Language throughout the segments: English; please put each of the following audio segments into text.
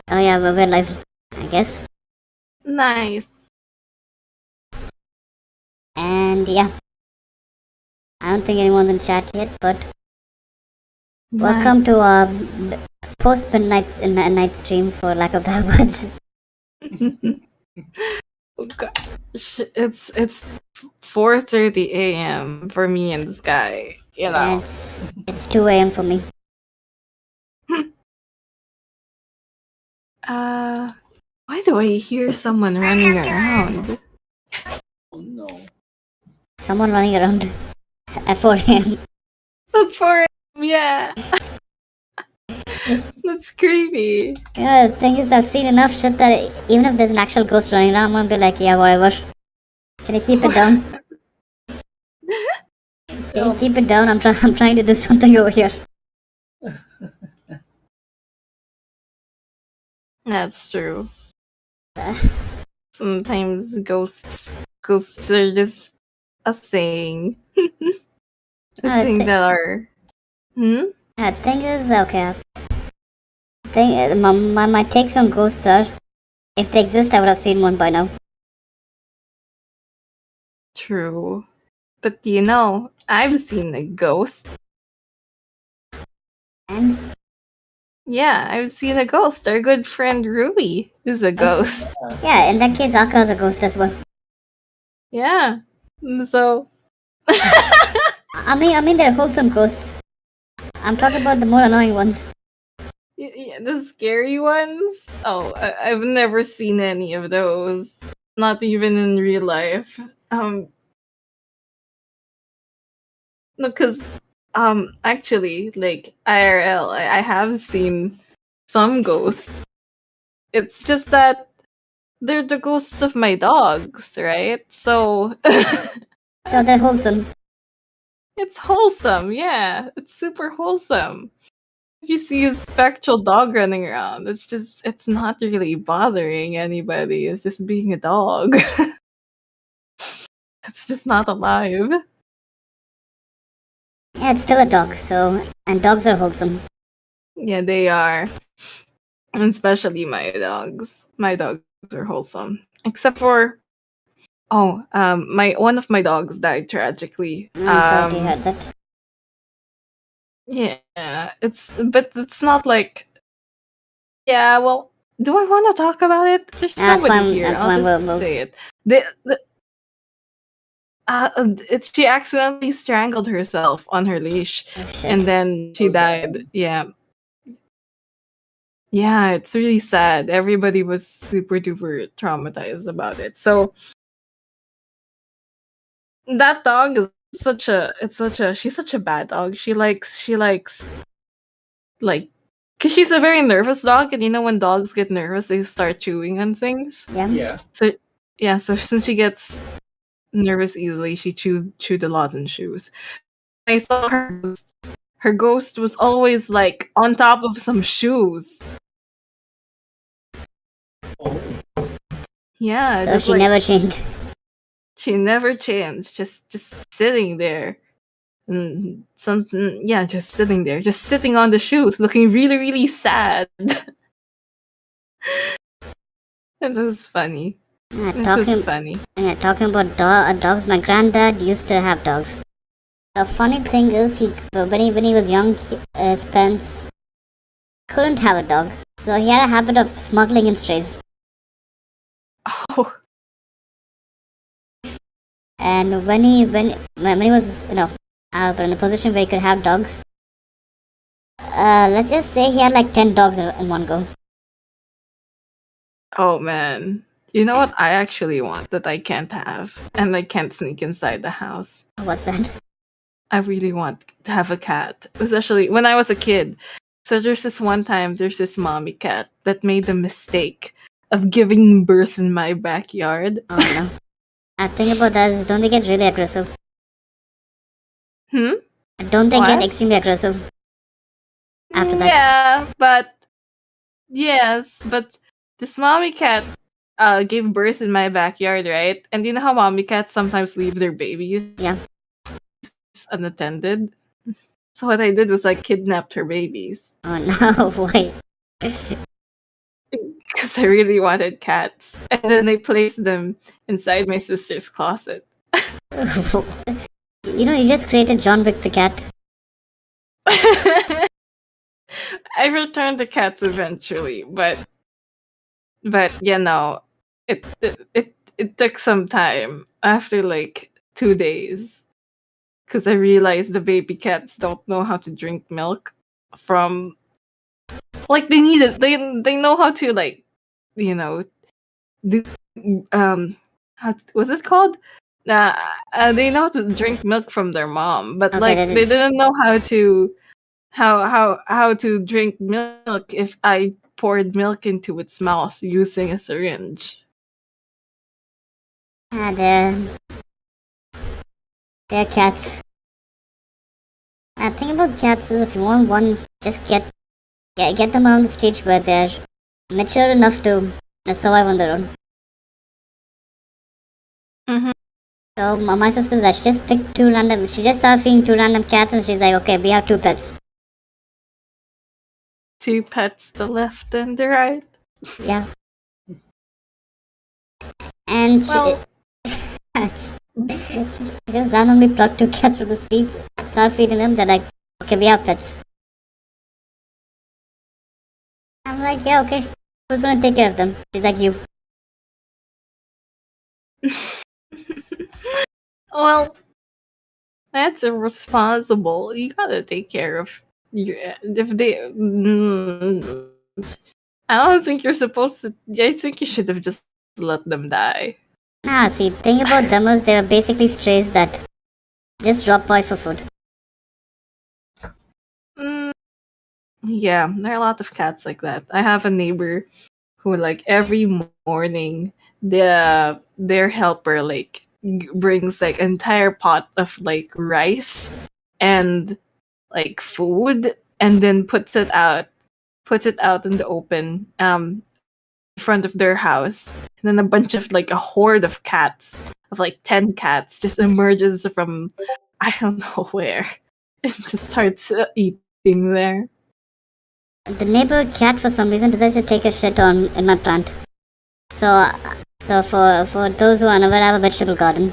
Oh yeah, we're live, I guess. Nice. And yeah, I don't think anyone's in chat yet, but welcome to our post midnight stream, for lack of better words. Oh, gosh. It's 4:30 a.m. for me in the sky. You know. It's 2 a.m. for me. Why do I hear someone running around? Oh no. Someone running around at 4 a.m. At 4 a.m. Yeah. That's creepy. Yeah, the thing is, I've seen enough shit that even if there's an actual ghost running around, I'm gonna be like, yeah, whatever. Can you keep it down? Can you keep it down? I'm trying to do something over here. That's true. Sometimes ghosts are just a thing. A thing that are. The thing is, okay. My takes on ghosts are, if they exist, I would have seen one by now. True. But you know, I've seen a ghost. And? Yeah, I've seen a ghost. Our good friend Ruby is a ghost. Yeah, in that case, Akka is a ghost as well. Yeah. So. I mean, they're wholesome ghosts. I'm talking about the more annoying ones. Yeah, the scary ones? Oh, I've never seen any of those. Not even in real life. No, because, actually, like, IRL, I have seen some ghosts. It's just that they're the ghosts of my dogs, right? So. So they're wholesome. It's wholesome, yeah. It's super wholesome. If you see a spectral dog running around, it's not really bothering anybody. It's just being a dog. It's just not alive. Yeah, it's still a dog, and dogs are wholesome. Yeah, they are. And especially my dogs. My dogs are wholesome. Except for one of my dogs died tragically. I'm sorry to hear that. Yeah, but it's not like. Yeah, well, do I want to talk about it? There's nobody here. I'll just say it. She accidentally strangled herself on her leash, and then she died. Yeah. Yeah, it's really sad. Everybody was super duper traumatized about it. So that dog is she's such a bad dog. She likes like, because she's a very nervous dog, and you know when dogs get nervous, they start chewing on things. Yeah. So since she gets nervous easily, she chewed a lot in shoes. I saw her ghost was always like on top of some shoes. Yeah. So she never changed. She never changed. Just sitting there. And just sitting there. Just sitting on the shoes, looking really, really sad. It was funny. Talking about dogs, my granddad used to have dogs. The funny thing is, when he was young, his parents couldn't have a dog, so he had a habit of smuggling in strays. Oh. And when he was in a position where he could have dogs, let's just say he had like 10 dogs in one go. Oh man. You know what I actually want that I can't have, and I can't sneak inside the house? What's that? I really want to have a cat, especially when I was a kid. So there's this mommy cat that made the mistake of giving birth in my backyard. Oh no. I think about that is, don't they get really aggressive? Don't they get extremely aggressive after that? Yeah, but this mommy cat gave birth in my backyard, right? And you know how mommy cats sometimes leave their babies unattended? So what I did was I kidnapped her babies. Oh no, wait. because I really wanted cats. And then I placed them inside my sister's closet. You just created John Wick the cat. I returned the cats eventually, but it took some time after like 2 days because I realized the baby cats don't know how to drink milk from like they need it. They know how to like do how was it called? They know how to drink milk from their mom, but Okay, like that is- they didn't know how to drink milk if I poured milk into its mouth using a syringe. They're cats. The thing about cats is if you want one, just get them around the stage where they're mature enough to survive on their own. Mm-hmm. So my sister that she just picked two random. She just started feeding two random cats, and she's like, "Okay, we have two pets." 2 pets, the left and the right. Yeah. And Well, she just randomly plucked two cats from the streets, started feeding them. They're like, "Okay, we have pets." I'm like, "Yeah, okay. Who's gonna take care of them?" She's like, "You." well, that's irresponsible. You gotta take care of your if they. I don't think you're supposed to. I think you should have just let them die. Nah, see, thing about them is they're basically strays that just drop by for food. Yeah, there are a lot of cats like that. I have a neighbor who like every morning their helper like brings like entire pot of like rice and like food and then puts it out in the open in front of their house. And then a bunch of like a horde of cats of like 10 cats just emerges from I don't know where and just starts eating there. The neighbor cat, for some reason, decides to take a shit in my plant. So for those who are unaware, I have a vegetable garden,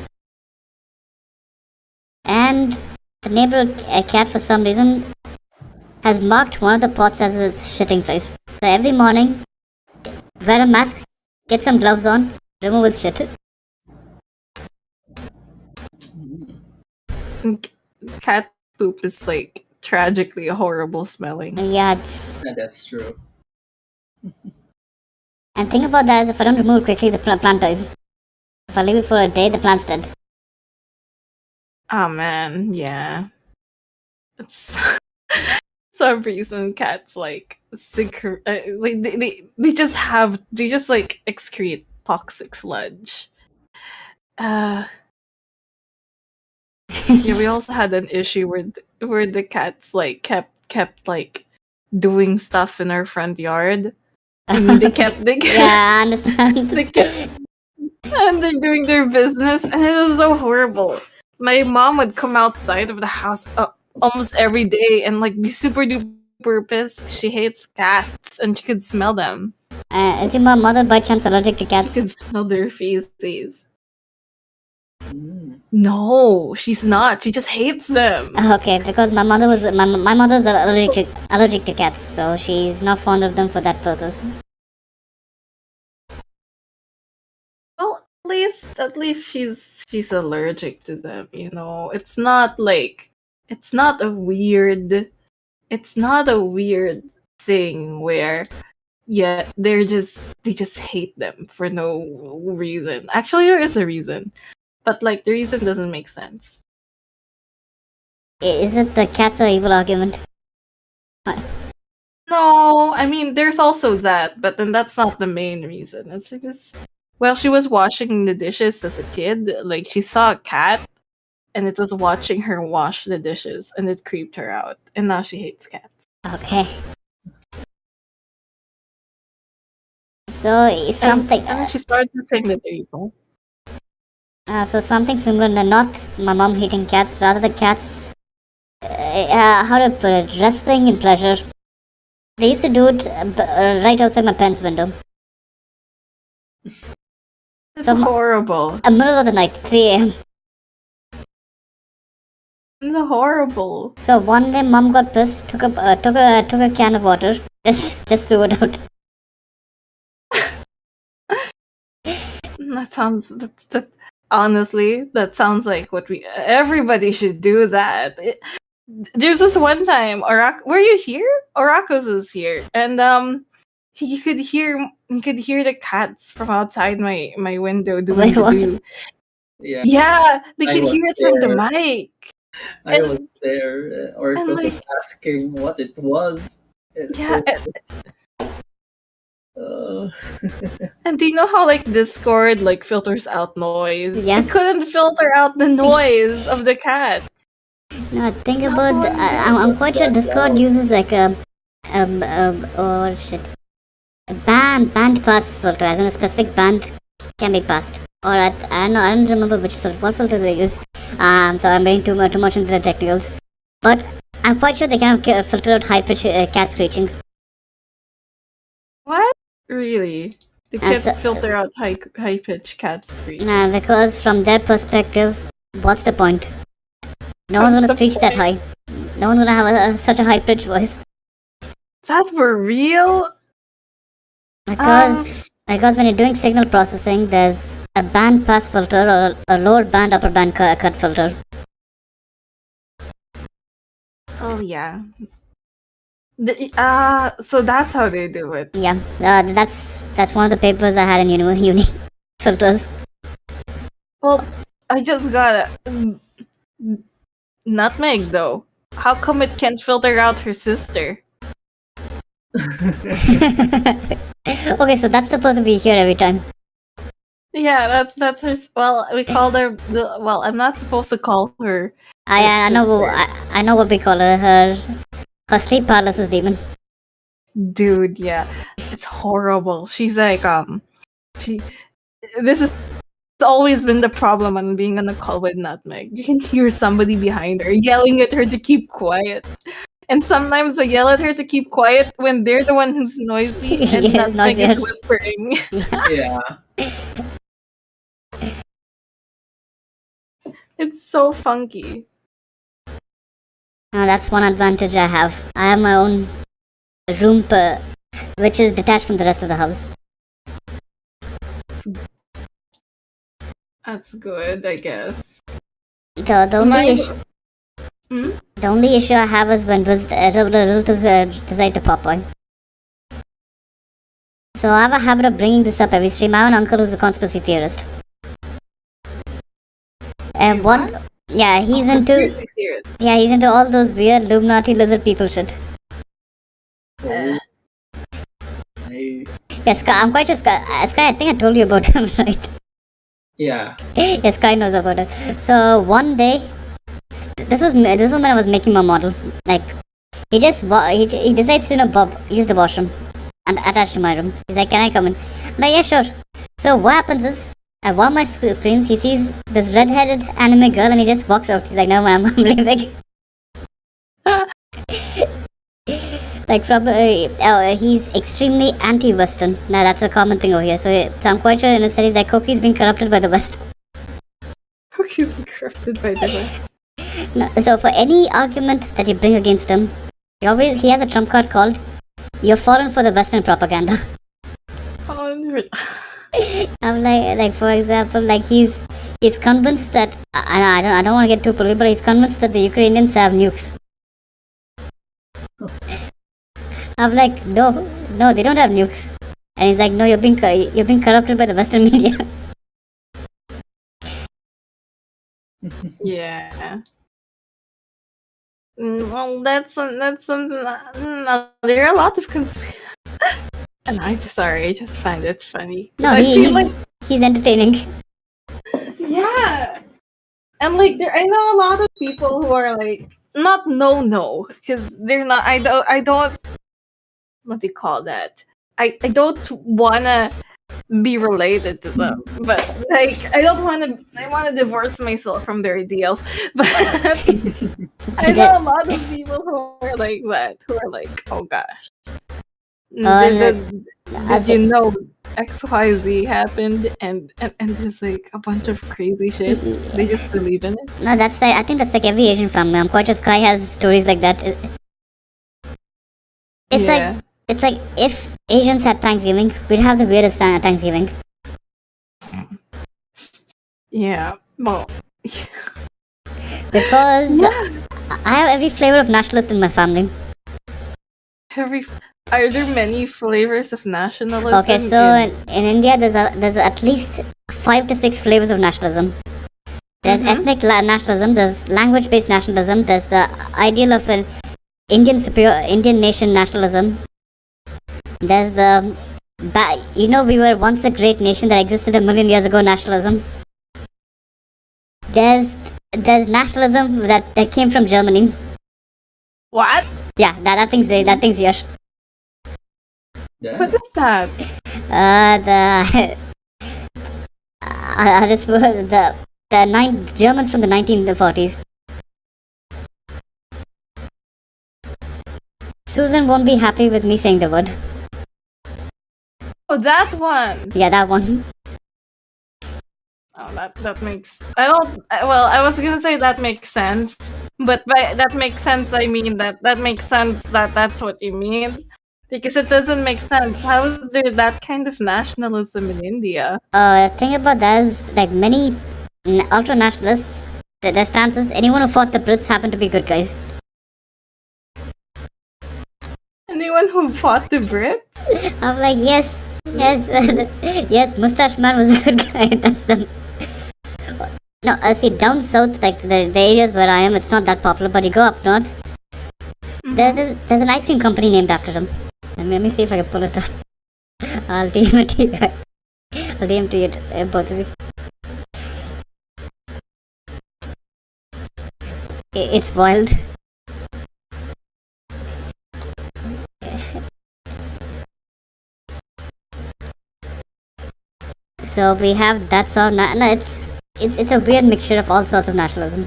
and the neighbor cat, for some reason, has marked one of the pots as its shitting place. So every morning, wear a mask, get some gloves on, remove its shit. Cat poop is like tragically horrible smelling. Yeah, it's. Yeah, that's true. And thing about that is, if I don't remove it quickly, the plant dies. If I leave it for a day, the plant's dead. Oh man, yeah. It's some reason cats like like they just like excrete toxic sludge. Yeah, we also had an issue where the cats like kept like doing stuff in our front yard. I mean, they kept Yeah, I understand. they kept and they're doing their business, and it was so horrible. My mom would come outside of the house almost every day and like be super duper pissed. She hates cats, and she could smell them. Is your mother by chance allergic to She cats? could smell their feces. Mm. No, she's not. She just hates them. Okay, because my mother's allergic to cats, so she's not fond of them for that purpose. Well, at least she's allergic to them. You know, it's not like it's not a weird thing where yeah they just hate them for no reason. Actually, there is a reason, but like the reason doesn't make sense. Is it the cats are evil argument? No, I mean there's also that, but then that's not the main reason. It's just well, she was washing the dishes as a kid. Like she saw a cat, and it was watching her wash the dishes, and it creeped her out, and now she hates cats. Okay. So it's something. And then she started saying that they're evil. So something similar. Not my mom hating cats, rather the cats. How to put it? Wrestling in pleasure. They used to do it right outside my parents' window. It's Some- horrible. Middle of the night, 3 a.m. It's horrible. So one day, mom got pissed, took a can of water, just threw it out. That sounds that honestly, that sounds like what everybody should do that. There's this one time, were you here? Orakos was here, and he could hear the cats from outside my window doing Wait, what? do. Yeah, Yeah, they I could was hear it from the there. mic. I And- was there. Or and, was like- asking what it was. Yeah, Uh, and do you know how like Discord like filters out noise? Yeah. It couldn't filter out the noise of the cat. No, think about. I'm quite sure Discord uses like a oh shit, a band pass filter, as in a specific band can be passed. Or I don't remember what filter they use. So I'm getting too much into the technicals. But I'm quite sure they can filter out high pitch cat screeching. What? Really? They Uh, can't so- filter out high pitched cat screech. Because from their perspective, what's the point? No one's What's gonna the screech that high. No one's gonna have such a high pitched voice. Is that for real? Because when you're doing signal processing, there's a band pass filter or a lower band upper band cut filter. Oh yeah. So that's how they do it. Yeah, that's one of the papers I had in uni filters. Well, I just got nutmeg though. How come it can't filter out her sister? Okay, so that's the person we hear every time. Yeah, that's her. Well, we called her. Well, I'm not supposed to call her. I know sister. I know what we call her. Her sleep paralysis demon. Dude, yeah, it's horrible. She's like This is. It's always been the problem on being on a call with Nutmeg. You can hear somebody behind her yelling at her to keep quiet. And sometimes I yell at her to keep quiet when they're the one who's noisy and Yes, Nutmeg is noisy. whispering. yeah. It's so funky. That's one advantage I have. I have my own room, which is detached from the rest of the house. That's good, I guess. The only Mine- issue. The only issue I have is when relatives decide to pop by. So I have a habit of bringing this up every stream. I have an uncle who's a conspiracy theorist. And You one, yeah, he's into Conspiracy theories. he's into all those weird Illuminati lizard people shit. Oh. I, Yeah, Sky, I'm quite sure Sky, I think I told you about him, right? yeah. Yeah, Sky knows about it. So one day, this was when I was making my model. Like, he decides to use the washroom and attached to my room. He's like, "Can I come in?" I'm like, "Yeah, sure." So what happens is, at one of my screens, he sees this red-headed anime girl, and he just walks out. He's like, "No, man, I'm leaving." Like, he's extremely anti-Western. Now that's a common thing over here. So I'm quite sure in the studies that Koki's been corrupted by the West. He's corrupted by the West. No, so for any argument that you bring against him, he has a trump card called "You're fallen for the Western propaganda." Oh, I'm like for example, like he's convinced that I don't want to get too political, but he's convinced that the Ukrainians have nukes. I'm like, no, they don't have nukes, and he's like, no, you're being corrupted by the Western media. yeah. Well, that's something. There are a lot of conspiracy. And I just find it funny. 'Cause No, I feel like he's entertaining. yeah, and like I know a lot of people who are like not no because they're not. I don't. What do you call that? I don't wanna be related to them, but like I wanna divorce myself from their ideals. But I know a lot of people who are like that, who are like, oh gosh. As Did you know XYZ happened and there's like a bunch of crazy shit. They just believe in it. No, that's like, I think that's like every Asian family. I'm quite sure Sky has stories like that. It's Yeah. like if Asians had Thanksgiving, we'd have the weirdest Thanksgiving. Yeah. Well, Because yeah. I have every flavor of nationalist in my family. Are there many flavors of nationalism? Okay, so in India, there's at least 5 to 6 flavors of nationalism. There's ethnic nationalism, there's language-based nationalism, there's the ideal of an Indian nation nationalism. There's the we were once a great nation that existed a million years ago nationalism. There's nationalism that came from Germany. What? Yeah, that thing's here. Yeah. What is that? The Germans from the 1940s. Susan won't be happy with me saying the word. Oh, that one. Yeah, that one. Oh, that makes. I don't. Well, I was gonna say that makes sense, but by that makes sense, I mean that makes sense that that's what you mean. Because it doesn't make sense. How is there that kind of nationalism in India? Thing about that is like many ultra nationalists, their stances. Anyone who fought the Brits happened to be good guys. Anyone who fought the Brits? I'm like, yes, yes, Mustache Man was a good guy. That's the. No, see, down south, like the areas where I am, it's not that popular. But you go up north, there's an ice cream company named after him. Let me see if I can pull it up. I'll DM it to you guys. I'll DM to you, both of you. It's wild. So we have that sort of no, it's a weird mixture of all sorts of nationalism.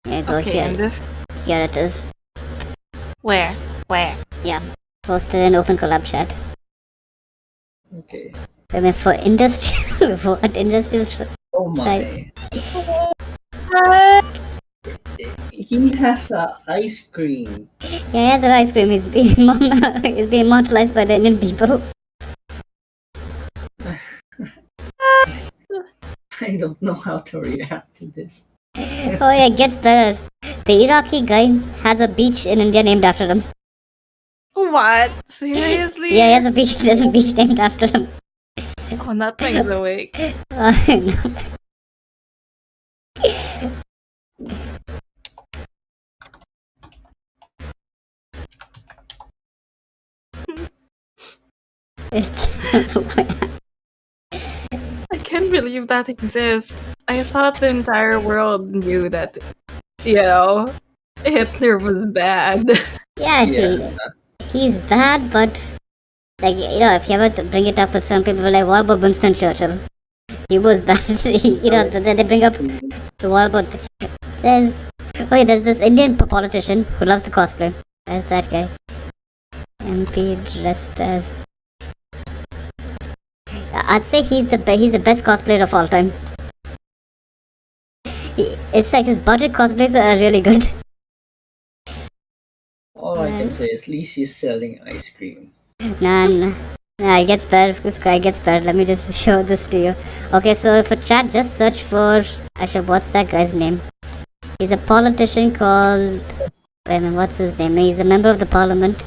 Yeah, go Okay, here. and this. Here it is. Where? Yeah, posted in open collab chat. Okay. I mean, for industrial, what industrial? Oh Right. my. He has ice cream. Yeah, he has an ice cream. He's being immortalized by the Indian people. I don't know how to react to this. Oh yeah, it gets better. The Iraqi guy has a beach in India named after him. What? Seriously? Yeah, he has a beach. There's a beach named after him. Oh, nothing's awake. No. I can't believe that exists. I thought the entire world knew that, Hitler was bad. Yeah, see, Yeah. he's bad, but like if you ever bring it up with some people, like what about Winston Churchill? He was bad. They bring up the what about there's this Indian politician who loves to cosplay. There's that guy. MP dressed as. I'd say he's the best cosplayer of all time. It's like his budget cosplays are really good. All I can say is at least he's selling ice cream. Nah, it gets better. This guy gets better. Let me just show this to you. Okay, so for chat, just search for. Actually, what's that guy's name? He's a politician called. Wait a minute, what's his name? He's a member of the parliament.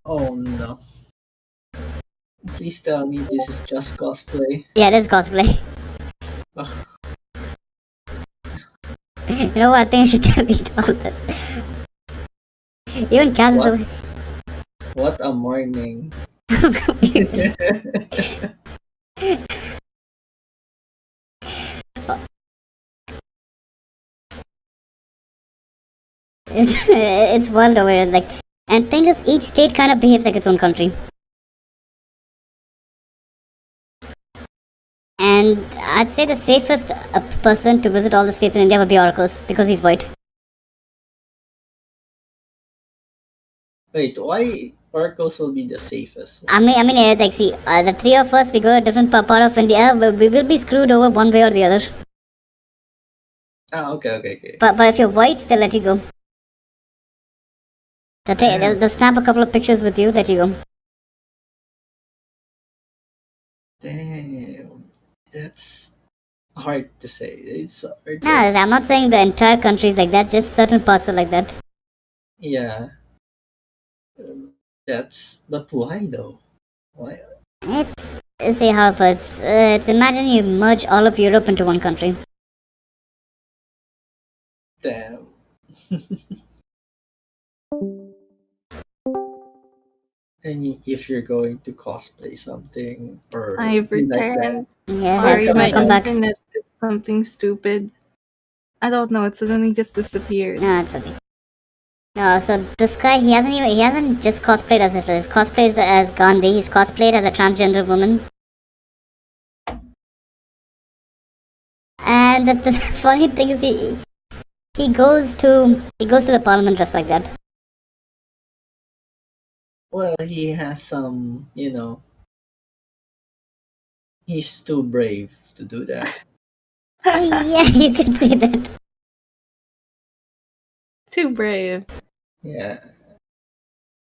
Oh no. Please tell me this is just cosplay. Yeah, it is cosplay. Ugh. You know what? I think I should delete all this. Even Kaz What? is What a morning. it's world over here, like, and thing is, each state kind of behaves like its own country. And I'd say the safest person to visit all the states in India would be Oracles because he's white. Wait, why oracles will be the safest? Like, see, the three of us, we go to a different part of India, we will be screwed over one way or the other. Ah, okay. But if you're white, they'll let you go. They'll snap a couple of pictures with you, let you go. Damn, that's hard to say. It's hard No, to I'm not saying the entire country is like that, just certain parts are like that. Yeah. But why though? Why? It's, see how it puts, it's imagine you merge all of Europe into one country. Damn. I mean, if you're going to cosplay something or I've be like that, returned. Yeah, Sorry, come my come back. back. internet did something stupid. I don't know. It suddenly just disappeared. No, it's okay. No, so this guy, he hasn't just cosplayed as Hitler. He's cosplayed as Gandhi. He's cosplayed as a transgender woman. And the funny thing is, he goes to the parliament just like that. Well, he has some, he's too brave to do that. Yeah, you could say that. Too brave. Yeah.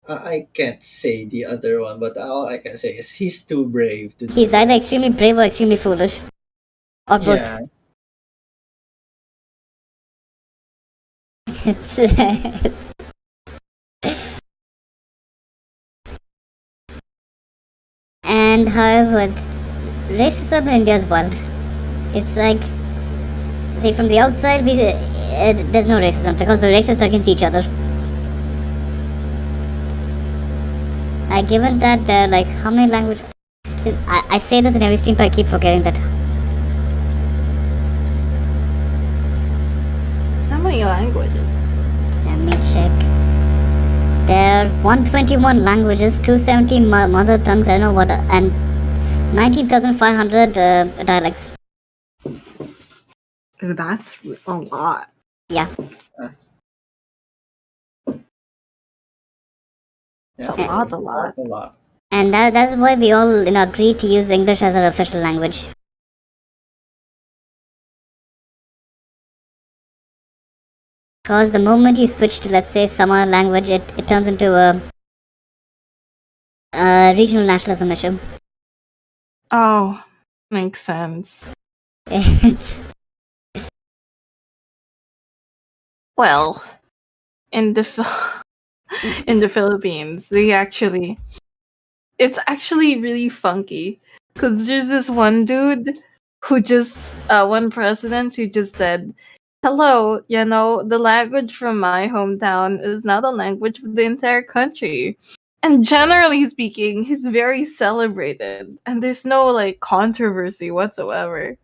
I can't say the other one, but all I can say is he's too brave to do He's that. either extremely brave or extremely foolish, or both. Yeah. It's and however, racism in India is wild. It's like, see, from the outside, there's no racism because we're racist against each other. Given that there are like how many languages? I say this in every stream, but I keep forgetting that. How many languages? Let me check. There are 121 languages, 270 mother tongues, I don't know what, and 19,500 dialects. That's a lot. Yeah. It's a lot. A lot. And that's why we all agree to use English as our official language. Because the moment you switch to, let's say, some other language, it turns into a regional nationalism issue. Oh, makes sense. It's, Well, in the in the Philippines, it's actually really funky because there's this one dude one president who just said, "Hello, the language from my hometown is not a language for the entire country." And generally speaking, he's very celebrated, and there's no like controversy whatsoever.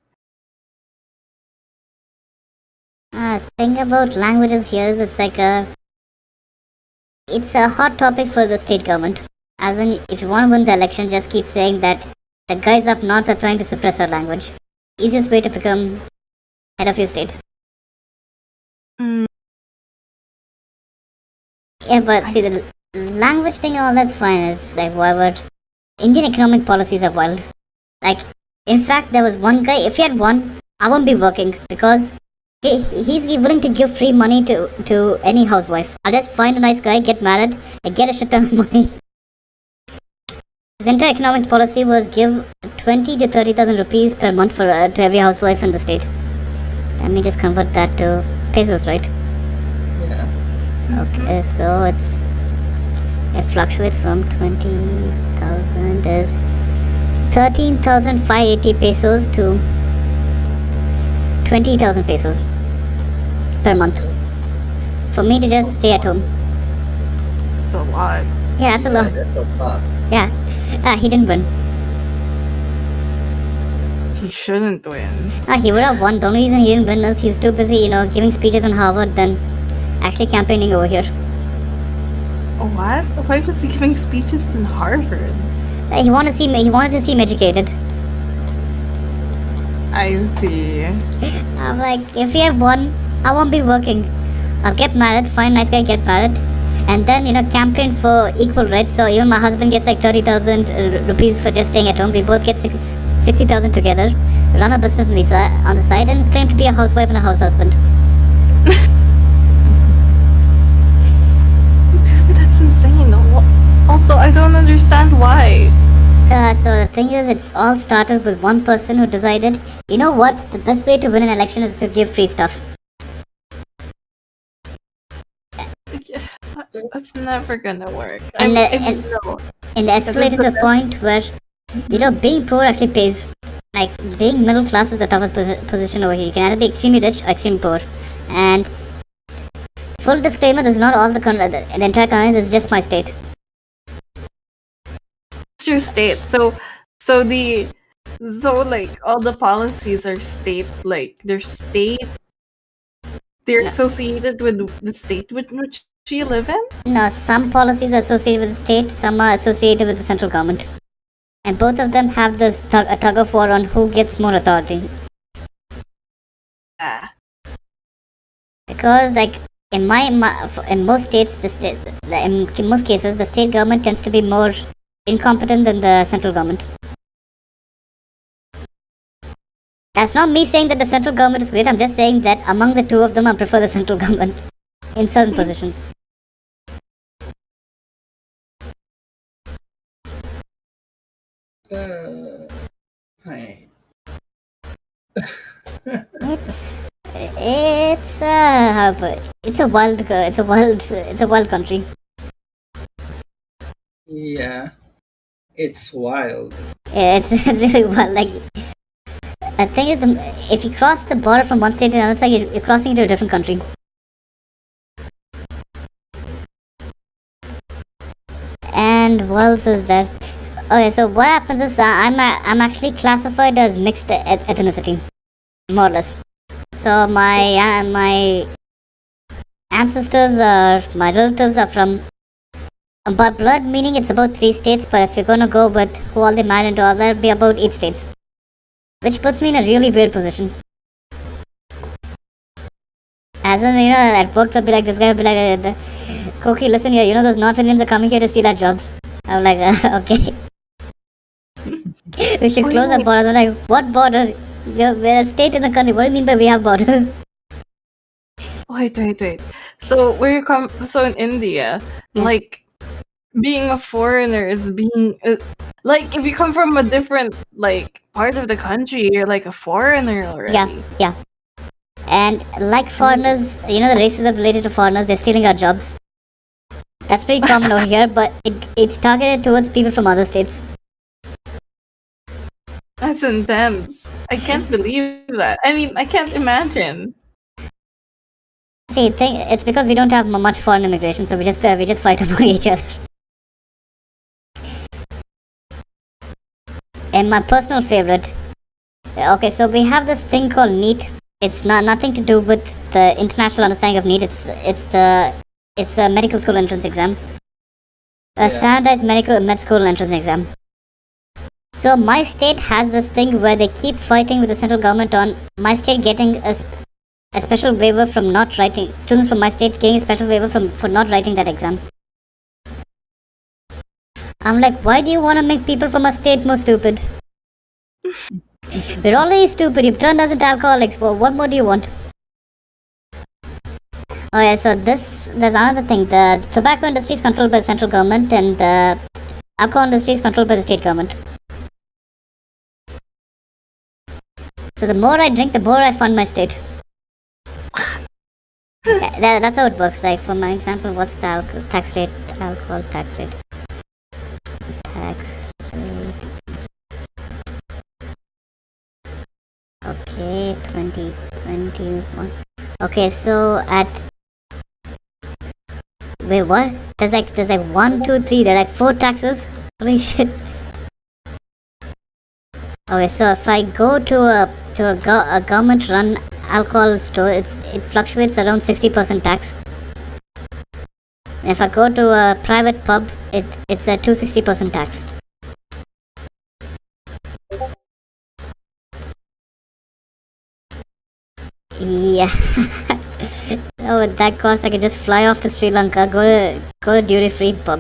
thing about languages here is it's a hot topic for the state government. As in, if you want to win the election, just keep saying that the guys up north are trying to suppress our language. Easiest way to become head of your state. Yeah, but see, the language thing and all that's fine. It's like whatever. Indian economic policies are wild. Like, in fact, there was one guy. If he had won, I won't be working because he's willing to give free money to any housewife. I'll just find a nice guy, get married, and get a shit ton of money. His entire economic policy was give 20 to 30,000 rupees per month to every housewife in the state. Let me just convert that to pesos, right? Yeah. Okay, so it fluctuates from 20,000 is 13,580 pesos to 20,000 pesos per month for me to just stay at home. It's a lot. Yeah, that's a lot. That's a lot. Yeah, he didn't win. He shouldn't win. He would have won. The only reason he didn't win is he was too busy, giving speeches in Harvard than actually campaigning over here. What? Why was he giving speeches in Harvard? He wanted to see me educated. I see. I'm like, if he had won, I won't be working. I'll get married, find a nice guy, get married, and then campaign for equal rights. So even my husband gets like 30,000 rupees for just staying at home. We both get 60,000 together, run a business on the side, and claim to be a housewife and a house husband. Dude, that's insane. Also, I don't understand why. So the thing is, it's all started with one person who decided, you know what, the best way to win an election is to give free stuff. Yeah, that's never gonna work. And no. it escalated to a point where, being poor actually pays. Like, being middle class is the toughest position over here. You can either be extremely rich or extremely poor. And full disclaimer, this is not all the entire country, this is just my state. It's your state. So like all the policies are they're associated with the state with which you live in? No, some policies are associated with the state, some are associated with the central government. And both of them have this a tug of war on who gets more authority. Because, like, in most states, in most cases, the state government tends to be more incompetent than the central government. That's not me saying that the central government is great. I'm just saying that among the two of them, I prefer the central government in certain positions. Hi. It's a wild country. Yeah, it's wild. Yeah, it's really wild. Like, the thing is, if you cross the border from one state to another, it's like you're crossing into a different country. And what else is there? Okay, so what happens is I'm actually classified as mixed ethnicity, more or less. So my ancestors my relatives are from, by blood meaning it's about 3 states, but if you're gonna go with who all they married into, all that'll be about 8 states. Which puts me in a really weird position. As in, at work they'll be like, this guy will be like, Koki, listen here, those North Indians are coming here to steal our jobs. I'm like, okay. We should close our borders. I'm like, what border? We're a state in the country. What do you mean by we have borders? Wait. So where you come? So in India, like being a foreigner is being like if you come from a different like part of the country, you're like a foreigner already. Yeah. And like foreigners, the racism related to foreigners, they're stealing our jobs. That's pretty common over here, but it's targeted towards people from other states. That's intense. I can't believe that. I mean, I can't imagine. See, it's because we don't have much foreign immigration, so we just fight among each other. And my personal favorite. Okay, so we have this thing called NEET. It's nothing to do with the international understanding of NEET. It's a medical school entrance exam. A standardized med school entrance exam. So my state has this thing where they keep fighting with the central government on my state getting a special waiver from not writing. Students from my state getting a special waiver for not writing that exam. I'm like, why do you want to make people from a state more stupid? We're already stupid. You've turned us into alcoholics. Well, what more do you want? Oh yeah, so there's another thing. The tobacco industry is controlled by the central government, and the alcohol industry is controlled by the state government. So the more I drink, the more I fund my state. That's how it works. Like, for my example, what's the alcohol tax rate? Okay, 2021. Okay, so at wait, what? There's like 1, 2, 3. There are like 4 taxes. Holy shit. Okay, so if I go to a government-run alcohol store, it fluctuates around 60% tax. And if I go to a private pub, it's a 260% tax. Yeah. Oh, at that cost, I could just fly off to Sri Lanka, go to duty free, buy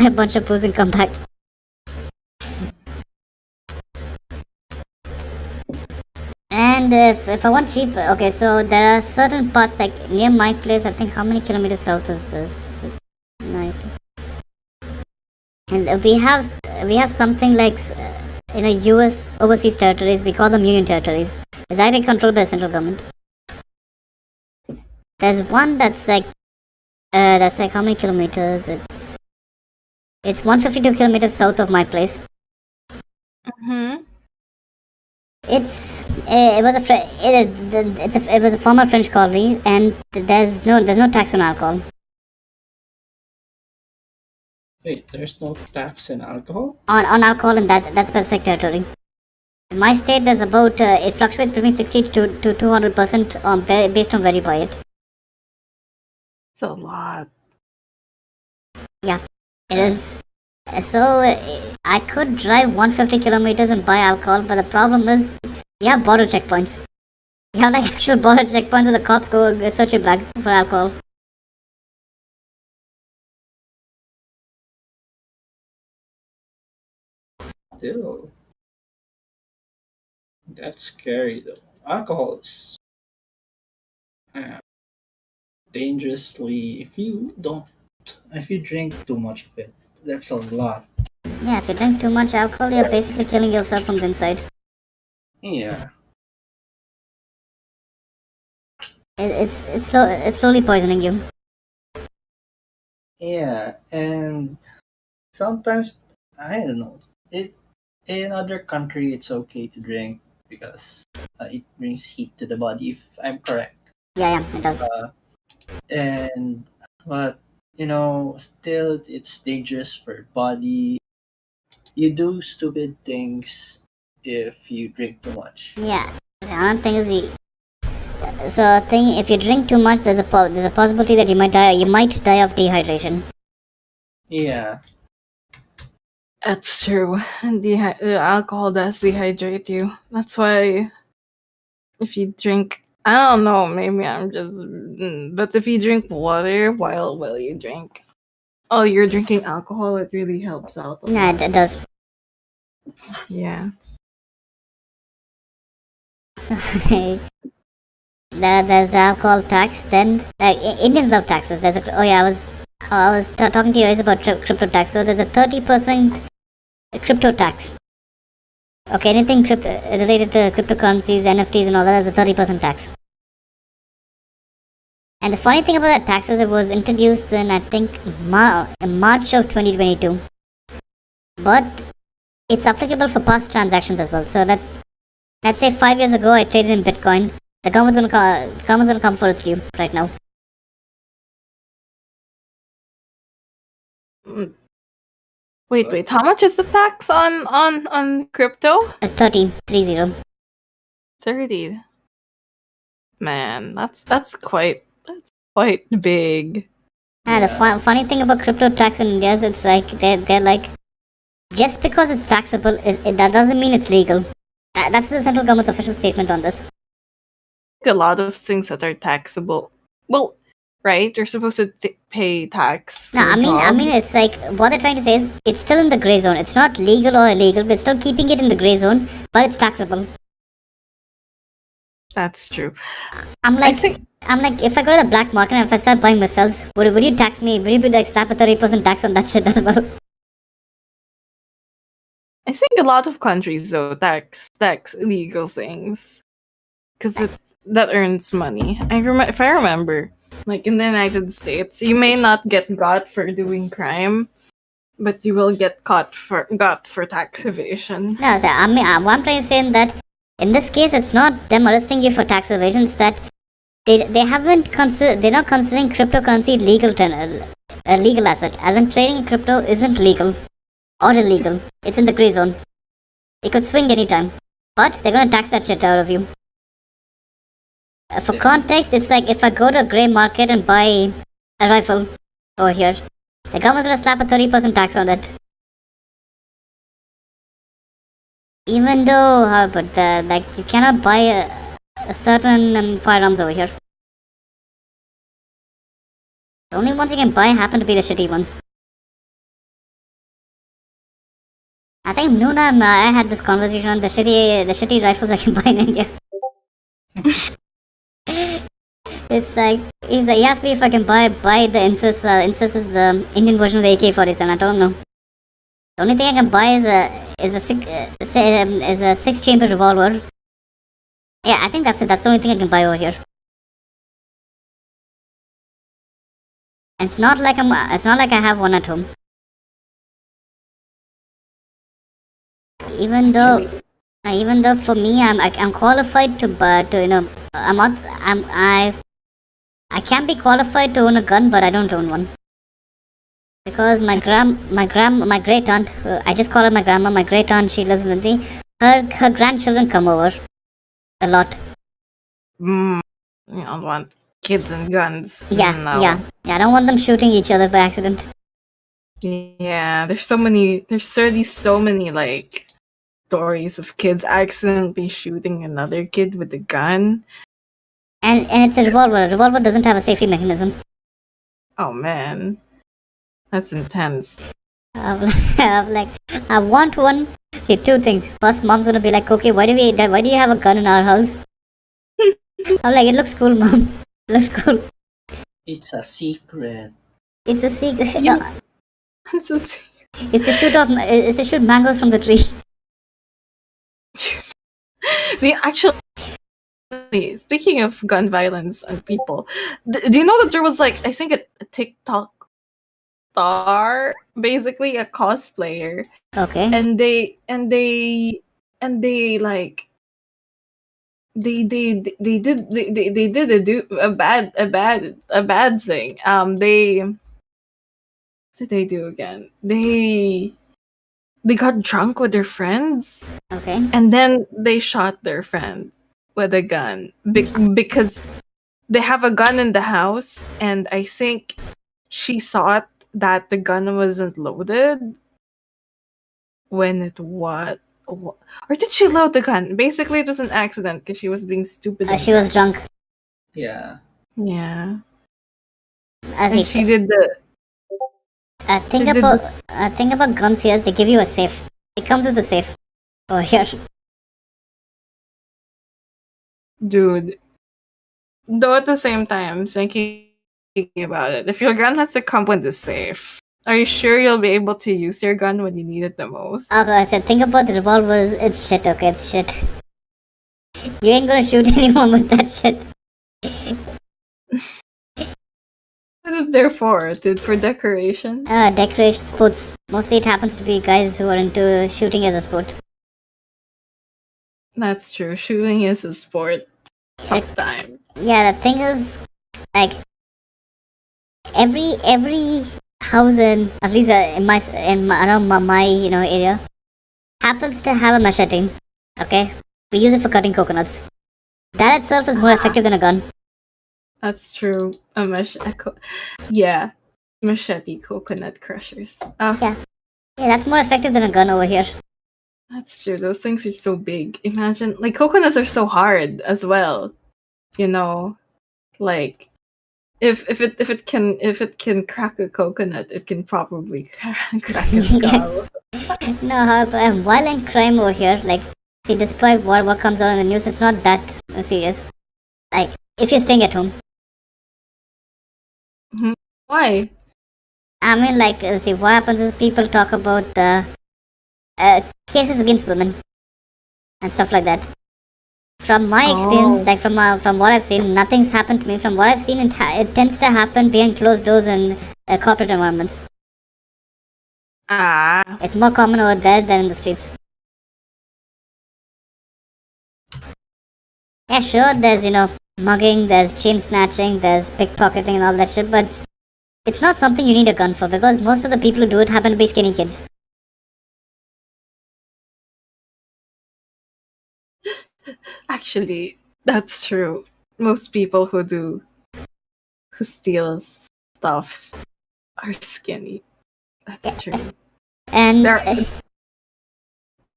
a bunch of booze, and come back. And if I want cheap, okay, so there are certain parts like near my place. I think how many kilometers south is this? Right. And we have something like in a U.S. overseas territories. We call them union territories. It's directly controlled by the central government. There's one that's like how many kilometers? It's 152 kilometers south of my place. It was a former French colony, and there's no tax on alcohol. Wait, there's no tax in alcohol? On alcohol in that specific territory. In my state, there's about it fluctuates between 60 to 200% based on where you buy it. It's a lot. Yeah, it is. So I could drive 150 kilometers and buy alcohol, but the problem is you have border checkpoints. You have like actual border checkpoints where the cops go search your bag for alcohol. Still, that's scary though. Alcohol is uh, dangerously if you drink too much of it, that's a lot. Yeah, if you drink too much alcohol, you're basically killing yourself from the inside. Yeah. It's slowly poisoning you. Yeah, and sometimes I don't know. It in other country it's okay to drink because it brings heat to the body. If I'm correct, Yeah, it does. and but still it's dangerous for your body. You do stupid things if you drink too much. Yeah, the other thing is if you drink too much, there's a possibility that you might die. You might die of dehydration. Yeah, That's true. Alcohol does dehydrate you. That's why if you drink, I don't know, maybe I'm just, but if you drink water while you drink, you're drinking alcohol, it really helps out. Yeah, it does. Yeah. There's the alcohol tax. Then Indians love taxes. I was talking to you guys about crypto tax. So there's a 30% crypto tax. Okay, anything related to cryptocurrencies, NFTs, and all that is a 30% tax. And the funny thing about that tax is it was introduced in I think March of 2022, but it's applicable for past transactions as well. So let's say 5 years ago I traded in Bitcoin. The government's gonna come for its due right now. Wait. How much is the tax on crypto? 30. 30. Man, that's quite big. And the funny thing about crypto tax in India is it's like they're like, just because it's taxable, that doesn't mean it's legal. That's the central government's official statement on this. A lot of things that are taxable. Well, right? You're supposed to pay tax. For No, I mean, it's like what they're trying to say is it's still in the gray zone. It's not legal or illegal, but it's still keeping it in the gray zone. But it's taxable. That's true. I'm like, if I go to the black market and if I start buying missiles, would you tax me? Would you be like slap a 30% tax on that shit as well? I think a lot of countries though tax illegal things because that earns money. If I remember, like in the United States, you may not get got for doing crime, but you will get got for tax evasion. No, so, I mean, what I'm trying to say is that in this case, it's not them arresting you for tax evasion. It's that they're not considering cryptocurrency a legal asset. As in trading in crypto isn't legal or illegal. It's in the gray zone. It could swing anytime, but they're gonna tax that shit out of you. For context, it's like if I go to a grey market and buy a rifle over here, the government's gonna slap a 30% tax on it. Even though, you cannot buy a certain firearms over here. The only ones you can buy happen to be the shitty ones. I think Nuna and I had this conversation on the shitty rifles I can buy in India. It's like he asked me if I can buy the Insys. Insys is the Indian version of the AK-47. I don't know. The only thing I can buy is a 6-chamber revolver. Yeah, I think that's it. That's the only thing I can buy over here. And it's not like I have one at home. Even though for me I'm qualified to I can be qualified to own a gun, but I don't own one because my great aunt, I just call her my grandma. My great aunt, she lives with me. Her grandchildren come over a lot. You don't want kids and guns. Yeah, No. yeah. I don't want them shooting each other by accident. Yeah, there's certainly so many like stories of kids accidentally shooting another kid with a gun. And it's a revolver. A revolver doesn't have a safety mechanism. Oh man, that's intense. I'm like, I want one. See, two things. First, mom's gonna be like, okay, why do you have a gun in our house? I'm like, it looks cool, mom. It looks cool. It's a secret. It's a secret. It's a secret. It's to shoot mangoes from the tree. Speaking of gun violence and people, do you know that there was like I think a TikTok star, basically a cosplayer, Okay. and they like they did a bad thing. What did they do again? They got drunk with their friends. Okay. And then they shot their friend with a gun because they have a gun in the house, and I think she thought that the gun wasn't loaded when it was. Or did she load the gun? Basically, it was an accident because she was being stupid. She was drunk. Yeah. Yeah. And she did the. Thing about guns here is they give you a safe. It comes with a safe. Oh, here. Dude. Though at the same time, thinking about it, if your gun has to come with a safe, are you sure you'll be able to use your gun when you need it the most? Okay, I said, think about the revolvers. It's shit, okay? It's shit. You ain't gonna shoot anyone with that shit. What is it there for, dude? For decoration? Decoration sports. Mostly it happens to be guys who are into shooting as a sport. That's true. Shooting is a sport. Sometimes. Yeah, the thing is, like, every house at least around my area, happens to have a machete. Okay, we use it for cutting coconuts. That itself is more effective than a gun. That's true. Machete coconut crushers. Yeah, that's more effective than a gun over here. That's true. Those things are so big. Imagine, like, coconuts are so hard as well. You know, like if it can crack a coconut, it can probably crack a skull. No, however, violent crime over here, like, see, despite what comes out in the news, it's not that serious. Like, if you're staying at home. Why? I mean, like, see, what happens is people talk about the cases against women and stuff like that. From my experience, like from what I've seen, nothing's happened to me. From what I've seen, it tends to happen behind closed doors in corporate environments. It's more common over there than in the streets. Yeah, sure, there's, mugging, there's chain snatching, there's pickpocketing and all that shit, but it's not something you need a gun for because most of the people who do it happen to be skinny kids. Actually, that's true. Most people who steal stuff are skinny. That's true. And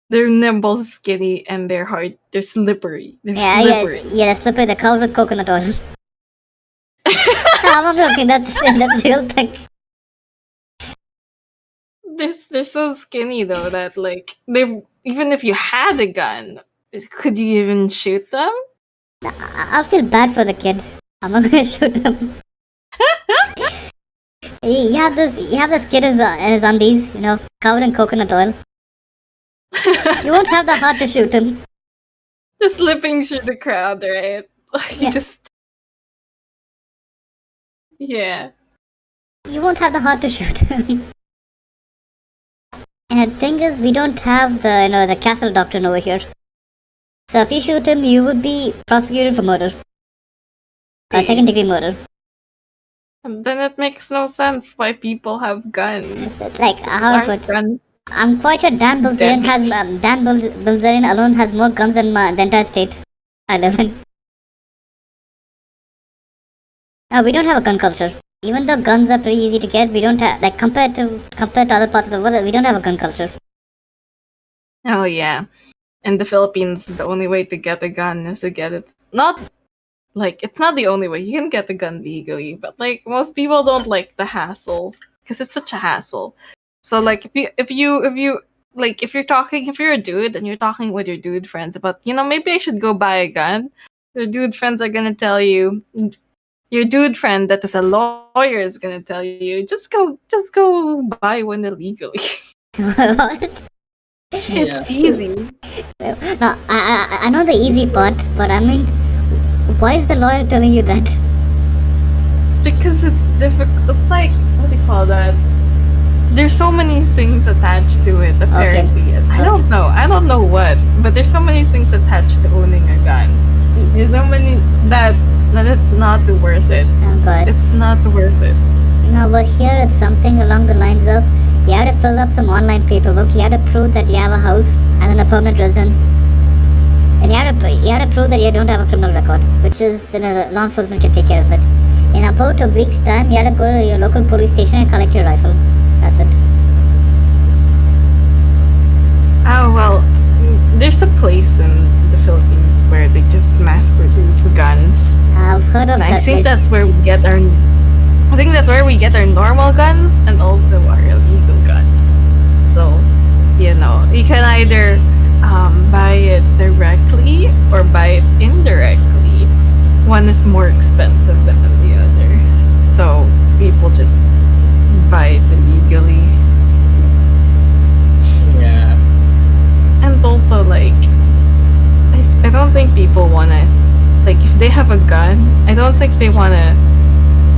they're nimble, skinny, and they're hard. They're slippery. They're slippery. Yeah, they're slippery. They're covered with coconut oil. I'm not joking. That's real thing. They're so skinny though that like they even if you had a gun, could you even shoot them? I'll feel bad for the kid. I'm not gonna shoot him. You have this kid in his undies, covered in coconut oil. You won't have the heart to shoot him. Just slipping through the crowd, right? Yeah. Just yeah. You won't have the heart to shoot him. And the thing is, we don't have the castle doctrine over here. So if you shoot him, you would be prosecuted for murder. Second degree murder. And then it makes no sense why people have guns. Like, how it Aren't would. guns I'm quite sure Dan Bilzerian alone has more guns than the entire state I live in. We don't have a gun culture. Even though guns are pretty easy to get, we don't have, like, compared to other parts of the world, we don't have a gun culture. Oh yeah. In the Philippines, the only way to get a gun is to get it not like it's not the only way. You can get a gun legally, but like most people don't like the hassle because it's such a hassle. So like if you like if you're a dude and you're talking with your dude friends about maybe I should go buy a gun, your dude friends are gonna tell you. Your dude friend that is a lawyer is gonna tell you just go buy one illegally. What? It's easy. No, I know the easy part, but I mean, why is the lawyer telling you that? Because it's difficult. It's like what do you call that? There's so many things attached to it. Apparently, I don't know. I don't know what, but there's so many things attached to owning a gun. There's so many that it's not worth it. But it's not worth it. But here it's something along the lines of you have to fill up some online paperwork. You have to prove that you have a house and a permanent residence, and you have to prove that you don't have a criminal record, which is then law enforcement can take care of it. In about a week's time, you have to go to your local police station and collect your rifle. That's it. Oh well, there's a place in the Philippines where they just mass produce guns. I've heard of that. I think that's where we get our. I think that's where we get our normal guns and also our illegal guns. So, you can either buy it directly or buy it indirectly. One is more expensive than the other, so people just buy it illegally. Yeah. And also, like, I don't think people wanna, like, if they have a gun, I don't think they wanna.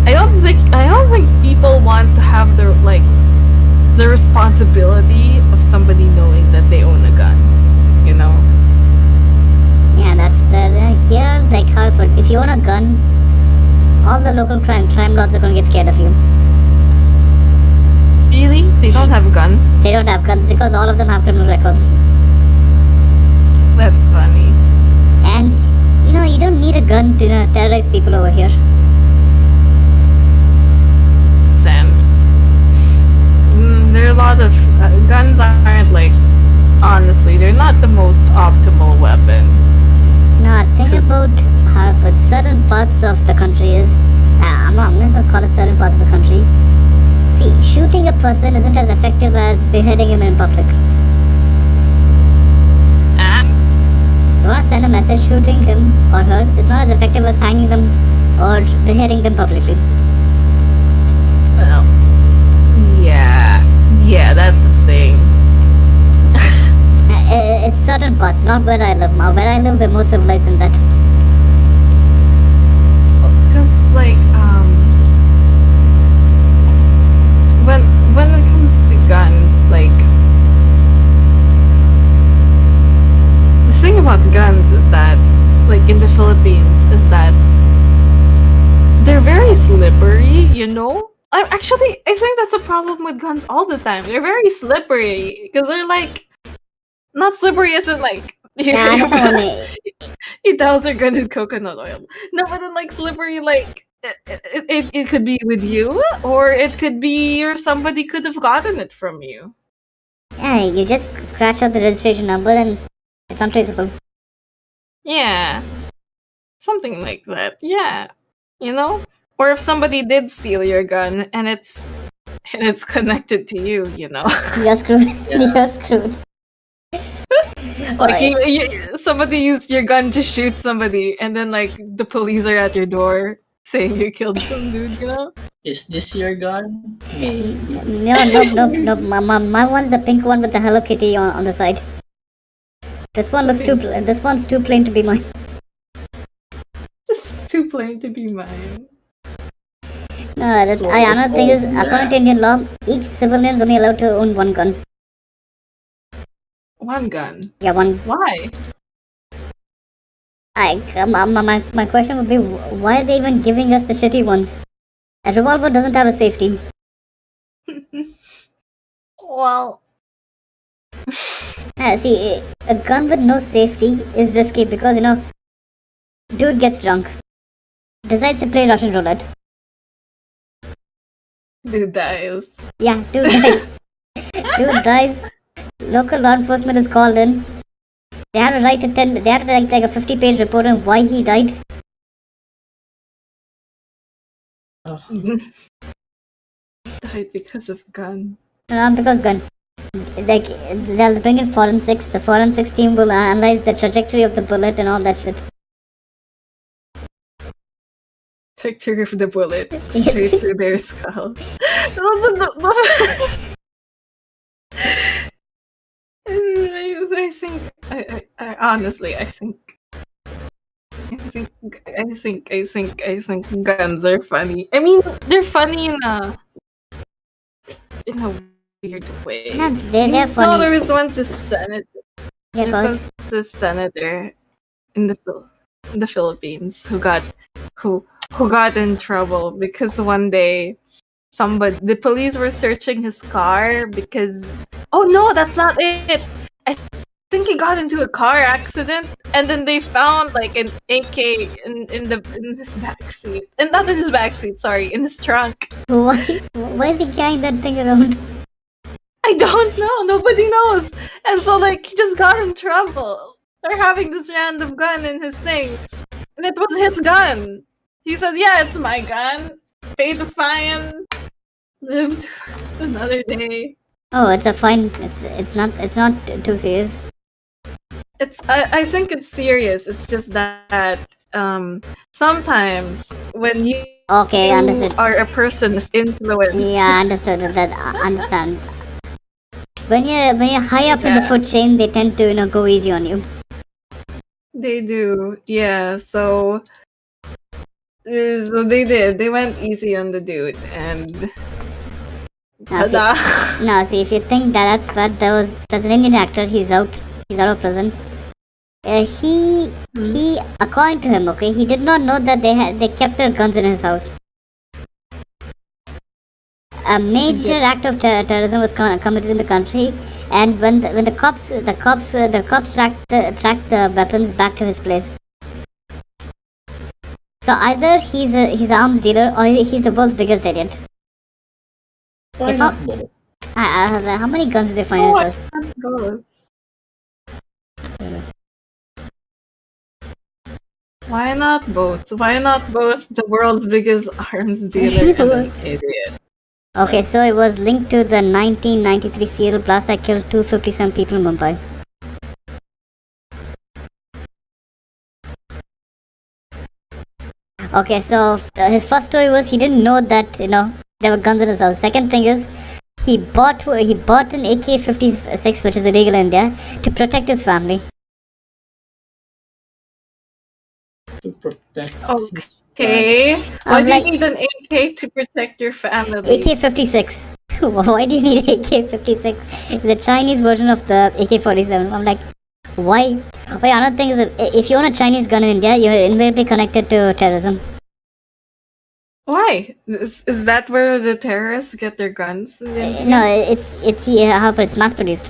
I don't think people want to have the responsibility of somebody knowing that they own a gun. Yeah, that's here, like how I put. If you own a gun, all the local crime lords are gonna get scared of you. Really? They don't have guns? They don't have guns because all of them have criminal records. That's funny. And you don't need a gun to terrorize people over here. Sense. There are a lot of guns aren't honestly, they're not the most optimal weapon. No, think about how but certain parts of the country is. I'm just gonna call it certain parts of the country. See, shooting a person isn't as effective as beheading him in public. You wanna send a message, shooting him or her is not as effective as hanging them or beheading them publicly. Well, yeah, that's the thing. It's certain parts, not where I live. Where I live, we're more civilized than that. Because when it comes to guns, the thing about guns is that, in the Philippines, is that they're very slippery, I think that's a problem with guns all the time. They're very slippery, because they're not slippery as in Yeah, I know what I mean. you douse your gun in coconut oil. No, but then slippery, it could be with you, or it could be somebody could have gotten it from you. Yeah, you just scratch out the registration number and it's untraceable. Yeah, something like that. Yeah, Or if somebody did steal your gun and it's connected to you, you know. You're screwed. Yeah. You're screwed. Like Oh, somebody used your gun to shoot somebody, and then like the police are at your door saying you killed some dude, you know? Is this your gun? Maybe. no, nope. My one's the pink one with the Hello Kitty on the side. This one looks too. This one's too plain to be mine. It's too plain to be mine. No, another thing is, according to Indian law, each civilian is only allowed to own one gun. One gun. Yeah, one. Why? My question would be, why are they even giving us the shitty ones? A revolver doesn't have a safety. Well, See, a gun with no safety is risky because, dude gets drunk, decides to play Russian roulette. dude dies. Yeah, dude dies. Dude dies. Local law enforcement is called in. They had to write They had to write like a 50-page report on why he died. Died because of gun. Not because gun. Like, they'll bring in forensics. The forensics team will analyze the trajectory of the bullet and all that shit. Picture of the bullet straight through their skull. I think. I honestly, I think guns are funny. I mean, they're funny in a weird way. Yeah, they're funny. No, there was once a senator. Yeah, There go was once a senator in the Philippines who got in trouble because one day the police were searching his car because no, that's not it. I think he got into a car accident and then they found like an AK in his backseat. And not in his backseat, sorry, in his trunk. Why is he carrying that thing around? I don't know. Nobody knows. And so like he just got in trouble. They're having this random gun in his thing. And it was his gun. He said, yeah, it's my gun. Paid the fine. Lived another day. Oh, it's a fine. It's not too serious. I think it's serious. It's just that sometimes when you Okay, understood. are a person of influence. Yeah, understood. That understand. When you're high up in the food chain, they tend to go easy on you. They do, yeah. So they did. They went easy on the dude, and Now, see, if you think that's bad, there's an Indian actor. He's out of prison. He according to him, okay, he did not know that they kept their guns in his house. A major act of terrorism was committed in the country, and when the cops tracked the weapons back to his place. So either he's an arms dealer or he's the world's biggest idiot. Why not both? How many guns did they find in his house? Why not both? Why not both the world's biggest arms dealer and an idiot? Okay, so it was linked to the 1993 serial blast that killed 257 people in Mumbai. Okay, so his first story was he didn't know that there were guns in his house. Second thing is he bought an AK-56, which is illegal in India, to protect his family. To protect. Okay. Why I'm do like- you need an AK to protect your family? AK-56. Why do you need AK-56? It's the Chinese version of the AK-47. I'm like, why? Wait, another thing is, if you own a Chinese gun in India, you're invariably connected to terrorism. Why? Is that where the terrorists get their guns? No, it's mass produced.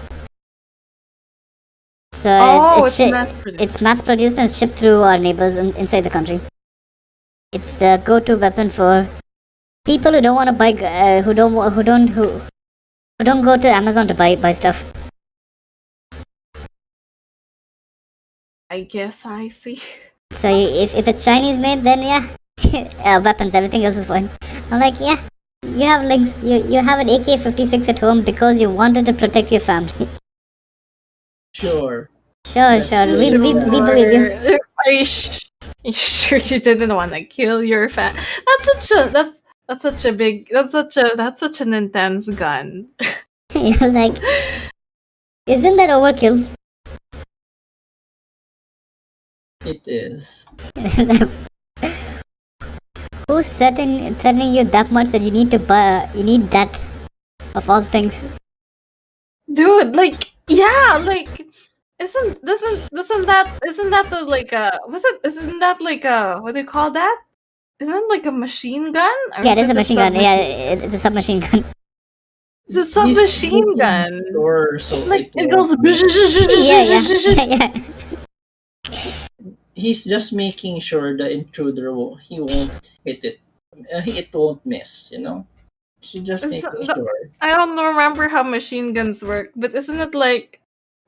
So it's mass produced and shipped through our neighbors inside the country. It's the go-to weapon for people who don't want to buy, who don't go to Amazon to buy stuff. I guess I see. So if it's Chinese made, then yeah, weapons, everything else is fine. I'm like, yeah, you have links. You have an AK-56 at home because you wanted to protect your family. Sure. Sure, That's sure. really We believe you. Are you sure you didn't want to kill your that's such a big that's such an intense gun. You're like, isn't that overkill? It is. Who's threatening you that much that you need to buy? You need that of all things. Dude, like yeah, like isn't that the like isn't that like a what do you call that? Isn't it like a machine gun? Or Yeah, is it is it a machine gun. Yeah, it's a submachine gun. It's a He's submachine making gun. sure so Like it won't goes. miss. Yeah. He's just making sure the intruder he won't hit it. It won't miss. She's just It's, making the- sure. I don't remember how machine guns work, but isn't it like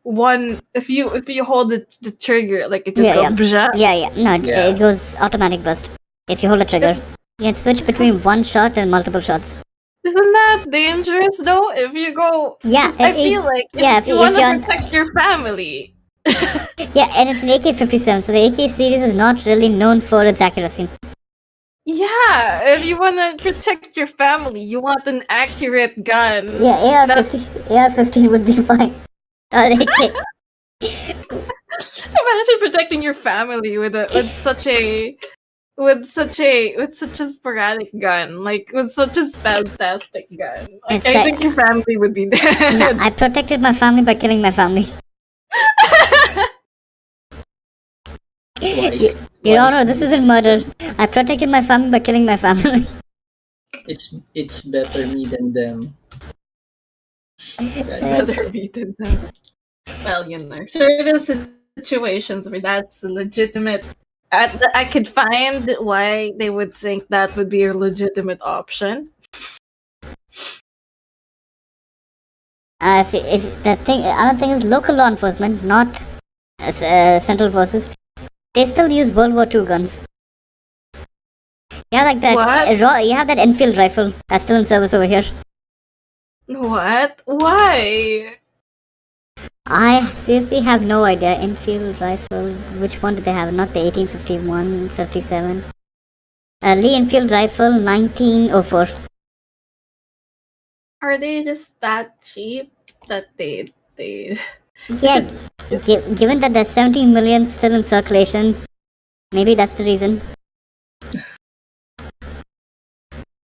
one if you hold the trigger, like it just Yeah, goes bzha? Yeah. No, Yeah. it goes automatic burst if you hold the trigger. You can switch between one shot and multiple shots. Isn't that dangerous though? If you go, Yeah, 'cause I feel like if you if want to you're protect your family, yeah, and it's an AK-57, so the AK series is not really known for its accuracy. yeah, if you want to protect your family, you want an accurate gun. Yeah, AR-15 would be fine. Or AK. Imagine protecting your family with such a sporadic gun, like with such a spastastic gun. Like, It's I like- think your family would be dead. No, I protected my family by killing my family. Twice. Your Twice. Honor, this isn't murder. I protected my family by killing my family. It's better me than them. So- Rather beaten them. Well, certain situations where that's a legitimate. I could find why they would think that would be a legitimate option. If the thing, other thing is local law enforcement, not central forces. They still use World War II guns. Yeah, like that. What? You have that Enfield rifle that's still in service over here. What? Why? I seriously have no idea. Enfield rifle. Which one did they have? Not the 1851, 57. Lee Enfield rifle, 1904. Are they just that cheap that they Yeah, given that there's 17 million still in circulation, maybe that's the reason.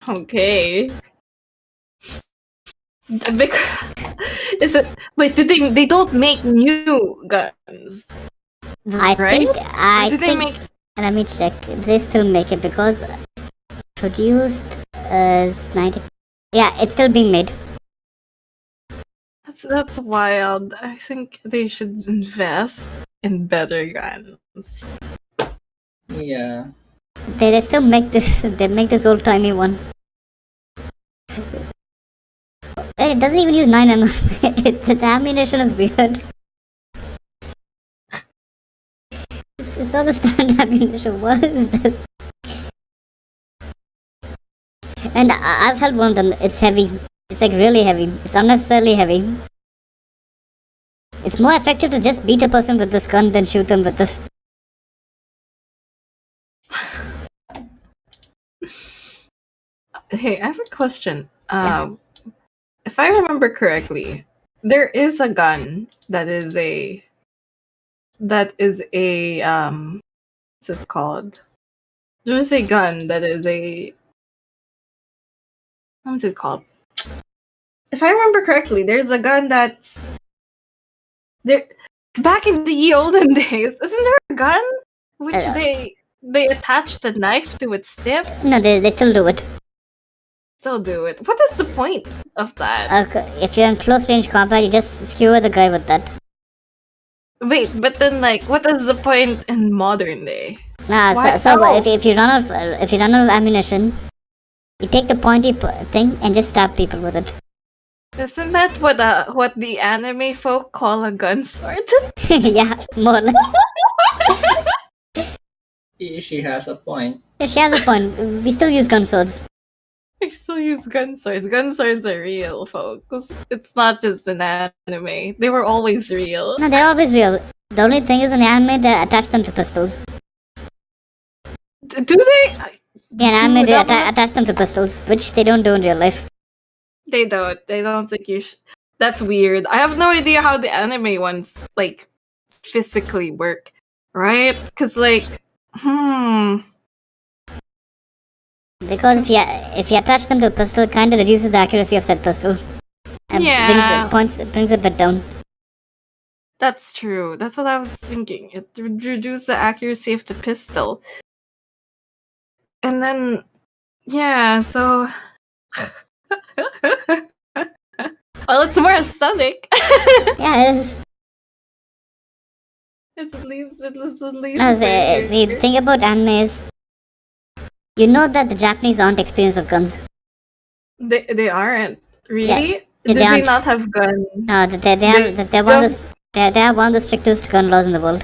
Okay. Is it? Wait, they don't make new guns? I Right? Do they think. make? Let me check. They still make it because produced as 90. Yeah, it's still being made. That's wild. I think they should invest in better guns. Yeah. They still make this. They make this old timey one. It doesn't even use 9mm. The ammunition is weird. It's not the standard ammunition. What is this? And I've held one of them. It's heavy. It's like really heavy. It's unnecessarily heavy. It's more effective to just beat a person with this gun than shoot them with this. Hey, I have a question. If I remember correctly, there is a gun that is a what's it called? There is a gun that is a what's it called? If I remember correctly, there's a gun that's there back in the olden days. Isn't there a gun which they attach the knife to its tip? No, they still do it. Still do it. What is the point of that? If you're in close range combat, you just skewer the guy with that. Wait, but then like, what is the point in modern day? Nah, Why- so oh. if you run out of ammunition, you take the pointy thing and just stab people with it. Isn't that what the anime folk call a gun sword? Yeah, more or less. She has a point. Yeah, she has a point. We still use gun swords. I still use gun swords. Gun swords are real, folks. It's not just an anime. They were always real. No, they're always real. The only thing is in anime they attach them to pistols. Do they? Yeah, in anime Dude, they that attach them to pistols, which they don't do in real life. They don't. They don't think you should. That's weird. I have no idea how the anime ones like physically work, right? Because Because yeah, if you attach them to a pistol, it kind of reduces the accuracy of said pistol, and Yeah. brings it a bit down. That's true. That's what I was thinking. It would reduce the accuracy of the pistol, and then yeah. So well, it's more aesthetic. Yeah, it is. It's at least No, see, the thing about anime is, you know that the Japanese aren't experienced with guns. They aren't really. Yeah, Did they they aren't. not have gun? No, they have one of the strictest gun laws in the world.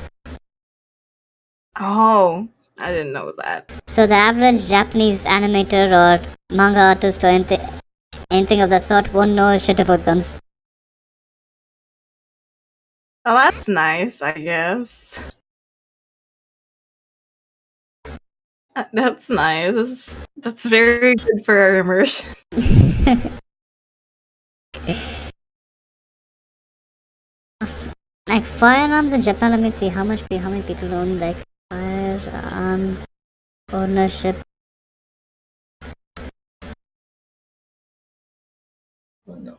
Oh, I didn't know that. So the average Japanese animator or manga artist or anything of that sort won't know shit about guns. Oh, that's nice, I guess. That's nice. That's very good for our immersion. Like firearms in Japan, let me see how many people own like firearm ownership. Oh, no.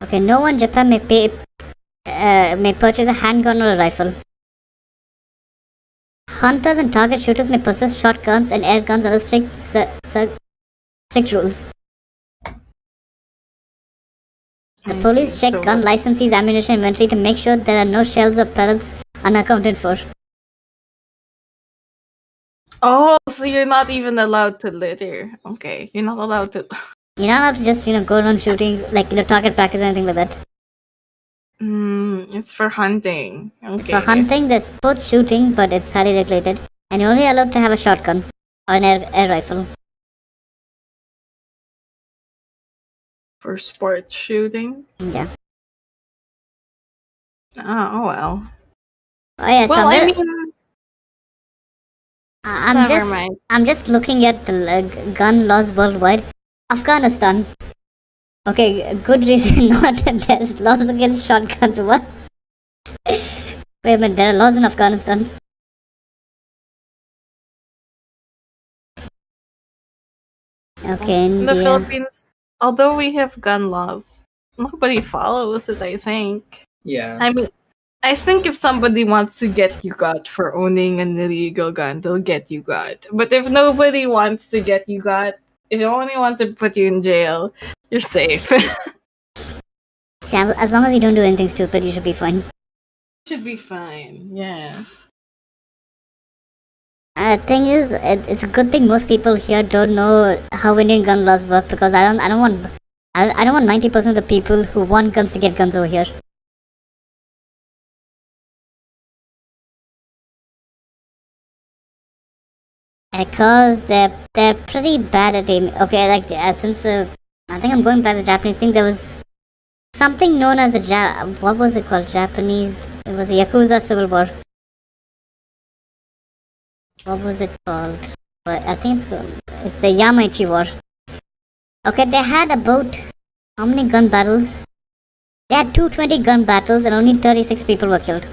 Okay, no one in Japan may purchase a handgun or a rifle. Hunters and target shooters may possess shotguns and air guns under strict rules. The I police see. check So- gun licenses, ammunition inventory to make sure there are no shells or pellets unaccounted for. Oh, so you're not even allowed to litter. Okay, you're not allowed to. You're not allowed to just, go around shooting, like, target practice or anything like that. It's for hunting. Okay. It's for hunting, there's sports shooting, but it's highly regulated. And you're only allowed to have a shotgun or an air rifle. For sports shooting. Yeah. Oh well. Oh yeah, so Well, never mind. I'm just looking at the gun laws worldwide. Afghanistan. Okay, good reason not that there's laws against shotguns. What? Wait a minute, there are laws in Afghanistan. Okay, In the India. Philippines, although we have gun laws, nobody follows it. I think. Yeah. I mean, I think if somebody wants to get you got for owning an illegal gun, they'll get you got. But if nobody wants to get you got, if no one wants to put you in jail, you're safe. See, as long as you don't do anything stupid, you should be fine. Should be fine. Yeah. Thing is, it's a good thing most people here don't know how Indian gun laws work because I don't want 90% of the people who want guns to get guns over here. Because they're pretty bad at aiming. Okay, like since I think I'm going by the Japanese thing. There was something known as the what was it called? Japanese. It was the Yakuza Civil War. What was it called? But I think it's the Yamaichi War. Okay, they had about how many gun battles? They had 220 gun battles and only 36 people were killed.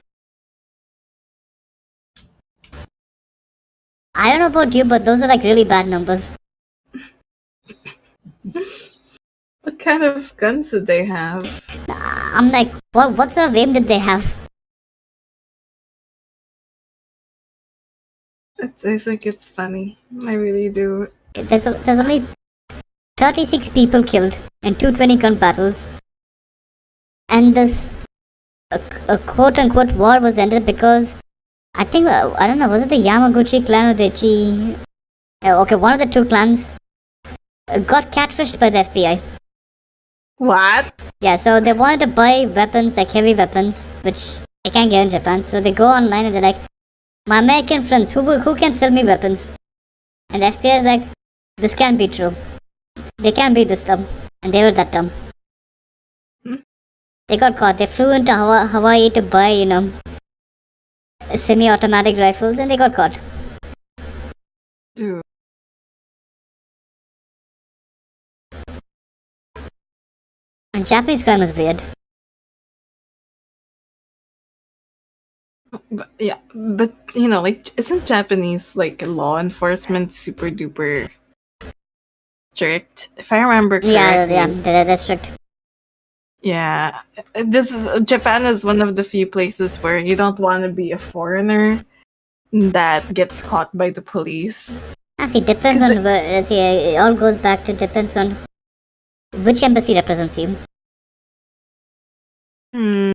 I don't know about you, but those are like really bad numbers. What kind of guns did they have? I'm like, what sort of aim did they have? I think it's funny. I really do. There's only 36 people killed in 220 gun battles. And this a quote unquote war was ended because I think, I don't know, was it the Yamaguchi clan or the Chi? Okay, one of the two clans got catfished by the FBI. What? Yeah, so they wanted to buy weapons, like heavy weapons, which they can't get in Japan. So they go online and they're like, My American friends, who can sell me weapons? And the FBI is like, this can't be true. They can't be this dumb. And they were that dumb. Hmm? They got caught. They flew into Hawaii to buy, semi-automatic rifles, and they got caught. Dude. And Japanese crime is weird. But, yeah, but like, isn't Japanese like law enforcement super duper strict? If I remember correctly. Yeah, that's strict. Yeah, Japan is one of the few places where you don't want to be a foreigner that gets caught by the police. See, depends on where. See, it all goes back to depends on which embassy represents you. Hmm.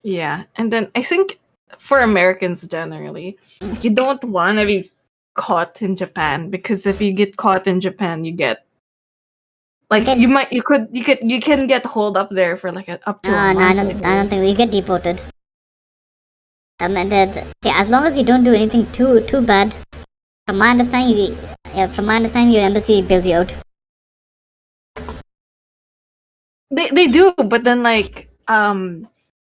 Yeah, and then I think for Americans generally, you don't want to be caught in Japan because if you get caught in Japan, you get like Get- you can get holed up there for like up to a No, I month. don't think you get deported. See, as long as you don't do anything too bad, from my understanding, your embassy bails you out. They do, but then like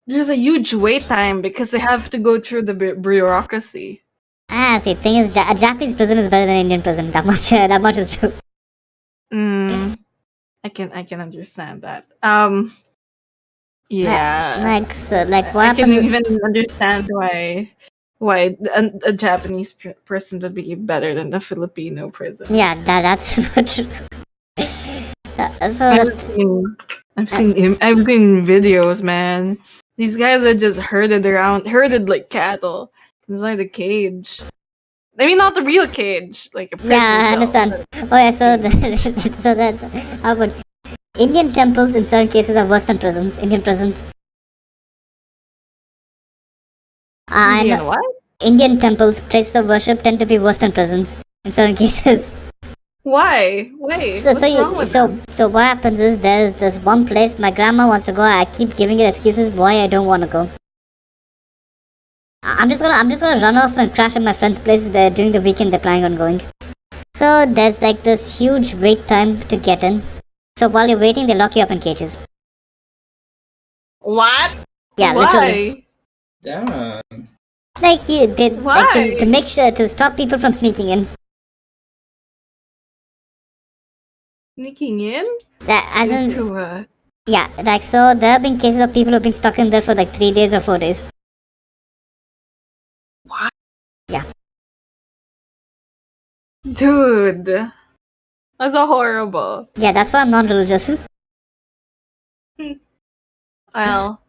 there's a huge wait time because they have to go through the bureaucracy. See, thing is, a Japanese prison is better than Indian prison. That much is true. I can understand that. Yeah. Like what I can happens? even understand why a Japanese person would be better than the Filipino prison. Yeah, that's true. I've seen videos, man. These guys are just herded like cattle inside the cage. I mean, not the real cage, like a prison Yeah, I cell. understand. Oh yeah, so that how about Indian temples in certain cases are worse than prisons. Indian prisons. Indian what? Indian temples, places of worship, tend to be worse than prisons in certain cases. Why? Wait, what's wrong with them? So what happens is there's this one place my grandma wants to go. I keep giving her excuses why I don't want to go. I'm just gonna run off and crash at my friend's place there during the weekend they're planning on going. So there's like this huge wait time to get in. So while you're waiting, they lock you up in cages. What? Yeah, Why? literally. Damn. Like you did, Why? like to make sure to stop people from sneaking in. Sneaking in? That as in, To yeah, like so there have been cases of people who've been stuck in there for like 3 days or 4 days. What? Yeah. Dude, that's so horrible. Yeah, that's why I'm non-religious. Well,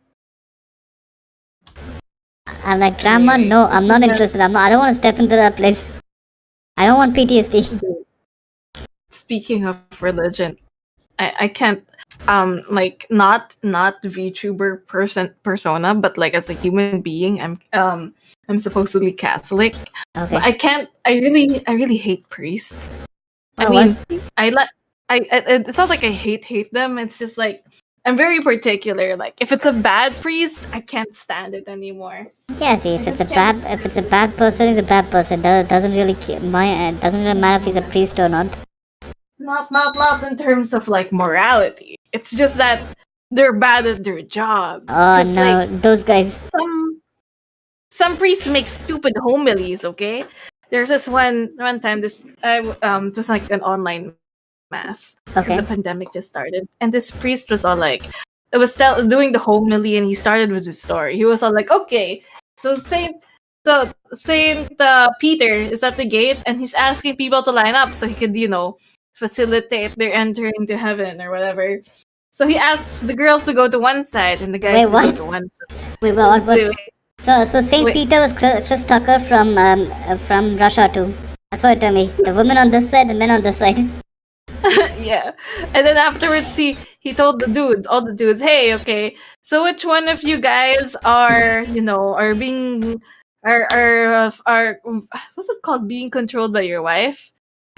I'm like, grandma, Anyways, no, I'm not yeah. interested. I don't want to step into that place. I don't want PTSD. speaking of religion, I can't like not VTuber persona, but like as a human being, I'm supposedly Catholic. Okay. But I can't. I really hate priests. I Oh, mean, it's not like I hate them. It's just like I'm very particular. Like if it's a bad priest, I can't stand it anymore. Yeah, see, if I it's a just can't- bad person, he's a bad person. Doesn't really doesn't really matter if he's a priest or not. Not in terms of like morality. It's just that they're bad at their job. Oh 'Cause, no, like, those guys. some priests make stupid homilies. Okay, there's this one time it was like an online mass because Okay. the pandemic just started, and this priest was all like, it was doing the homily, and he started with his story. He was all like, okay, so Saint Peter is at the gate, and he's asking people to line up so he could facilitate their entering to heaven or whatever. So he asks the girls to go to one side and the guys Wait, to what? go to one side. Wait, what? Wait. So Saint Wait. Peter was Chris Tucker from Russia too. That's what it told me. The women on this side, the men on this side. Yeah, and then afterwards he told all the dudes, hey, okay, so which one of you guys are being are what's it called, being controlled by your wife?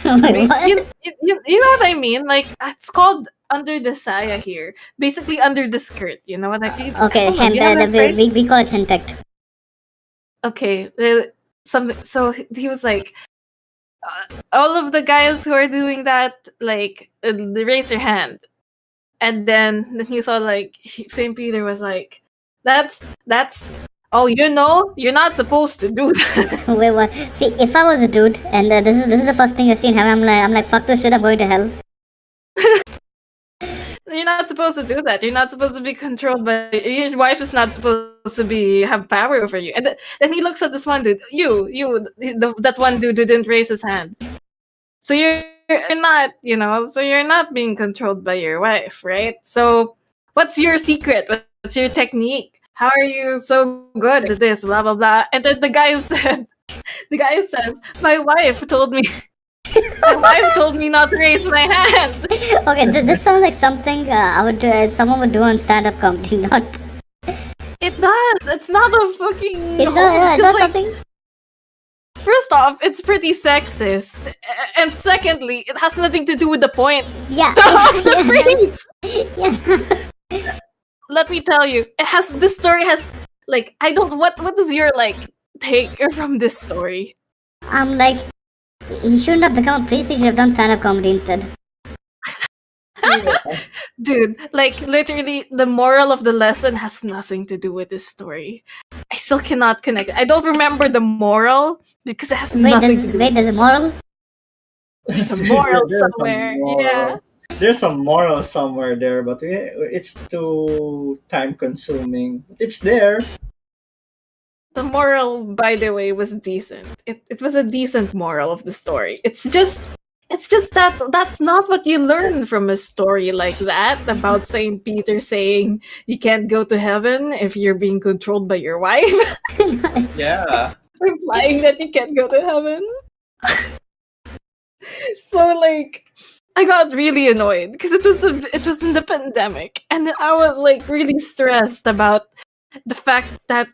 Wait, what? You know what I mean? Like, it's called under the saya here, basically under the skirt. You know what I mean? Okay, I don't know, do you have that phrase? we call it henpecked. okay, something. So he was like, all of the guys who are doing that, like, they raise your hand. And then you saw like Saint Peter was like, that's oh, you're not supposed to do that. Wait, what? See, if I was a dude, and this is the first thing I see in heaven, I'm like, fuck this shit, I'm going to hell. You're not supposed to do that. You're not supposed to be controlled by your wife. Is not supposed to be have power over you. And then he looks at this one dude. That one dude who didn't raise his hand. So you're not, so you're not being controlled by your wife, right? So what's your secret? What's your technique? How are you so good at this? Blah blah blah. And then the guy says, my wife told me. My wife told me not to raise my hand. Okay, this sounds like something I would someone would do on stand-up comedy, not. It does. It's not a fucking. It's not, it's not like, something. first off, it's pretty sexist, and secondly, it has nothing to do with the point. Yeah. Of the phrase. Yeah. Let me tell you, this story has like I don't what is your like take from this story? I'm like, he shouldn't have become a priest. He should have done stand-up comedy instead. Dude, like literally, the moral of the lesson has nothing to do with this story. I still cannot connect it. I don't remember the moral because it has nothing to do. Wait, there's a moral? There's a moral There's a somewhere. moral. Yeah. There's a moral somewhere there, but it's too time consuming. It's there. The moral, by the way, was decent. It was a decent moral of the story. It's just that that's not what you learn from a story like that about Saint Peter saying you can't go to heaven if you're being controlled by your wife. Yeah. Implying that you can't go to heaven. So like I got really annoyed because it was in the pandemic, and then I was like really stressed about the fact that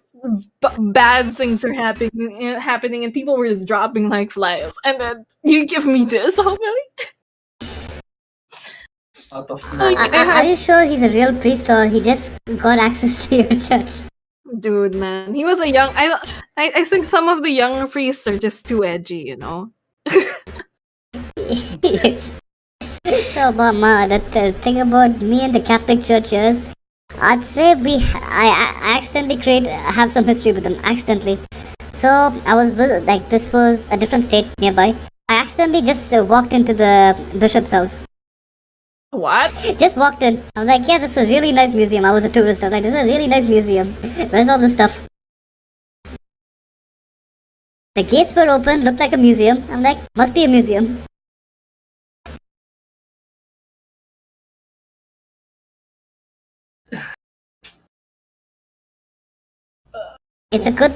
bad things are happening, and people were just dropping like flies. And then you give me this already. Out of Like, Are you sure he's a real priest or he just got access to your church? dude, man, he was a young. I think some of the younger priests are just too edgy, you know. Yes. So about the thing about me and the Catholic Church is, I'd say I accidentally have some history with them accidentally. So I was like, this was a different state nearby. I accidentally just walked into the bishop's house. What? Just walked in. I was like, yeah, this is a really nice museum. I was a tourist. I was like, this is a really nice museum. Where's all this stuff? The gates were open, looked like a museum. I'm like, must be a museum. It's a good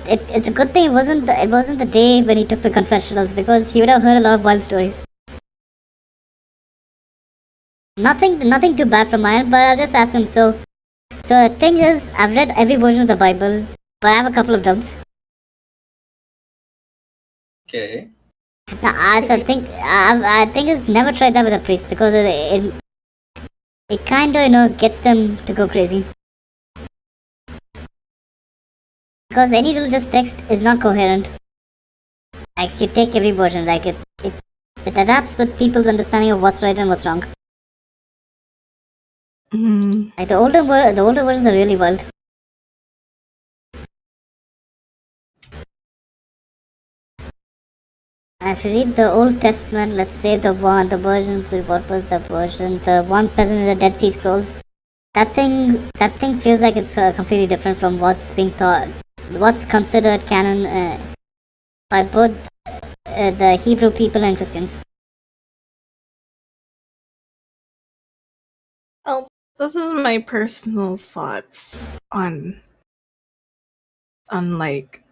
thing it wasn't the day when he took the confessionals, because he would have heard a lot of wild stories. Nothing too bad from mine, but I'll just ask him. So the thing is, I've read every version of the Bible, but I have a couple of doubts. Okay. Now, I think it's never tried that with a priest, because it kind of gets them to go crazy. Because any religious text is not coherent. Like, you take every version, like it adapts with people's understanding of what's right and what's wrong. Like the older versions are really wild. If you read the Old Testament, let's say the one present in the Dead Sea Scrolls, that thing feels like it's completely different from what's being taught, what's considered canon by both the Hebrew people and Christians. Well, this is my personal thoughts on like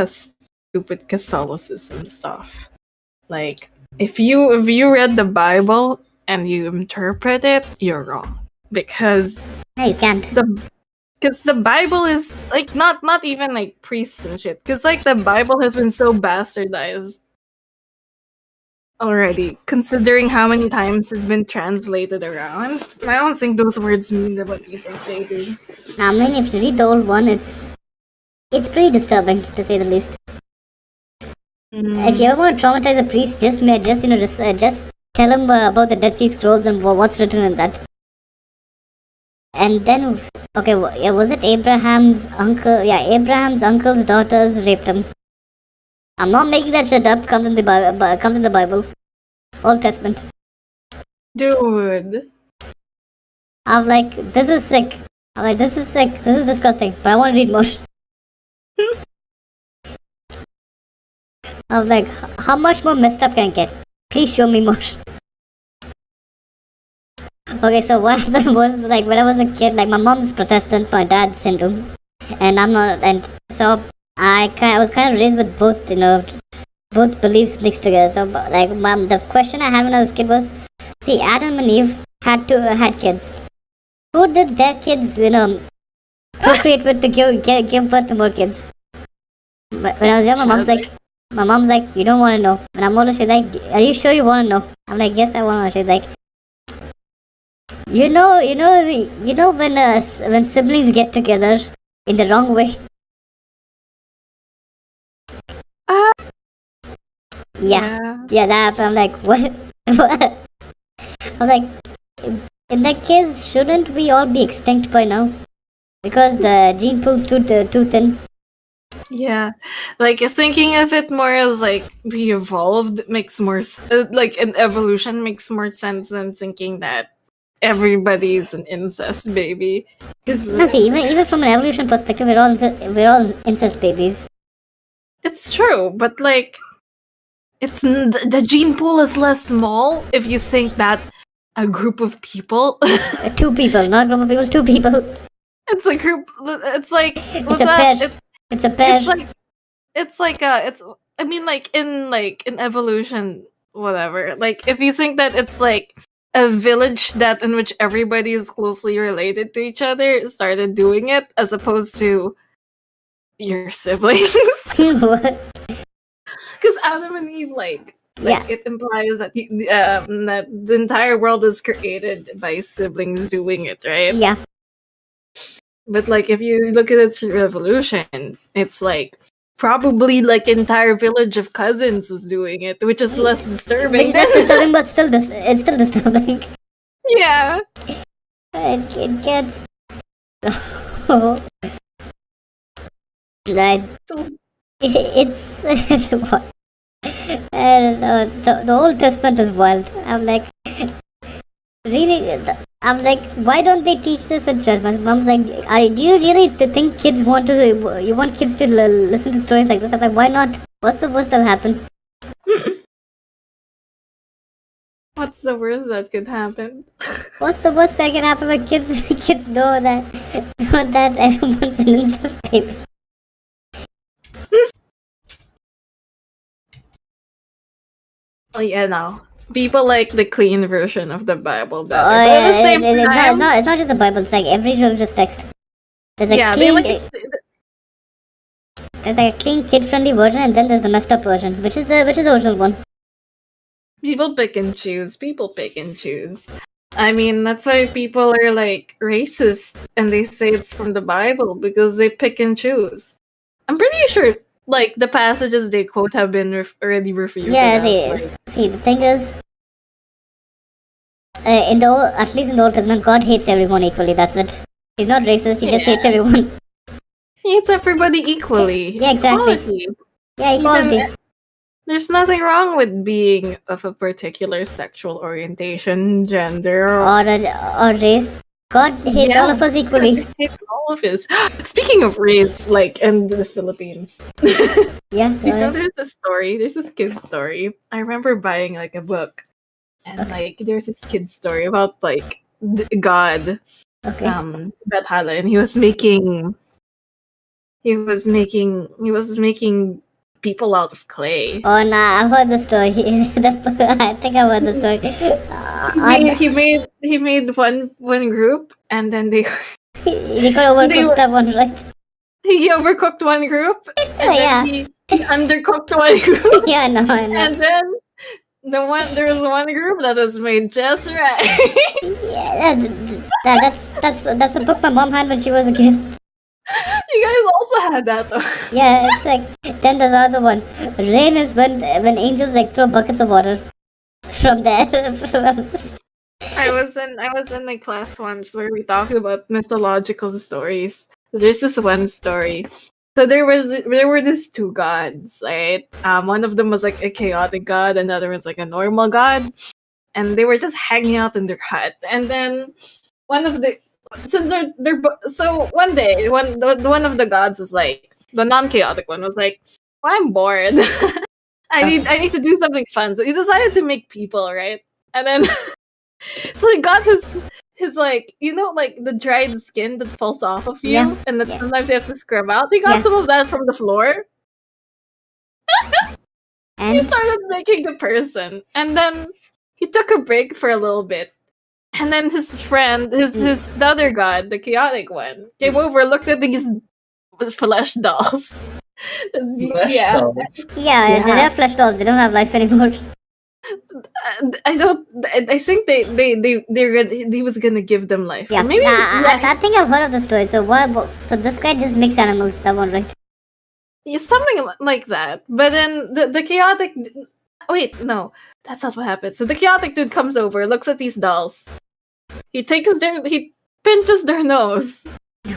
stupid Catholicism stuff. Like, if you read the Bible and you interpret it, you're wrong, because No, you can't. because the Bible is like not even like priests and shit. Because like the Bible has been so bastardized already, considering how many times it's been translated around. I don't think those words mean what you think they do. I mean, if you read the old one, it's It's pretty disturbing to say the least. Mm. If you ever want to traumatize a priest, just tell him about the Dead Sea Scrolls and what's written in that. And then, okay, was it Abraham's uncle? Yeah, Abraham's uncle's daughters raped him. I'm not making that shit up. Comes in the Bible, Old Testament. Dude. I'm like, this is sick. I'm like, this is sick. This is disgusting. But I want to read more. I'm like, how much more messed up can I get? Please show me more. Okay, so what happened was, like, when I was a kid, like, my mom's Protestant, my dad's Hindu, and I'm not, and so I was kind of raised with both, both beliefs mixed together. So, like, the question I had when I was a kid was, see, Adam and Eve had kids. Who did their kids, procreate with to give birth to more kids? But when I was young, my mom's like, you don't want to know. And I'm older, she's like, are you sure you want to know? I'm like, yes, I want to know. She's like, when siblings get together in the wrong way. Yeah, that happened. I'm like, what? What? I'm like, in that case, shouldn't we all be extinct by now? Because the gene pool's too thin. Yeah, like thinking of it more as like we evolved makes more like an evolution makes more sense than thinking that everybody's an incest baby. Because No, see, even from an evolution perspective, we're all incest babies. it's true, but like the gene pool is less small if you think that a group of people. 2 people, not a group of people, 2 people. It's a group. It's like It's a pair. It's a pair. I mean, like in evolution, whatever. Like if you think that it's like a village that in which everybody is closely related to each other started doing it, as opposed to your siblings. What? Because Adam and Eve, Yeah. it implies that that the entire world was created by siblings doing it, right? Yeah. But like if you look at its evolution, it's like probably like entire village of cousins is doing it, which is less disturbing. Which is disturbing, but it's still disturbing. Yeah. It gets. It's what? I don't know. The Old Testament is wild. I'm like, really? I'm like, why don't they teach this in church? My mom's like, do you really think kids want to? You want kids to listen to stories like this? I'm like, why not? What's the worst that'll happen? What's the worst that could happen? What's the worst that can happen when kids know that everyone's an incest baby? Oh yeah, no. People like the clean version of the Bible better. Oh, But at the same it's time, not just the Bible. It's like every religious text. There's a yeah, they clean, there's like a clean kid-friendly version, and then there's the messed up version, which is the original one. people pick and choose. People pick and choose. I mean, that's why people are like racist and they say it's from the Bible because they pick and choose. I'm pretty sure, like, the passages they quote have been already refuted. Yeah, as, see, the thing is, at least in the Old Testament, God hates everyone equally. That's it. He's not racist. He just hates everyone. He hates everybody equally. Yeah, exactly. Equality. Yeah, equality. There's nothing wrong with being of a particular sexual orientation, gender, Or race. God hates all of us equally. God hates all of us. Speaking of race, like in the Philippines. Yeah. You know, there's this kid's story. I remember buying like a book, and like there's this kid's story about like God, Okay. Bethala, and he was making people out of clay. Oh nah, I've heard the story. I think I've heard the story. He made one group, and then he got overcooked that one, right? he overcooked one group, and Yeah, then he undercooked one group. Yeah, I know. And then there was one group that was made just right. Yeah, that's a book my mom had when she was a kid. You guys also had that though. Yeah, it's like then there's another one. Rain is when angels like throw buckets of water from there. I was in the class once where we talked about mythological stories. There's this one story. So there were these two gods, right? One of them was like a chaotic god, another one's like a normal god, and they were just hanging out in their hut. And then one of the since so one day one of the gods was like the non-chaotic one was like, well, I'm bored. I need to do something fun. So he decided to make people, right? And then so he got his like like the dried skin that falls off of you Yeah, and that yeah. sometimes you have to scrub out. He got Yeah. some of that from the floor. He And started making the person, and then he took a break for a little bit. And then his friend, the other god, the chaotic one, came over, looked at these flesh dolls. Flesh Yeah, dolls. yeah, Yeah. they're flesh dolls. They don't have life anymore. I don't. I think he was gonna give them life. Yeah, Or maybe. I think I've heard of the story. So what? So this guy just makes animals. That one, right? Yeah, something like that. But then the chaotic. Wait, no, that's not what happened. So the chaotic dude comes over, looks at these dolls. He pinches their nose,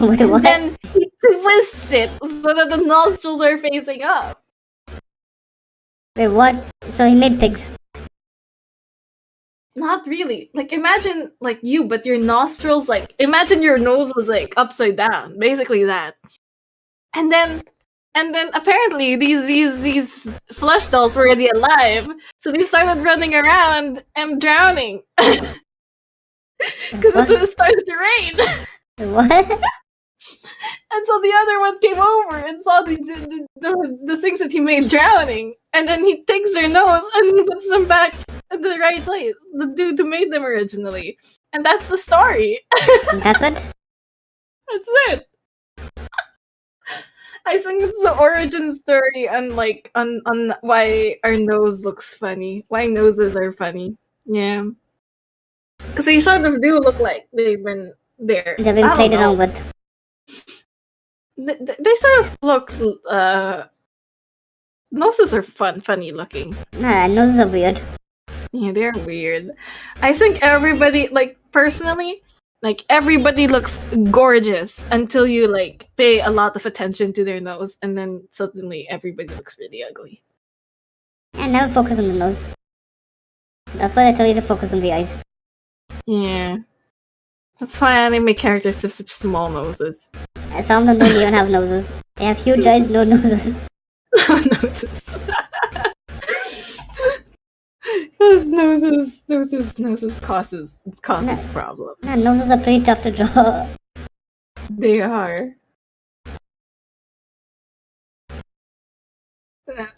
Wait, and what? then he twists it so that the nostrils are facing up. Wait, what? So he made pigs. Not really. Like imagine like you, but your nostrils like imagine your nose was like upside down, basically that. And then apparently these flesh dolls were already alive, so they started running around and drowning because What? it started to rain. What? And so the other one came over and saw the things that he made drowning, and then he takes their nose and puts them back in the right place. The dude who made them originally, and that's the story. That's it. That's it. I think it's the origin story on like on why our nose looks funny, why noses are funny. Yeah, because they sort of do look like they've been there. They've been I played don't know. around with. They sort of look. Noses are funny looking. Nah, noses are weird. Yeah, they're weird. I think everybody, like personally, like everybody looks gorgeous until you like pay a lot of attention to their nose, and then suddenly everybody looks really ugly. And never focus on the nose. That's why I tell you to focus on the eyes. Yeah, that's why anime characters have such small noses. Some of them don't even have noses. They have huge eyes, no noses. Noses. Because noses causes problems. Nah, noses are pretty tough to draw. They are.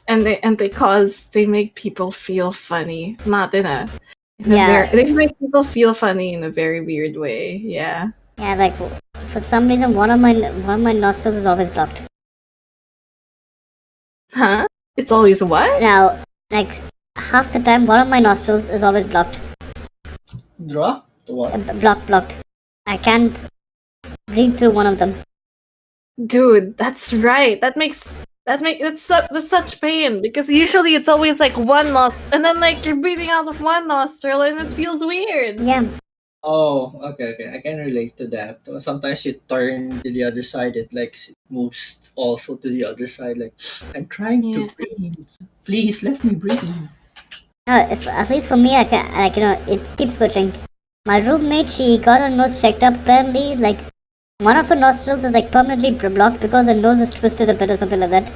And they make people feel funny. Not in a Yeah. they make people feel funny in a very weird way. Yeah. Yeah, like for some reason one of my nostrils is always blocked. Huh? It's always what? Now, like half the time, one of my nostrils is always blocked. Drop? What? Blocked. I can't breathe through one of them. Dude, that's right. That's such pain because usually it's always like one nostril and then like you're breathing out of one nostril and it feels weird. Yeah, Oh, okay. I can relate to that. Sometimes you turn to the other side, it like moves also to the other side. Like, I'm trying Yeah. to breathe. Please let me breathe. if, at least for me, I can it keeps switching. My roommate, she got her nose checked up. Apparently, like one of her nostrils is like permanently blocked because her nose is twisted a bit or something like that.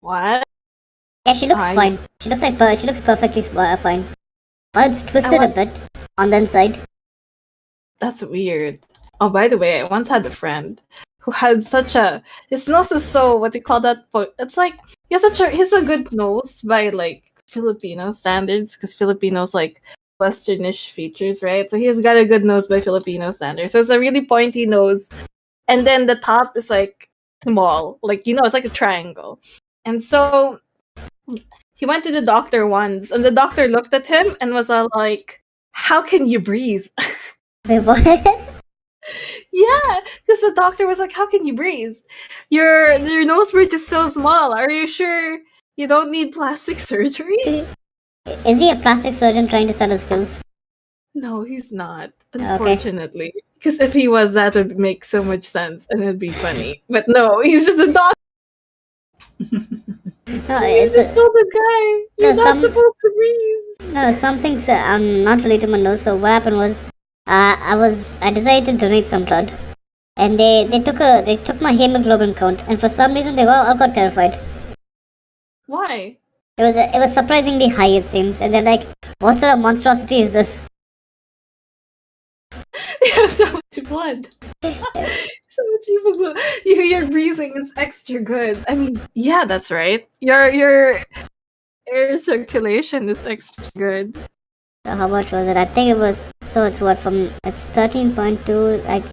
What? Yeah, she looks I- fine. She looks perfectly fine. But it's twisted a want- bit on the inside. That's weird. Oh, by the way, I once had a friend who had his nose is so what do you call that? It's like he has a good nose by like Filipino standards because Filipinos like Westernish features, right? So he's got a good nose by Filipino standards. So it's a really pointy nose, and then the top is like small, like it's like a triangle. And so he went to the doctor once, and the doctor looked at him and was all like, "How can you breathe?" Wait, what? Yeah, because the doctor was like, "How can you breathe? Your nose bridge is so small. Are you sure you don't need plastic surgery?" Is he a plastic surgeon trying to sell his skills? No, he's not. Okay. Unfortunately, because if he was, that would make so much sense and it'd be funny. But no, he's just a doctor. No, He it's just told the guy, "You're no, not supposed to breathe." no, something's I'm not related to my nose. So what happened was, I decided to donate some blood, and they took my hemoglobin count, and for some reason they all got terrified. Why? It was surprisingly high, it seems, and they're like, "What sort of monstrosity is this?" You have so much blood. So much hemoglobin. Your breathing is extra good. I mean, yeah, that's right. Your air circulation is extra good. So how much was it? I think it was. So it's what from? It's 13.2. Like,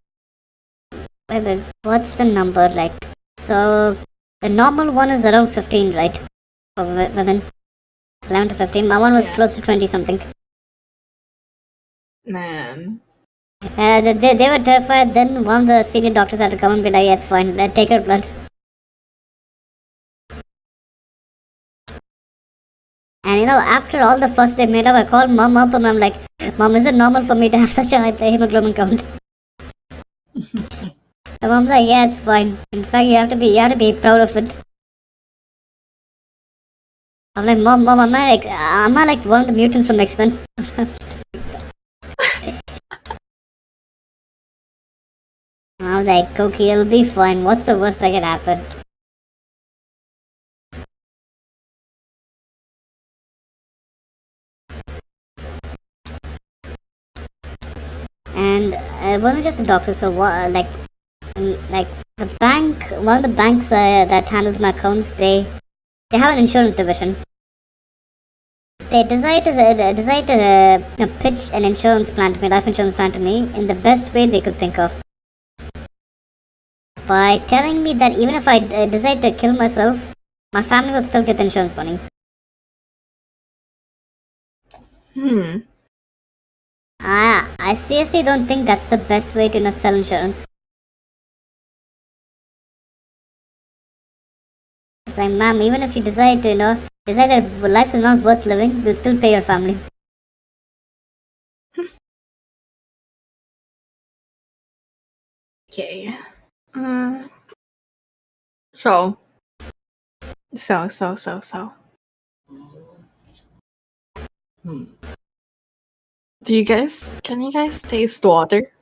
wait a minute, what's the number like? So the normal one is around 15, right? For women, 11 to 15. My one was Yeah. close to 20 something. Man. They were terrified. Then one of the senior doctors had to come and be like, "Yeah, it's fine. Take her blood." And after all the fuss they made up, I called mom up and I'm like, "Mom, is it normal for me to have such a high hemoglobin count?" And mom's like, "Yeah, it's fine. In fact, you have to be proud of it." I'm like, Mom, am I like one of the mutants from X-Men?" I'm like, "Okay, it'll be fine. What's the worst that can happen?" And it wasn't just a doctor. So what? Like the bank, one of the banks that handles my accounts, they have an insurance division. They decided to pitch an insurance plan to me, life insurance plan to me, in the best way they could think of, by telling me that even if I decide to kill myself, my family will still get the insurance money. I seriously don't think that's the best way to sell insurance. It's like, ma'am, even if you decide to decide that life is not worth living, we'll still pay your family. Okay. So. So. Hmm. Can you guys taste water?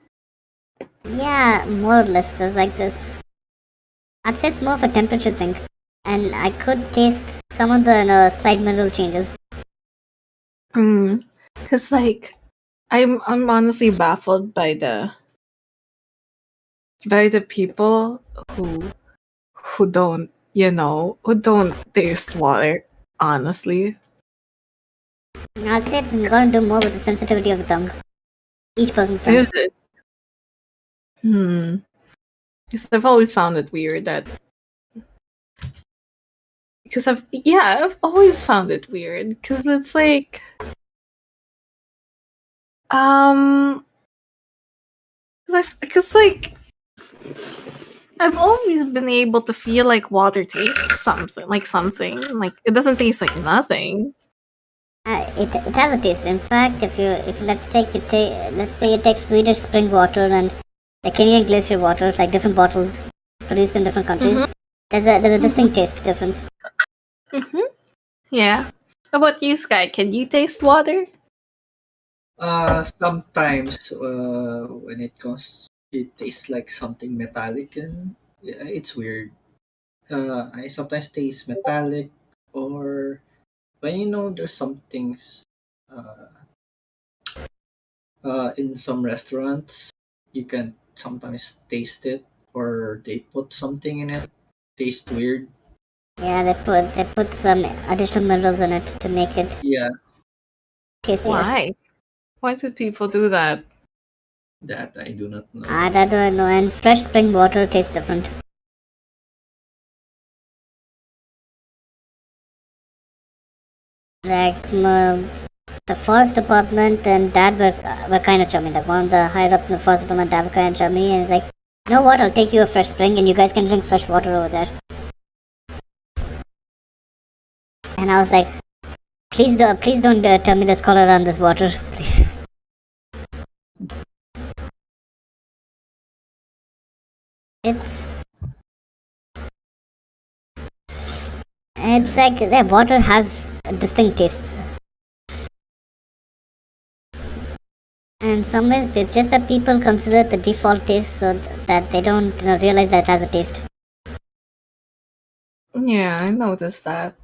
Yeah, more or less. There's like this. I'd say it's more of a temperature thing, and I could taste some of the slight mineral changes. Cause like I'm honestly baffled by the people who don't who don't taste water. Honestly, I'd say it's got to do more with the sensitivity of the tongue. Each person's tongue. is it? Because I've always found it weird that I've always found it weird because it's like um because like I've always been able to feel like water tastes something like it doesn't taste like nothing. It has a taste. In fact, if let's say you take Swedish spring water and the Kenyan glacier water, like different bottles produced in different countries, there's a distinct taste difference. Yeah. How about you, Sky? Can you taste water? Sometimes when it tastes like something metallic, and yeah, it's weird. I sometimes taste metallic, or when there's some things uh, in some restaurants, you can sometimes taste it, or they put something in it, tastes weird. Yeah, they put some additional minerals in it to make it Yeah, tastier. Why? Why do people do that? that I do not know. That do I know. And fresh spring water tastes different. Like the forest department and dad were kind of chummy. Like one of the higher ups in the forest department, dad were kind of chummy, and he's like, you know what? I'll take you a fresh spring, and you guys can drink fresh water over there. And I was like, please don't tell me there's cholera on this water, please. It's like the water has distinct tastes. And some ways it's just that people consider it the default taste so that they don't realize that it has a taste. Yeah, I noticed that.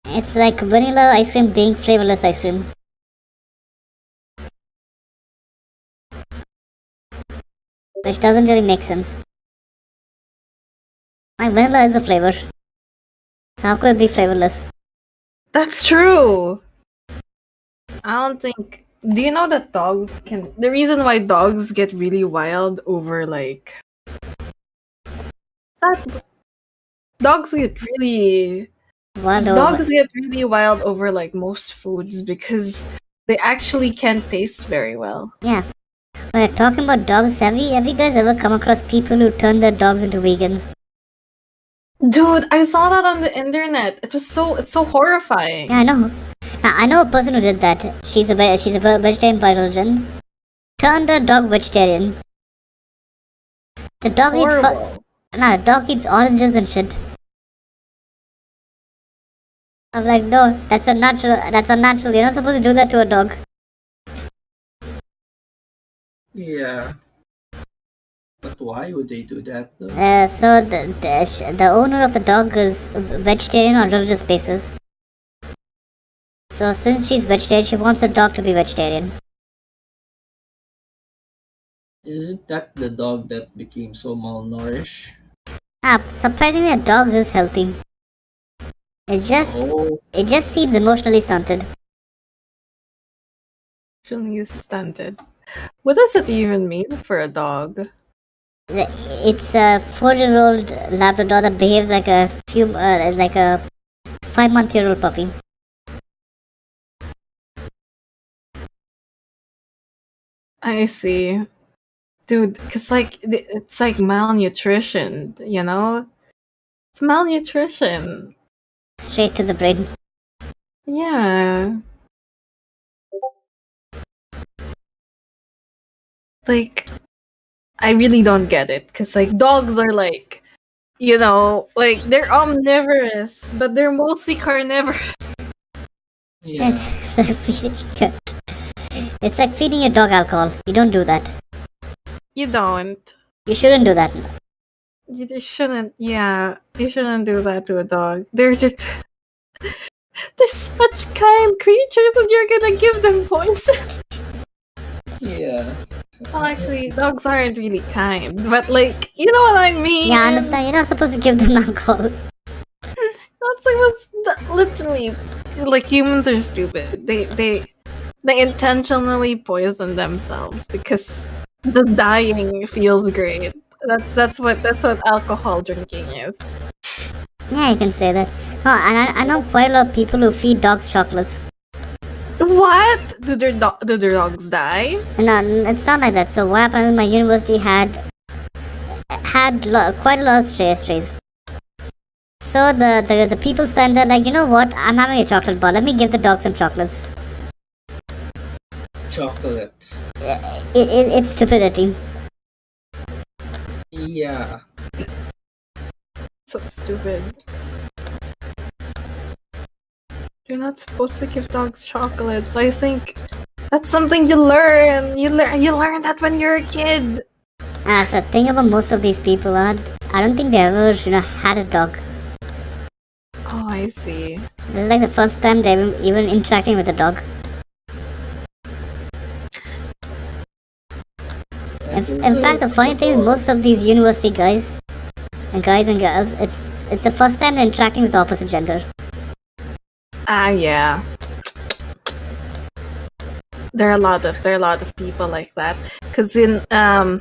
It's like vanilla ice cream being flavorless ice cream. Which doesn't really make sense. Like vanilla is a flavor. So how could it be flavorless? That's true. I don't think. Do you know that dogs can? The reason why dogs get really wild over like. That dogs get really. Wild over. Dogs get really wild over like most foods because they actually can't taste very well. Yeah. We're talking about dogs. Have you guys ever come across people who turn their dogs into vegans? Dude, I saw that on the internet. It's so horrifying. Yeah, I know. I know a person who did that. She's a vegetarian by religion. Turned her dog vegetarian. The dog Horrible. the dog eats oranges and shit. I'm like, no, that's unnatural. That's unnatural. You're not supposed to do that to a dog. Yeah. But why would they do that though? So the owner of the dog is vegetarian on religious basis. So since she's vegetarian, she wants the dog to be vegetarian. Isn't that the dog that became so malnourished? Surprisingly, the dog is healthy. It just seems emotionally stunted. Actually stunted. What does it even mean for a dog? It's a 4-year-old Labrador that behaves like a 5-month-old puppy. I see. Dude, cause like it's like malnutrition, you know? It's malnutrition. Straight to the brain. Yeah. Like I really don't get it cuz like dogs are like like they're omnivorous, but they're mostly carnivorous. Yeah. It's like feeding your dog alcohol. You don't do that. You don't. You shouldn't do that. You just shouldn't. Yeah, you shouldn't do that to a dog. They're just they're such kind creatures, and you're gonna give them poison. Yeah. Well, actually, dogs aren't really kind, but like, you know what I mean? Yeah, I understand. You're not supposed to give them alcohol. That's like literally like humans are stupid. They intentionally poison themselves because the dying feels great. That's what alcohol drinking is. Yeah, you can say that. Oh, and I know quite a lot of people who feed dogs chocolates. What? Do their dogs die? No, it's not like that. So what happened? My university had quite a lot of strays. So the people stand there like, you know what? I'm having a chocolate bar. Let me give the dog some chocolates. Chocolates. It's stupidity. Yeah. So stupid. You're not supposed to give dogs chocolates. I think that's something you learn. You learn that when you're a kid. So the thing about most of these people are, I don't think they ever had a dog. Oh, I see. This is like the first time they're even interacting with a dog. In fact, the funny thing is, most of these university guys and girls, it's the first time they're interacting with the opposite gender. Yeah. There are a lot of people like that. Cause in do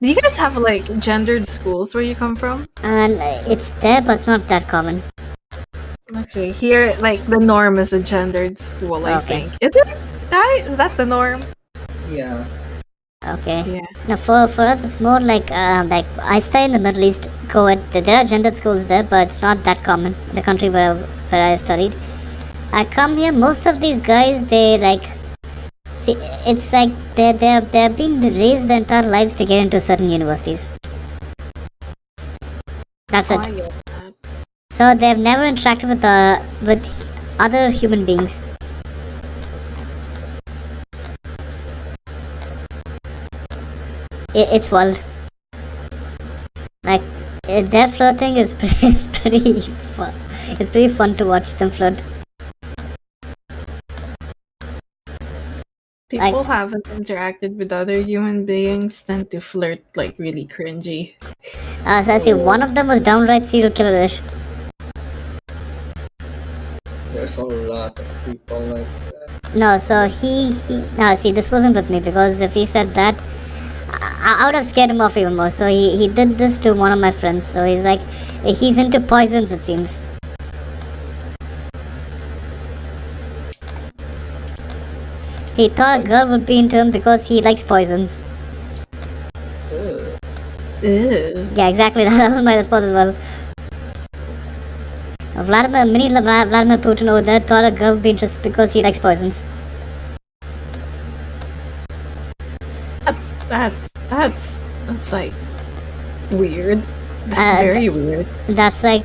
you guys have like gendered schools where you come from? And it's there, but it's not that common. Okay, here like the norm is a gendered school. I Okay. think is it? Is that the norm? Yeah. Okay. Yeah. Now for us it's more like I stay in the Middle East co-ed. There are gendered schools there, but it's not that common. The country where I studied. I come here. Most of these guys, they like see. It's like they're being raised their entire lives to get into certain universities. That's Oh, it. I get that. So they've never interacted with other human beings. It's wild. Like their flirting is is pretty fun. It's pretty fun to watch them flirt. People haven't interacted with other human beings tend to flirt like really cringy. So I see one of them was downright serial killerish. There's a lot of people like that. No, so he no, see, this wasn't with me, because if he said that, I would have scared him off even more. So he did this to one of my friends. So he's like, he's into poisons, it seems. He thought a girl would be into him because he likes poisons. Ugh. Ew. Yeah, exactly. That was my response as well. Vladimir Putin over there thought a girl would be interested because he likes poisons. That's like weird. That's very weird. That's like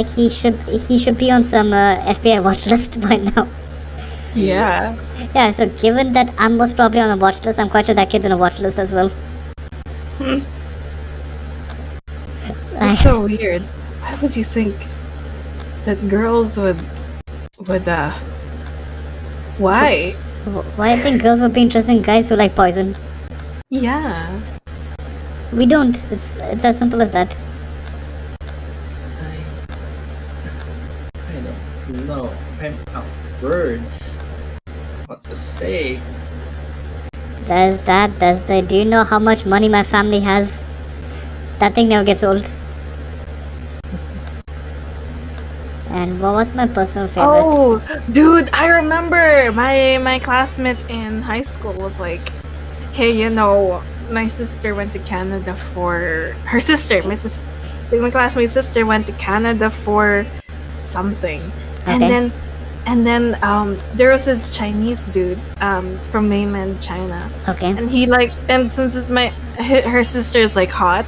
he should be on some FBI watch list by now. Yeah. Yeah, so given that I'm most probably on a watch list, I'm quite sure that kid's on a watch list as well. That's so weird. Why would you think that girls would why? Why I think girls would be interested in guys who like poison? Yeah. We don't. It's as simple as that. I don't know. I'm out of words. What to say? There's that. Do you know how much money my family has? That thing never gets old. And what's my personal favorite? Oh, dude, I remember my classmate in high school was like, "Hey, my sister went to Canada for her sister. My classmate's sister went to Canada for something, Okay. and then there was this Chinese dude from mainland China, Okay. and since her sister is like hot,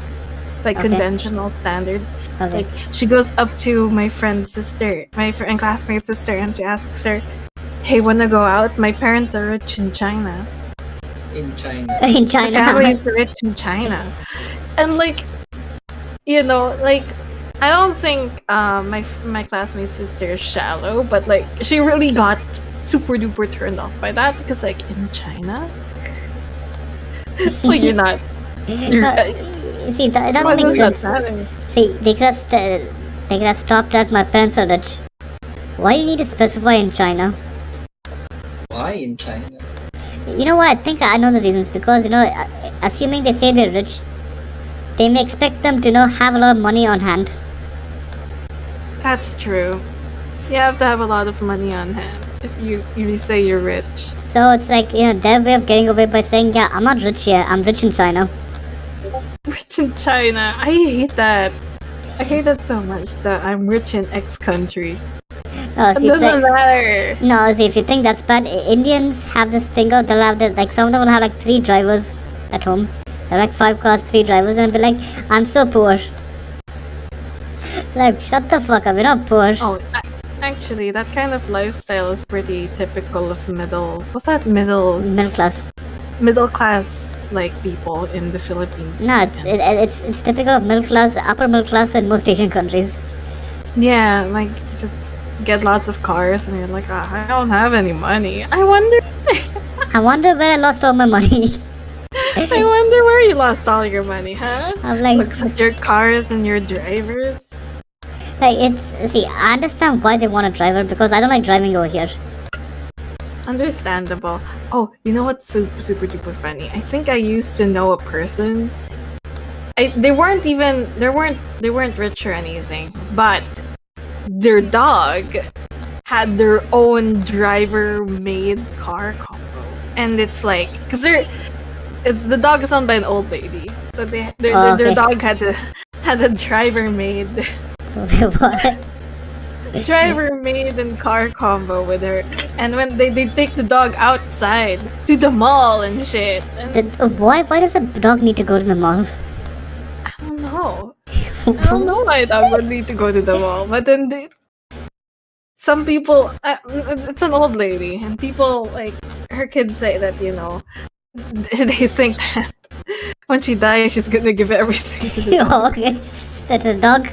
like Okay. conventional standards." Okay. Like she goes up to my friend's sister, my friend classmate's sister, and she asks her, "Hey, wanna go out? My parents are rich in China. In China. In My China. family is rich in China." And like, I don't think my classmate's sister is shallow, but like she really got super duper turned off by that because like in China, it's like you're not. See, that doesn't Why make does that sense. matter? See, they could have stopped at my parents are rich. Why do you need to specify in China? Why in China? You know what? I think I know the reasons. Because assuming they say they're rich, they may expect them to have a lot of money on hand. That's true. You have to have a lot of money on hand if you say you're rich. So it's like their way of getting away by saying, yeah, I'm not rich here. I'm rich in China. Rich in China. I hate that. I hate that so much that I'm rich in X country. No, It see, it's doesn't like, matter. no, see, if you think that's bad, Indians have this thing of they'll have like some of them will have like 3 drivers at home. They're like 5 cars, 3 drivers, and be like, I'm so poor. Like, shut the fuck up, you're not poor. Oh, actually, that kind of lifestyle is pretty typical of middle Middle class. like people in the Philippines. No, it's typical of middle class, upper middle class in most Asian countries. Yeah, like you just get lots of cars and you're like, I don't have any money. I wonder I wonder where I lost all my money. I wonder where you lost all your money, huh? I'm like, Looks at your cars and your drivers. see, I understand why they want a driver because I don't like driving over here. Understandable. Oh, you know what's super duper funny? I think I used to know a person. They weren't rich or anything, but their dog had their own driver-made car combo, and it's like because the dog is owned by an old lady, so their Okay. dog had a driver-made What? and car combo with her, and when they take the dog outside to the mall and shit, and Why does a dog need to go to the mall? I don't know. I don't know why a dog would need to go to the mall, but then some people, it's an old lady, and people like her kids say that they think that when she dies, she's gonna give everything to the dog. It's that a dog.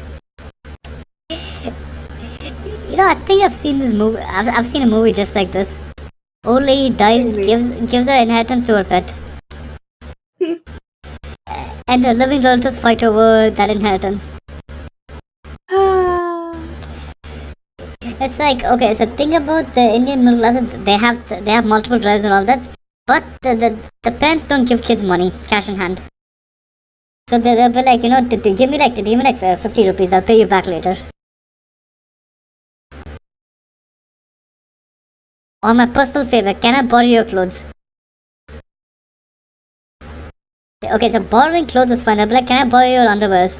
I think I've seen this movie. I've seen a movie just like this. Old lady dies, Really? gives her inheritance to her pet, and the living relatives fight over that inheritance. It's like, okay, so think about the Indian middle class. They have multiple drives and all that, but the parents don't give kids money, cash in hand. So they'll be like, give me like 50 rupees. I'll pay you back later. Or my personal favor, can I borrow your clothes? Okay, so borrowing clothes is fine. I'll be like, can I borrow your underwears?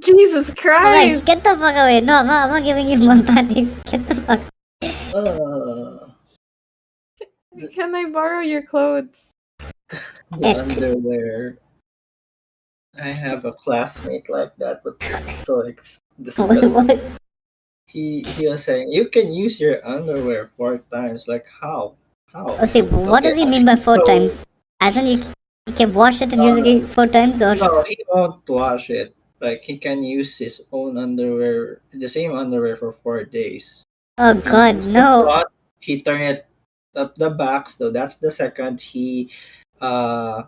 Jesus Christ! Alright, get the fuck away. No, I'm not giving you more panties. Get the fuck. Uh, Can I borrow your clothes? the underwear. I have a classmate like that, but it's so disgusting. What? He was saying you can use your underwear 4 times. Like how? Oh, see, what does he mean by 4 times? As in, you can wash it and use it 4 times, or? No, he won't wash it. Like he can use his own underwear, the same underwear for 4 days. Oh god, no. But he turn it up the backs though. That's the second he No.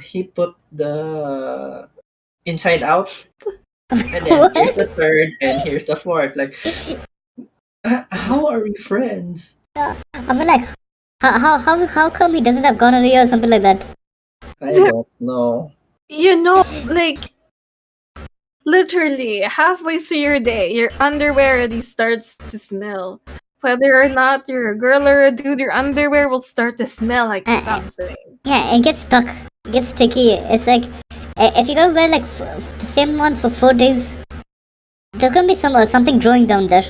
he put the inside out, and then here's the third, and here's the fourth. Like, how are we friends? I'm like, how come he doesn't have gonorrhea or something like that? I don't know. Like literally halfway through your day, your underwear already starts to smell. Whether or not you're a girl or a dude, your underwear will start to smell like something. Yeah, it gets stuck, it gets sticky. It's like, if you're gonna wear like the same one for 4 days, there's gonna be something growing down there.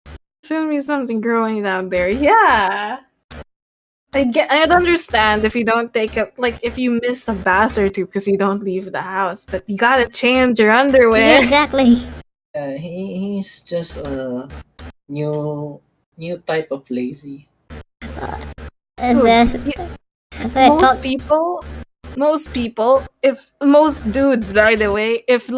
There's gonna be something growing down there. Yeah. I'd understand if you don't if you miss a bath or two because you don't leave the house, but you gotta change your underwear. Yeah, exactly. He's just a new type of lazy. Most people, if most dudes, by the way, if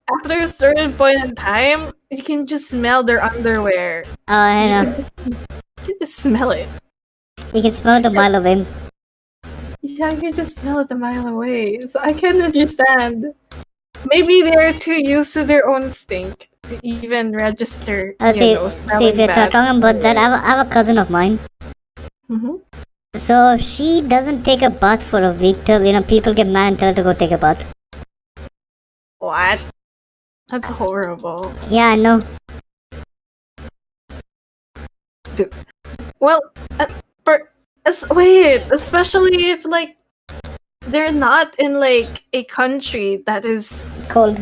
after a certain point in time, you can just smell their underwear. Oh, I know. You can just smell it. You can smell it a mile away. Yeah, you can just smell it a mile away. So I can understand. Maybe they're too used to their own stink to even register. See, if you're talking about that, I have a cousin of mine. Mm-hmm. So she doesn't take a bath for a week till people get mad and tell her to go take a bath. What? That's horrible. Yeah, I know. Well, especially if they're not in a country that is Cold.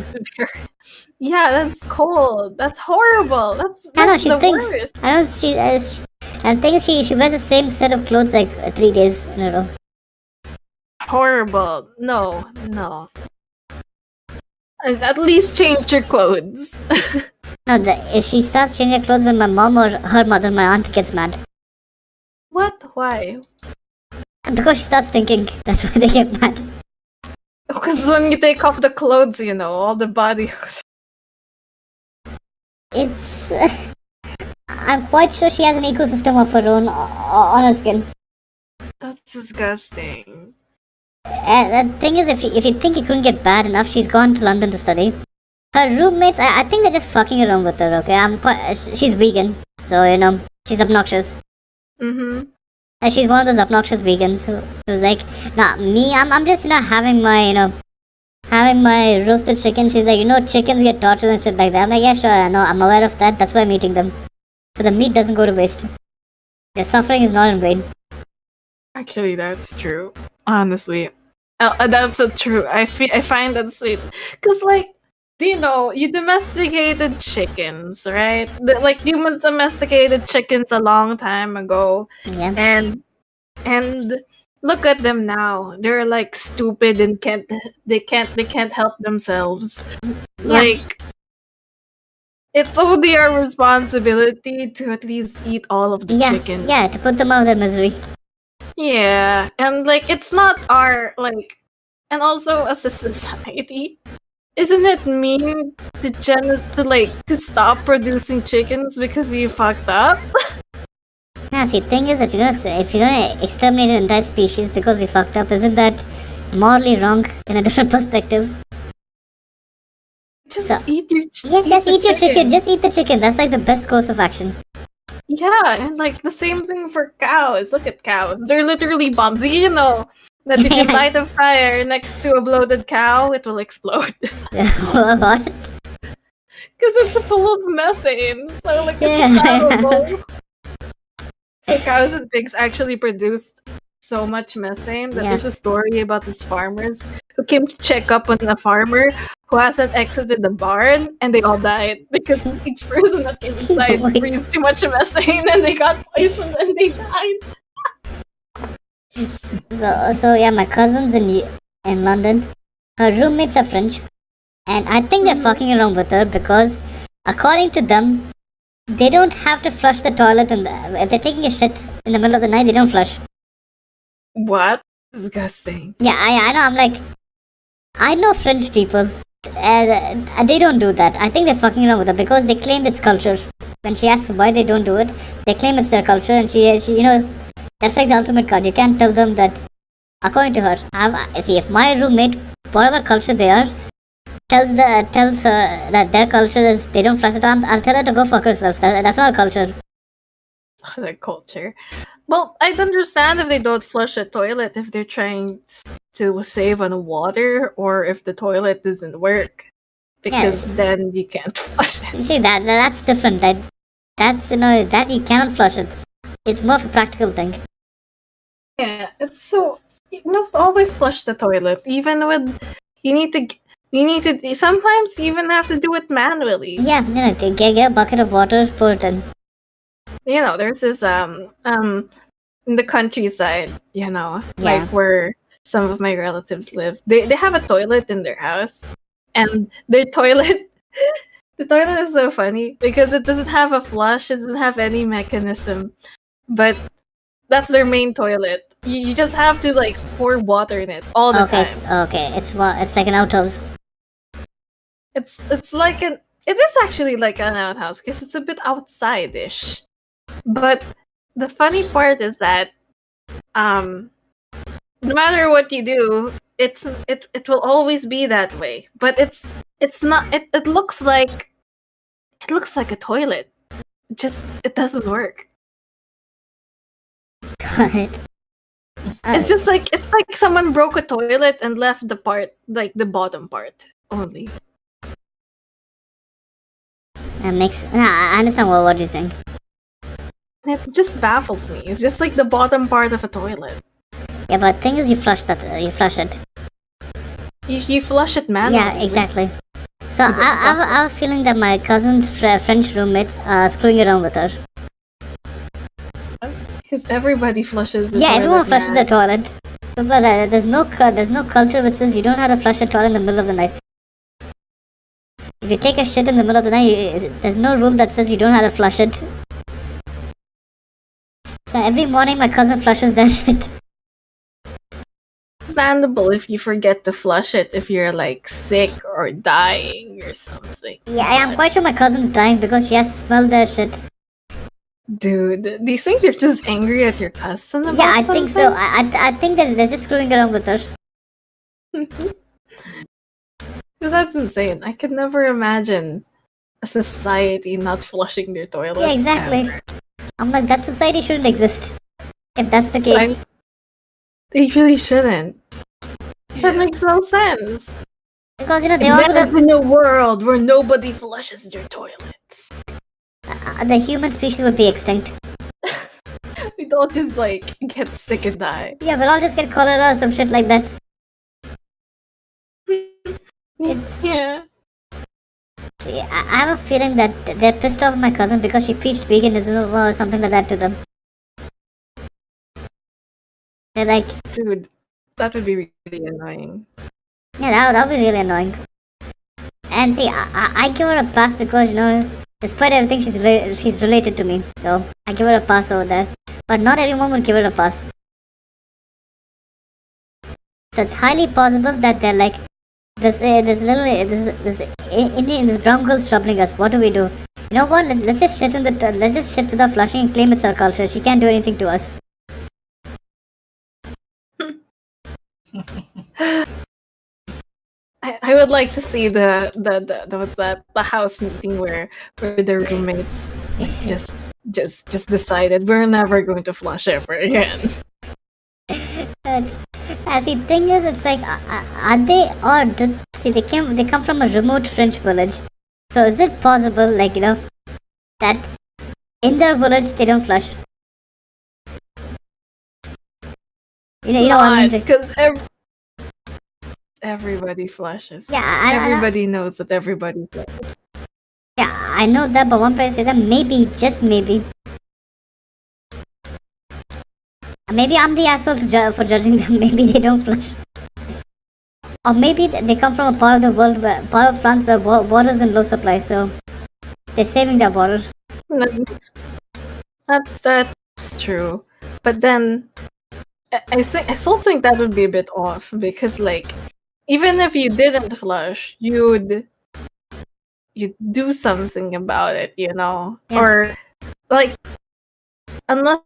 Yeah, that's cold. That's horrible. That's I know, she the stinks. worst. I know and the thing is, she wears the same set of clothes like 3 days in a row. Horrible. No. At least change your clothes. No, if she starts changing her clothes when my mom or her mother, my aunt, gets mad. What? Why? Because she starts stinking. That's why they get mad. Because when you take off the clothes, all the body. It's... I'm quite sure she has an ecosystem of her own on her skin. That's disgusting. The thing is, if you think it couldn't get bad enough, she's gone to London to study. Her roommates, I think they're just fucking around with her, okay? She's vegan, so, she's obnoxious. Mm-hmm. And she's one of those obnoxious vegans who's like, nah, me, I'm just, having my having my roasted chicken. She's like, chickens get tortured and shit like that. I'm like, yeah, sure, I know, I'm aware of that. That's why I'm eating them. So the meat doesn't go to waste. Their suffering is not in vain. Actually, that's true. Honestly, that's so true. I find that sweet because, like, you domesticated chickens, right? Like humans domesticated chickens a long time ago, Yeah. and look at them now. They're like stupid and they can't help themselves. Yeah. Like, it's only our responsibility to at least eat all of the Yeah. chicken. Yeah, to put them out of their misery. Yeah, and like it's not our like, and also as a society, isn't it mean to stop producing chickens because we fucked up? Yeah, see, thing is, if you're gonna exterminate an entire species because we fucked up, isn't that morally wrong in a different perspective? Just So- eat your Yes, just eat your chicken. Just eat the chicken. That's like the best course of action. Yeah, and like the same thing for cows. Look at cows. They're literally bombs. You know that if you Yeah. light a fire next to a bloated cow, it will explode. What? Because it's full of methane. So like Yeah. it's terrible. So cows and pigs actually produced so much methane that Yeah. there's a story about these farmers who came to check up on a farmer who hasn't exited the barn, and they all died because each person that came inside Wait. breathed too much methane and they got poisoned and they died. So yeah, my cousins in London, her roommates are French, and I think they're fucking around with her because, according to them, they don't have to flush the toilet, and if they're taking a shit in the middle of the night, they don't flush. What? Disgusting. Yeah, I know. I'm like, I know French people. They don't do that. I think they're fucking around with her because they claim it's culture. When she asks why they don't do it, they claim it's their culture, and she that's like the ultimate card. You can't tell them that. According to her, see, if my roommate, whatever culture they are, tells her that their culture is they don't flush it on, I'll tell her to go fuck herself. That's not a culture. The culture. Well, I'd understand if they don't flush a toilet if they're trying to save on water or if the toilet doesn't work. Because then you can't flush it. You see that's different. That's that you cannot flush it. It's more of a practical thing. Yeah, it's so you must always flush the toilet, even with you need to sometimes you even have to do it manually. Yeah, to get a bucket of water, pour it in. There's this in the countryside, like where some of my relatives live. They have a toilet in their house, and their toilet the toilet is so funny because it doesn't have a flush, it doesn't have any mechanism, but that's their main toilet. You just have to like pour water in it all the time. It's like an outhouse. It's like it is actually like an outhouse because it's a bit outside-ish. But the funny part is that no matter what you do, it will always be that way. But it's not it looks like a toilet. It doesn't work. Got it. It's just like someone broke a toilet and left the part, like the bottom part only. I understand what you're saying. And it just baffles me. It's just like the bottom part of a toilet. Yeah, but thing is, you flush it. You flush it manually. Yeah, exactly. So I have a feeling that my cousin's French roommates are screwing around with her. Because everybody flushes the Yeah, toilet. everyone flushes the toilet. So, but there's no culture which says you don't have to flush a toilet in the middle of the night. If you take a shit in the middle of the night, there's no rule that says you don't have to flush it. So every morning my cousin flushes their shit. Understandable if you forget to flush it if you're like sick or dying or something. Yeah, I'm quite sure my cousin's dying because she has to smell their shit. Dude, do you think they're just angry at your cousin about Yeah, I something? think so. I think they're just screwing around with her. Because that's insane. I could never imagine a society not flushing their toilets. Yeah, exactly. ever. I'm like, that society shouldn't exist. If that's the So case. they really shouldn't. That makes no sense. Because they all would have, Imagine a world where nobody flushes their toilets. the human species would be extinct. We'd all just like get sick and die. Yeah, we'll all just get cholera or some shit like that. Yeah. See, I have a feeling that they're pissed off at my cousin because she preached veganism or something like that to them. They're like, Dude, that would be really annoying. yeah, that would be really annoying. And see, I give her a pass because, despite everything, she's related to me. So, I give her a pass over there. But not everyone would give her a pass. So, it's highly possible that they're like, this Indian, this brown girl's troubling us. What do we do? You know what? Let's just shit let's just shit without flushing and claim it's our culture. She can't do anything to us. I would like to see the what's that, the house meeting where the roommates just decided we're never going to flush ever again. As the thing is, it's like, are they or see they come from a remote French village. So is it possible, like that in their village they don't flush? You know what I mean? Because everybody flushes. Yeah, everybody knows that everybody flushes. Yeah, I know that, but one person said that maybe, just maybe. Maybe I'm the asshole for judging them. Maybe they don't flush. Or maybe they come from a part of the world, part of France where water is in low supply, so they're saving their water. That's true. But then I still think that would be a bit off because, like, even if you didn't flush, you'd do something about it, Yeah. or like unless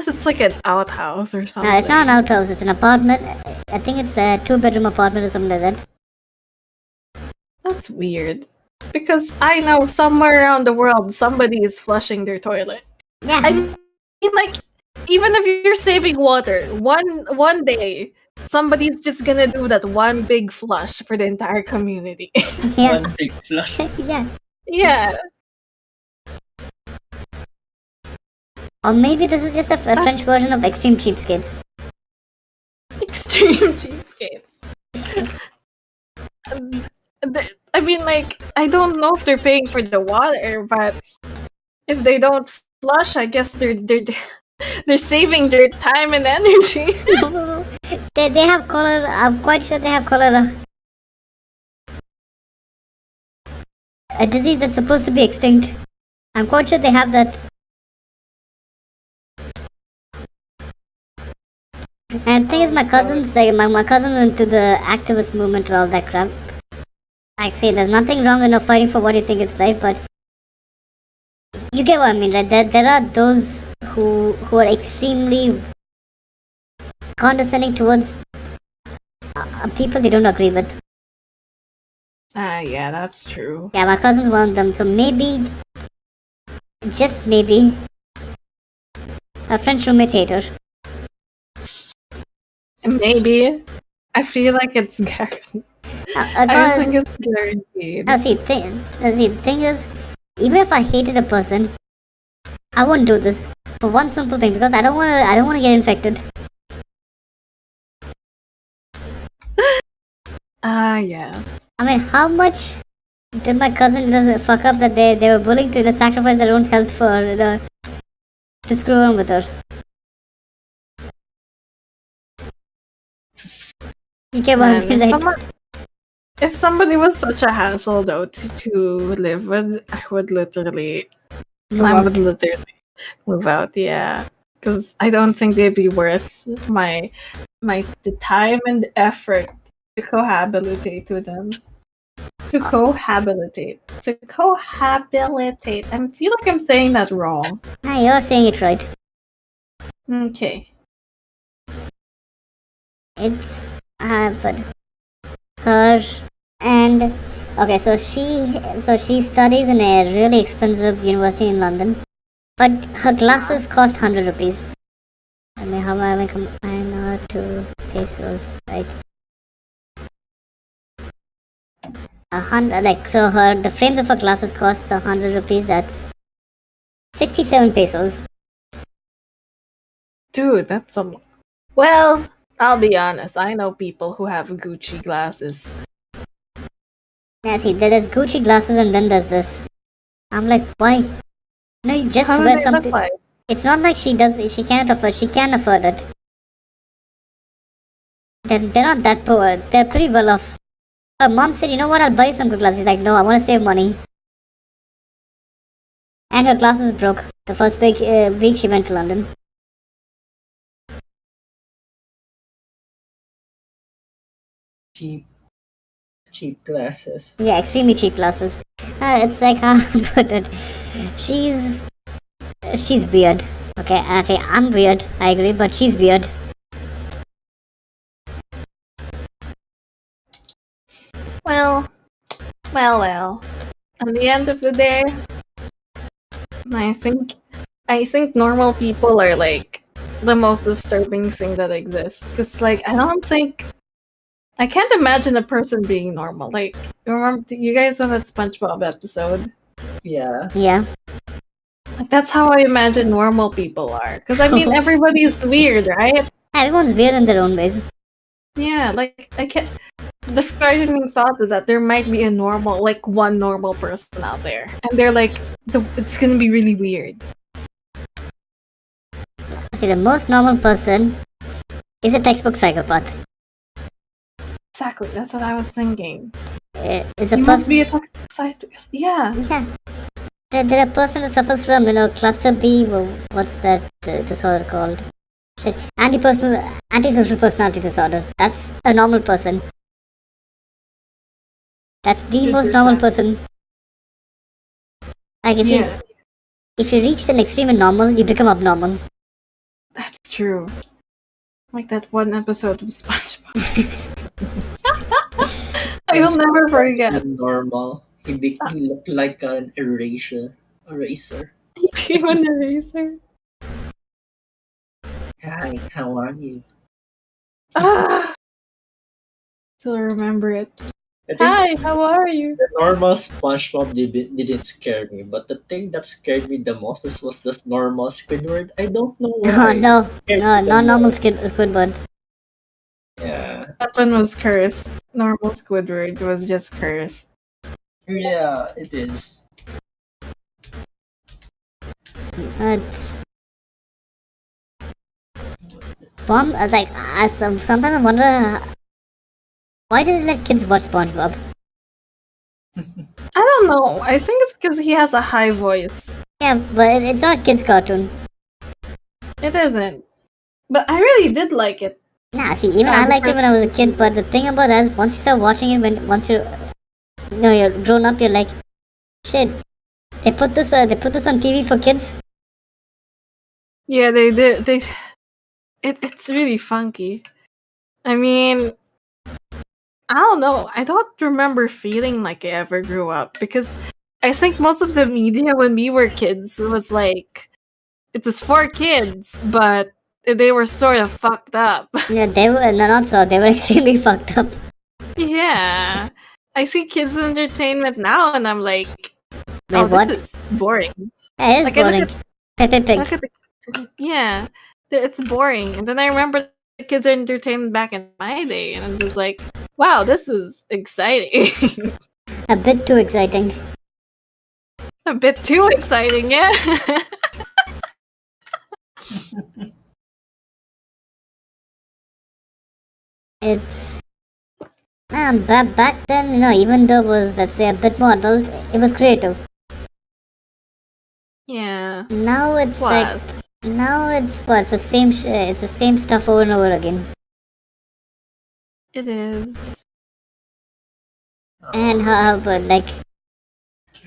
it's like an outhouse or something. No, it's not an outhouse. It's an apartment. I think it's a 2-bedroom apartment or something like that. That's weird. Because I know somewhere around the world somebody is flushing their toilet. Yeah. I mean, like, even if you're saving water, one day somebody's just gonna do that one big flush for the entire community. Yeah. One big flush. Yeah. Yeah. Or maybe this is just a French version of extreme cheapskates. Extreme cheapskates. I mean, like, I don't know if they're paying for the water, but if they don't flush, I guess they're saving their time and energy. They have cholera. I'm quite sure they have cholera. A disease that's supposed to be extinct. I'm quite sure they have that. And the thing is, my cousins, my cousins into the activist movement and all that crap. Like, say, there's nothing wrong in fighting for what you think is right, but you get what I mean, right? There are those who are extremely condescending towards people they don't agree with. Yeah, that's true. Yeah, my cousin's one of them. So maybe, just maybe, a French roommate's hater. Maybe. I feel like it's guaranteed. I think it's guaranteed. See, the thing is, even if I hated a person, I wouldn't do this for one simple thing, because I don't wanna get infected. Yes. I mean, how much did my cousin fuck up that they were willing to sacrifice their own health for to screw around with her? You get what I mean, right? If somebody was such a hassle though to live with, I would literally move out. Yeah, because I don't think they'd be worth the time and the effort to cohabitate with them. To cohabitate. I feel like I'm saying that wrong. Nah, you're saying it right. Okay. It's but her and okay, so she studies in a really expensive university in London, but her glasses cost 100 rupees. I mean, how am I combine 2 pesos, right? 100, like, so the frames of her glasses costs 100 rupees. That's 67 pesos. Dude, that's a lot. Well, I'll be honest. I know people who have Gucci glasses. Yeah, see, there's Gucci glasses and then there's this. I'm like, why? No, you just How do wear they look something. like? It's not like she can't afford, she can afford it. They're not that poor, they're pretty well off. Her mom said, you know what, I'll buy you some good glasses. She's like, no, I want to save money. And her glasses broke the first week she went to London. Cheap, cheap glasses. Yeah, extremely cheap glasses. It's like how to put it. She's weird. Okay, and I say I'm weird. I agree, but she's weird. Well. At the end of the day, I think normal people are like the most disturbing thing that exists. Cause like I can't imagine a person being normal. Like, remember you guys know that SpongeBob episode? Yeah. Yeah. Like that's how I imagine normal people are. Cause I mean everybody's weird, right? Everyone's weird in their own ways. Yeah, like I can't. The frightening thought is that there might be one normal person out there, and they're like, it's gonna be really weird. See, the most normal person is a textbook psychopath. Exactly, that's what I was thinking. It's a You must person. be a toxic psychopath. Yeah. Yeah. They're a person that suffers from, cluster B. Well, what's that disorder called? Shit. Antisocial personality disorder. That's a normal person. That's the most normal person. Like if you reach an extreme in normal, you become abnormal. That's true. Like that one episode of SpongeBob. I will never forget. Normal. He looked like an eraser. He became an eraser. Hi, how are you? Ah! Still remember it. I think Hi, how are you? the normal SpongeBob didn't scare me, but the thing that scared me the most was the normal Squidward. I don't know why. No, Scared no, me the not normal most. Squidward. Yeah. That one was cursed. Normal Squidward was just cursed. Yeah, it is. It's sometimes I wonder why did they let kids watch SpongeBob? I don't know. I think it's because he has a high voice. Yeah, but it's not a kids' cartoon. It isn't. But I really did like it. Nah, see, even I liked it when I was a kid. But the thing about that is, once you start watching it, once you're grown up, you're like, shit. They put this on TV for kids. Yeah, they did. It's really funky. I mean, I don't know. I don't remember feeling like I ever grew up because I think most of the media when we were kids was like it was for kids, but they were sort of fucked up. Yeah, they were not so. They were extremely fucked up. Yeah. I see kids entertainment now and I'm like, Wait, oh, what? this is boring. Yeah, it is Like, I boring. Pepe Pig. Look at the yeah, it's boring. And then I remember the kids entertainment back in my day, and I'm just like, wow, this was exciting. A bit too exciting. A bit too exciting, yeah. It's back then, even though it was, let's say, a bit more adult, it was creative. Yeah. Now it's Was. it's the same it's the same stuff over and over again. It is. And how, but like,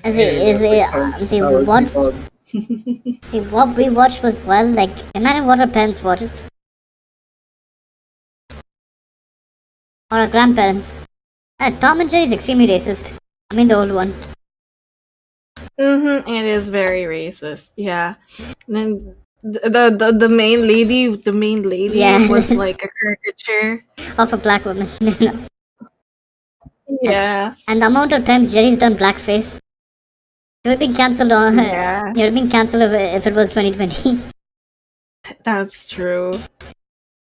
see what we watched was, well, like, imagine what our parents watched, or our grandparents. Tom and Jerry is extremely racist. I mean, the old one. Mm-hmm. It is very racist. Yeah. And then the main lady Yeah. was like a caricature. Of a black woman. Yeah. And the amount of times Jerry's done blackface, he would have been cancelled on. Yeah. He would have been cancelled if it was 2020. That's true.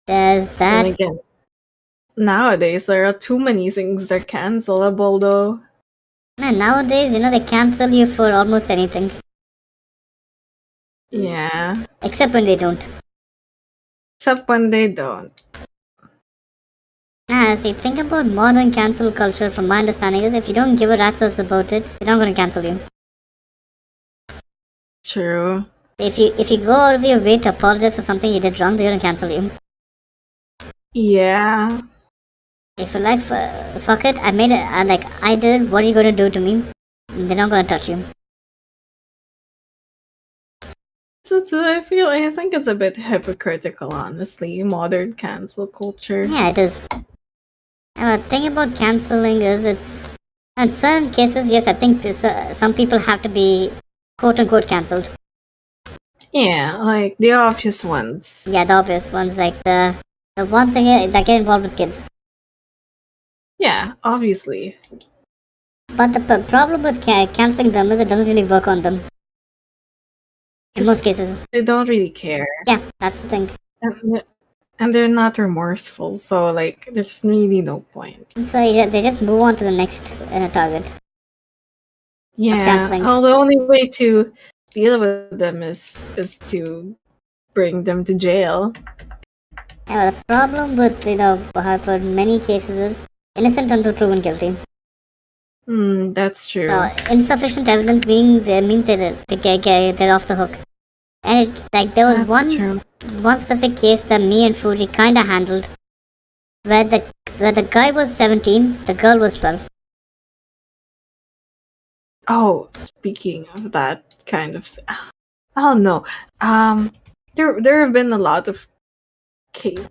There's And that. again, nowadays there are too many things that are cancelable though. Man, nowadays, they cancel you for almost anything. Yeah. Except when they don't. Except when they don't. See, think about modern cancel culture from my understanding is if you don't give a rat's ass about it, they're not going to cancel you. True. If you go out of your way to apologize for something you did wrong, they're going to cancel you. Yeah. If you like, fuck it, I made it, I did, what are you going to do to me? They're not going to touch you. So I think it's a bit hypocritical, honestly, modern cancel culture. Yeah, it is. The thing about canceling is in certain cases, yes, I think some people have to be quote unquote cancelled. Yeah, like the obvious ones. Yeah, the obvious ones, like the ones that get involved with kids. Yeah, obviously. But the problem with cancelling them is it doesn't really work on them. In most cases. They don't really care. Yeah, that's the thing. And they're not remorseful, so like there's really no point. So yeah, they just move on to the next target. Yeah. canceling. Oh, the only way to deal with them is to bring them to jail. Yeah, the problem with for many cases is innocent until proven guilty. That's true. So insufficient evidence being there means they're off the hook. And there was one specific case that me and Fuji kinda handled, where the guy was 17, the girl was 12. Oh, speaking of that kind of, I don't know. There have been a lot of cases.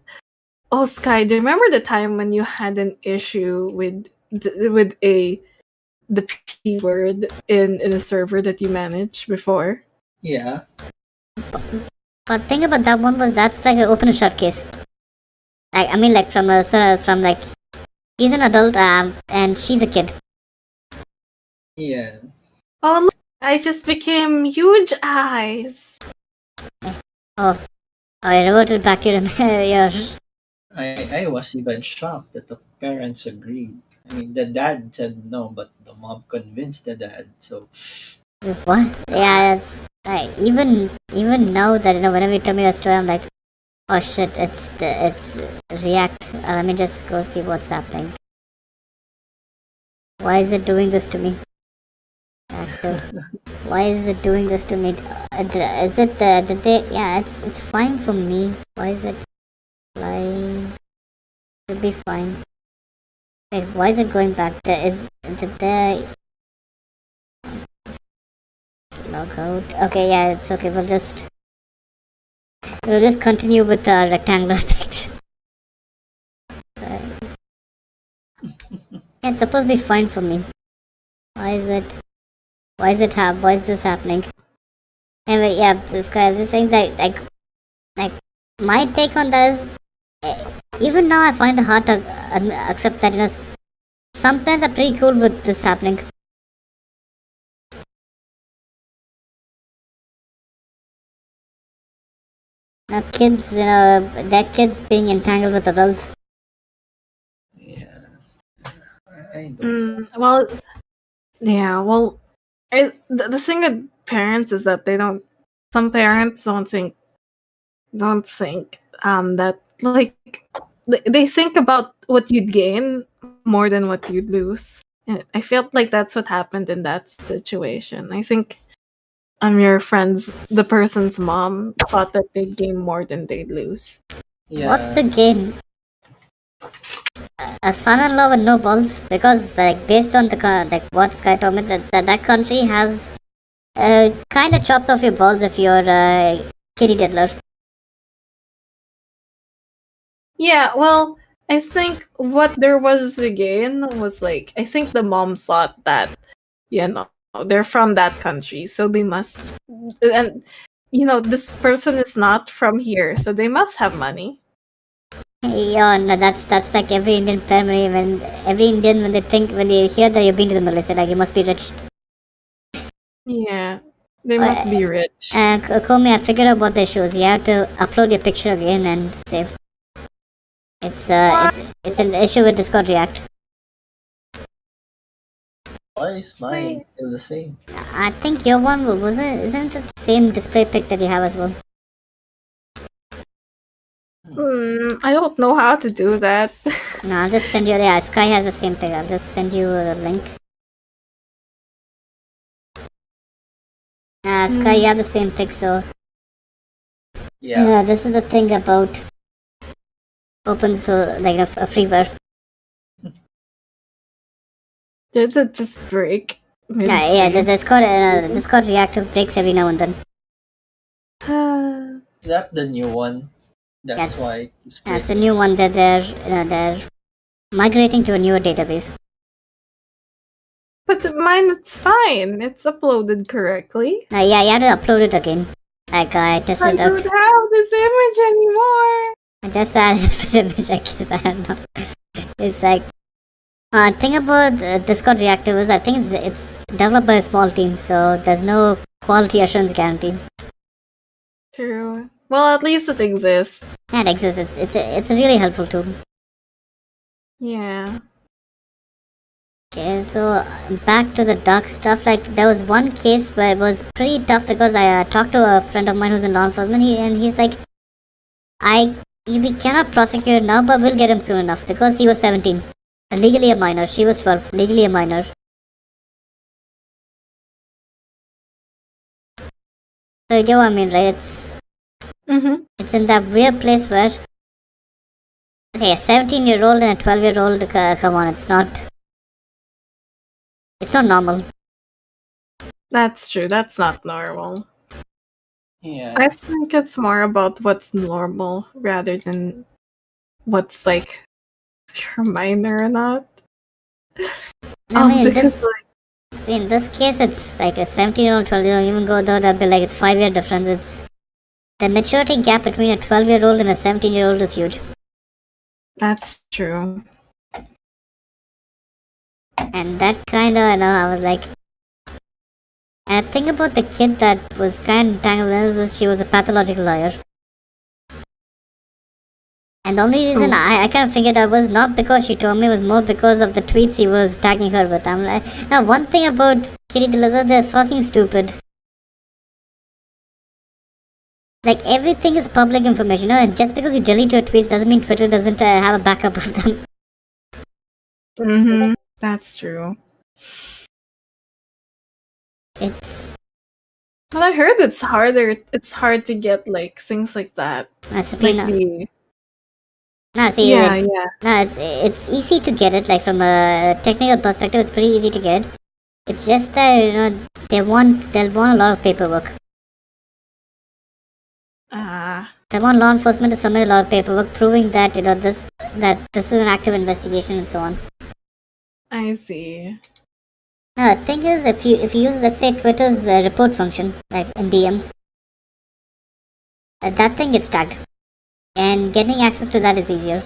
Oh, Sky, do you remember the time when you had an issue with the P word in a server that you managed before? Yeah. But thing about that one was that's like an open and shut case. I mean, from he's an adult and she's a kid. Yeah. Oh, look, I just became huge eyes. Oh, I reverted back to your. I was even shocked that the parents agreed. I mean, the dad said no, but the mom convinced the dad. So What? Yeah, it's even now that whenever you tell me that story, I'm like, oh shit, it's React. Let me just go see what's happening. Why is it doing this to me? Why is it doing this to me? Is it did they? Yeah, it's fine for me. Why is it flying? Should be fine. Wait, why is it going back? Did they log out? Okay, yeah, it's okay. We'll just continue with the rectangular text. Yeah, it's supposed to be fine for me. Why is this happening? Anyway, yeah, this guy is just saying that like my take on that is even now I find it hard to accept that some parents are pretty cool with this happening. Now kids, their kids being entangled with adults. yeah. I don't. Well, yeah. Well, the thing with parents is that they don't. Some parents don't think that like they think about what you'd gain more than what you'd lose. And I felt like that's what happened in that situation. I think your friends, the person's mom, thought that they'd gain more than they'd lose. Yeah. What's the gain? A son-in-law with no balls, because based on what Sky told me that country has kind of chops off your balls if you're a kitty diddler. Yeah, well, I think what there was again was I think the mom thought that, they're from that country, so they must, and this person is not from here, so they must have money. Yeah, no, that's like every Indian family when every Indian when they hear that you've been to the Middle East, they're like you must be rich. Yeah, they Uh, must be rich. Komi, I figured out what the issue is. You have to upload your picture again and save. It's What? it's an issue with Discord React. Why is mine Wait. still the same? I think your one wasn't isn't it the same display pic that you have as well? I don't know how to do that. No, I'll just send you. Yeah, Sky has the same pic. I'll just send you a link. Sky, you have the same pic. So Yeah. this is the thing about open like a freeware. Did it just break Yeah, midstream? Discord reactive breaks every now and then. Is that the new one? That's Yes. why it's It's a breaking. new one that they're migrating to a newer database. But mine, it's fine. It's uploaded correctly. Yeah, you have to upload it again. Like I I tested don't out. have this image anymore. I just added a image. I guess I don't know. It's like thing about Discord reactive is I think it's developed by a small team, so there's no quality assurance guarantee. True. Well, at least it exists. Yeah, it exists. It's a really helpful tool. Yeah. Okay, so back to the dark stuff. Like there was one case where it was pretty tough because I talked to a friend of mine who's in law enforcement, and he's like, we cannot prosecute now, but we'll get him soon enough because he was 17, legally a minor. She was 12, legally a minor. So you get what I mean, right? It's in that weird place where, okay, a 17-year-old and a 12-year-old. Come on, it's not normal. That's true. That's not normal. Yeah. I think it's more about what's normal rather than what's like you're minor or not. I mean, Because see, in this case, it's like a 17-year-old, 12-year-old. Even though that'd be like it's 5-year difference. It's the maturity gap between a 12-year-old and a 17-year-old is huge. that's true. And that kinda, I was like, and I think about the kid that was kind of tangled in this. She was a pathological liar. And the only reason I kind of figured out was not because she told me, it was more because of the tweets he was tagging her with. I'm like, now one thing about Kitty Delizard, they're fucking stupid. Like everything is public information, and just because you delete your tweets doesn't mean Twitter doesn't have a backup of them. That's true. It's. Well, I heard it's harder. It's hard to get like things like that. Subpoena. Like the No, see, yeah. no, it's easy to get it. Like from a technical perspective, it's pretty easy to get. It's just that they'll want a lot of paperwork. They want law enforcement to submit a lot of paperwork proving that this is an active investigation and so on. I see. Now the thing is, if you use, let's say, Twitter's report function, like in DMs, that thing gets tagged, and getting access to that is easier.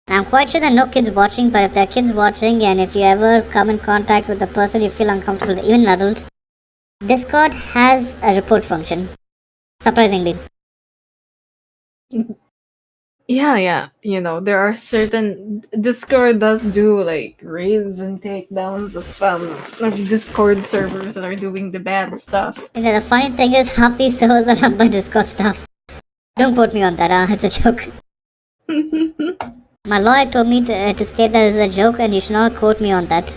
I'm quite sure there are no kids watching, but if there are kids watching, and if you ever come in contact with a person you feel uncomfortable, even an adult, Discord has a report function. Surprisingly. Yeah. There are certain Discord does do like raids and takedowns of Discord servers that are doing the bad stuff. And the funny thing is, half these servers are run by Discord staff. Don't quote me on that, it's a joke. My lawyer told me to state that it's a joke and you should not quote me on that.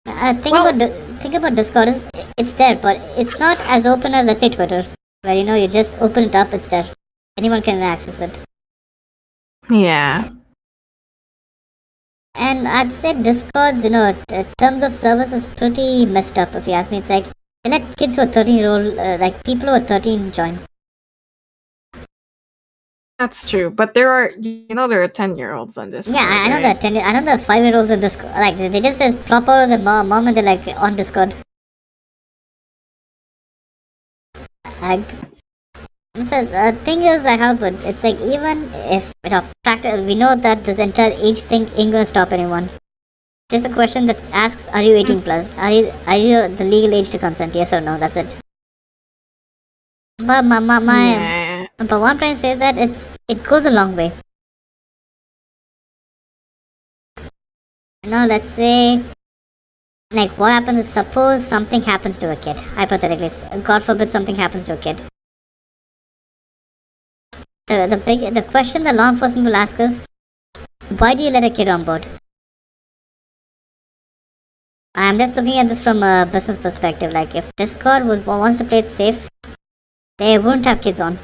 Think about Discord, it's there, but it's not as open as, let's say, Twitter, where you just open it up, it's there. Anyone can access it. Yeah. And I'd say Discord's, terms of service is pretty messed up, if you ask me. It's like, they let kids who are 13-year-old, like people who are 13 join. That's true, but there are 10-year-olds on this. Yeah, I know that. I know there are 5-year-olds on Discord. Like they just says plop out of the mom and they're like on Discord. Like So the thing is like how good it's like even if we know that this entire age thing ain't gonna stop anyone. Just a question that asks, are you 18 plus? Are you the legal age to consent? Yes or no? That's it. But Yeah. but what I'm trying to say is that it goes a long way. Let's say like what happens is suppose something happens to a kid. Hypothetically, God forbid something happens to a kid. The question the law enforcement will ask is, why do you let a kid on board? I'm just looking at this from a business perspective. Like if Discord wants to play it safe, they wouldn't have kids on.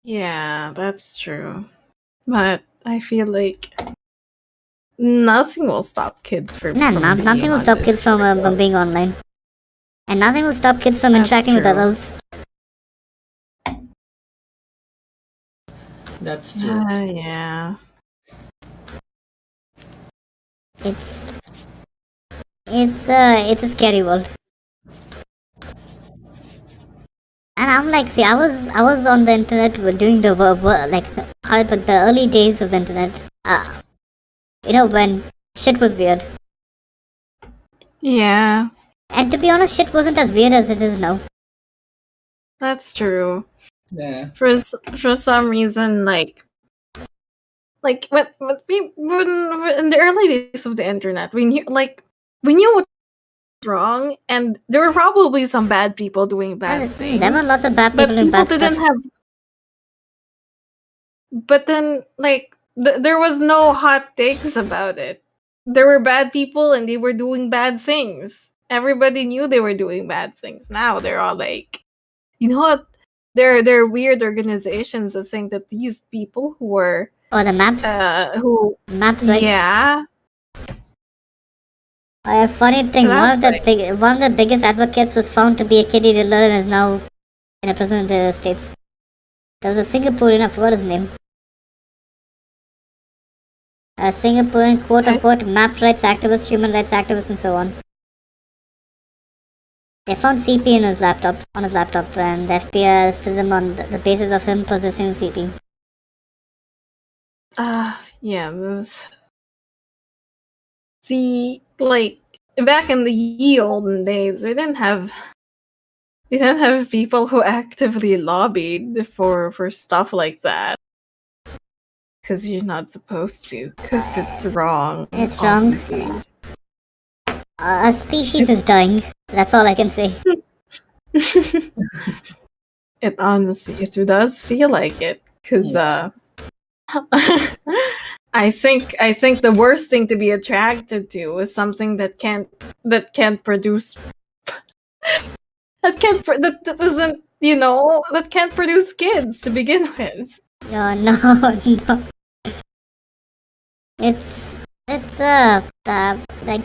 Yeah, that's true. But I feel like nothing will stop kids from being Nothing will on stop kids from Discord. being online, and nothing will stop kids from That's interacting with true. adults. That's true. Yeah. It's it's a scary world. And I'm like, see, I was on the internet doing the like how do I put the early days of the internet. When shit was weird. Yeah, And to be honest, shit wasn't as weird as it is now. that's true. Yeah. For some reason, like when in the early days of the internet, we knew what's wrong, and there were probably some bad people doing bad things. There were lots of bad people but doing people bad didn't stuff. have. But then, like, there was no hot takes about it. There were bad people, and they were doing bad things. Everybody knew they were doing bad things. Now they're all like, you know what? They're weird organizations that think that these people who were The maps. who Maps, right? yeah, A funny thing, that's like one of the biggest advocates was found to be a kitty diddler and is now in a prison in the States. There was a Singaporean, I forgot his name. A Singaporean quote-unquote map rights activist, human rights activist, and so on. They found CP on his laptop, and the FBI arrested him on the basis of him possessing CP. yeah. See, like back in the ye olden days, we didn't have people who actively lobbied for stuff like that. Because you're not supposed to. Because it's wrong. It's wrong. Obviously. A species is dying. That's all I can say. It honestly, it does feel like it. Because I think the worst thing to be attracted to is something that can't produce that doesn't that can't produce kids to begin with. No, no. It's like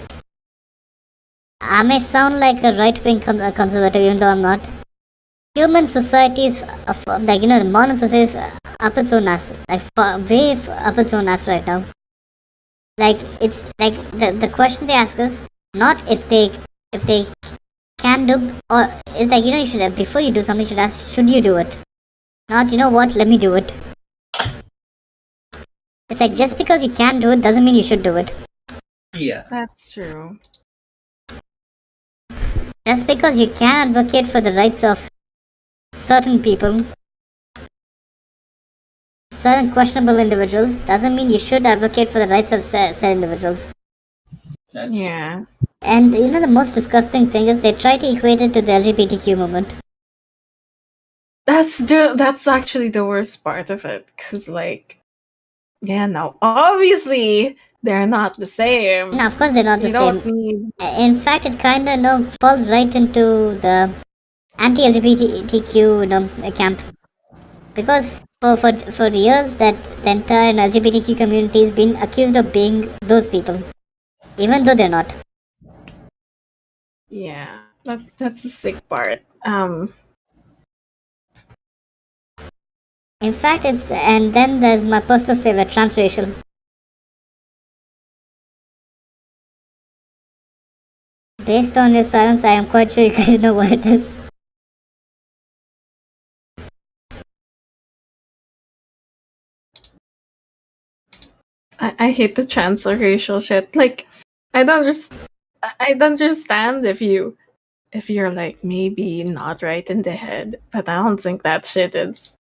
I may sound like a right-wing conservative, even though I'm not. Human societies, the modern society is up its own ass, like way up its own ass right now. Like it's like the question they ask us, not if they can do, or it's like you should before you do something, you should ask, should you do it? Not what, let me do it. It's like just because you can do it doesn't mean you should do it. Yeah. That's true. Just because you can advocate for the rights of certain people, certain questionable individuals, doesn't mean you should advocate for the rights of said individuals. That's Yeah. And the most disgusting thing is they try to equate it to the LGBTQ movement. That's actually the worst part of it, because no, obviously they're not the same. No, of course they're not the You same. don't need. In fact, it kind of falls right into the anti-LGBTQ camp, because for years that the entire LGBTQ community has been accused of being those people, even though they're not. Yeah, that's the sick part. In fact, and then there's my personal favorite, transracial. Based on your silence, I am quite sure you guys know what it is. I hate the transracial shit. Like, I don't understand if you're like maybe not right in the head, but I don't think that shit is.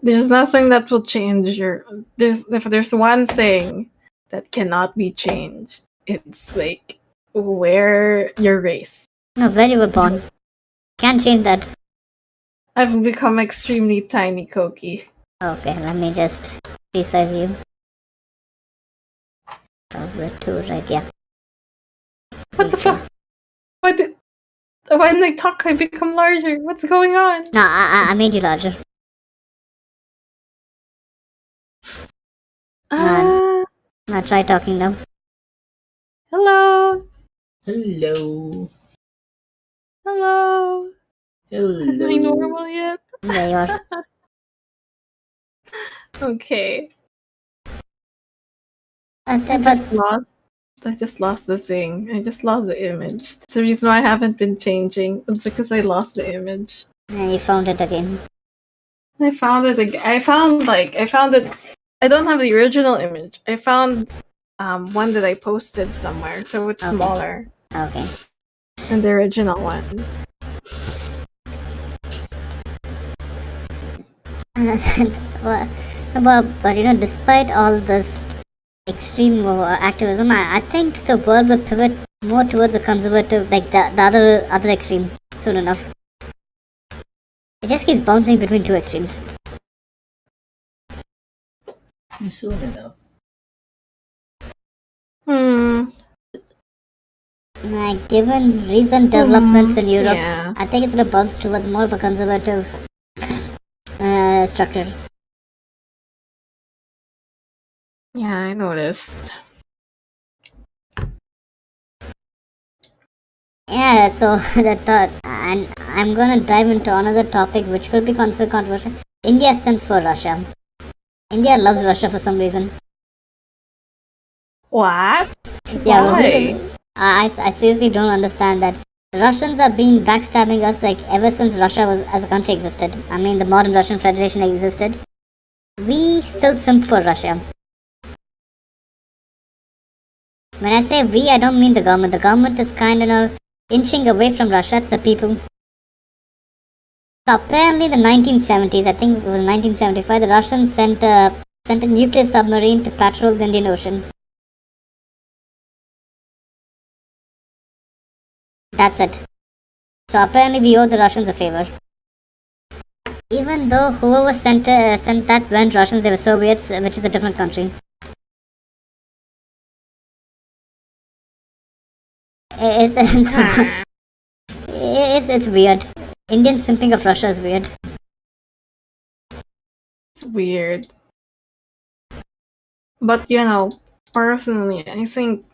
There's nothing that will change your. If there's one thing that cannot be changed, it's like wear your race. No, where you were born. Can't change that. I've become extremely tiny, Koki. Okay, let me just resize you. That was the two, right? Yeah. What the fuck? When I talk, I become larger. What's going on? No, I made you larger. Ah, Now try talking now. hello, Hello. hello. Am I Hello. normal yet? There you are. Okay. But, I just lost the thing. I just lost the image. That's the reason why I haven't been changing. It's because I lost the image. you found it again. I found it. I found it. I don't have the original image. I found one that I posted somewhere, so it's Okay. smaller Okay. than the original one. but you know, despite all this extreme activism, I think the world will pivot more towards a conservative, like the other extreme soon enough. It just keeps bouncing between two extremes. Soon enough. Like, given recent developments in Europe, Yeah. I think it's gonna bounce towards more of a conservative structure. Yeah, I noticed. Yeah, so and I'm gonna dive into another topic which could be controversial. India sends for Russia. India loves Russia for some reason. What? Yeah, Why? I seriously don't understand that. The Russians are being backstabbing us like ever since Russia was as a country existed. I mean, the modern Russian Federation existed. We still simp for Russia. When I say we, I don't mean the government. The government is kind of inching away from Russia. It's the people. So apparently, the 1970s, I think it was 1975, the Russians sent a nuclear submarine to patrol the Indian Ocean. That's it. So apparently, we owe the Russians a favor. Even though whoever sent that weren't Russians, they were Soviets, which is a different country. It's it's weird. Indian simping of Russia is weird. It's weird. But you know, personally, I think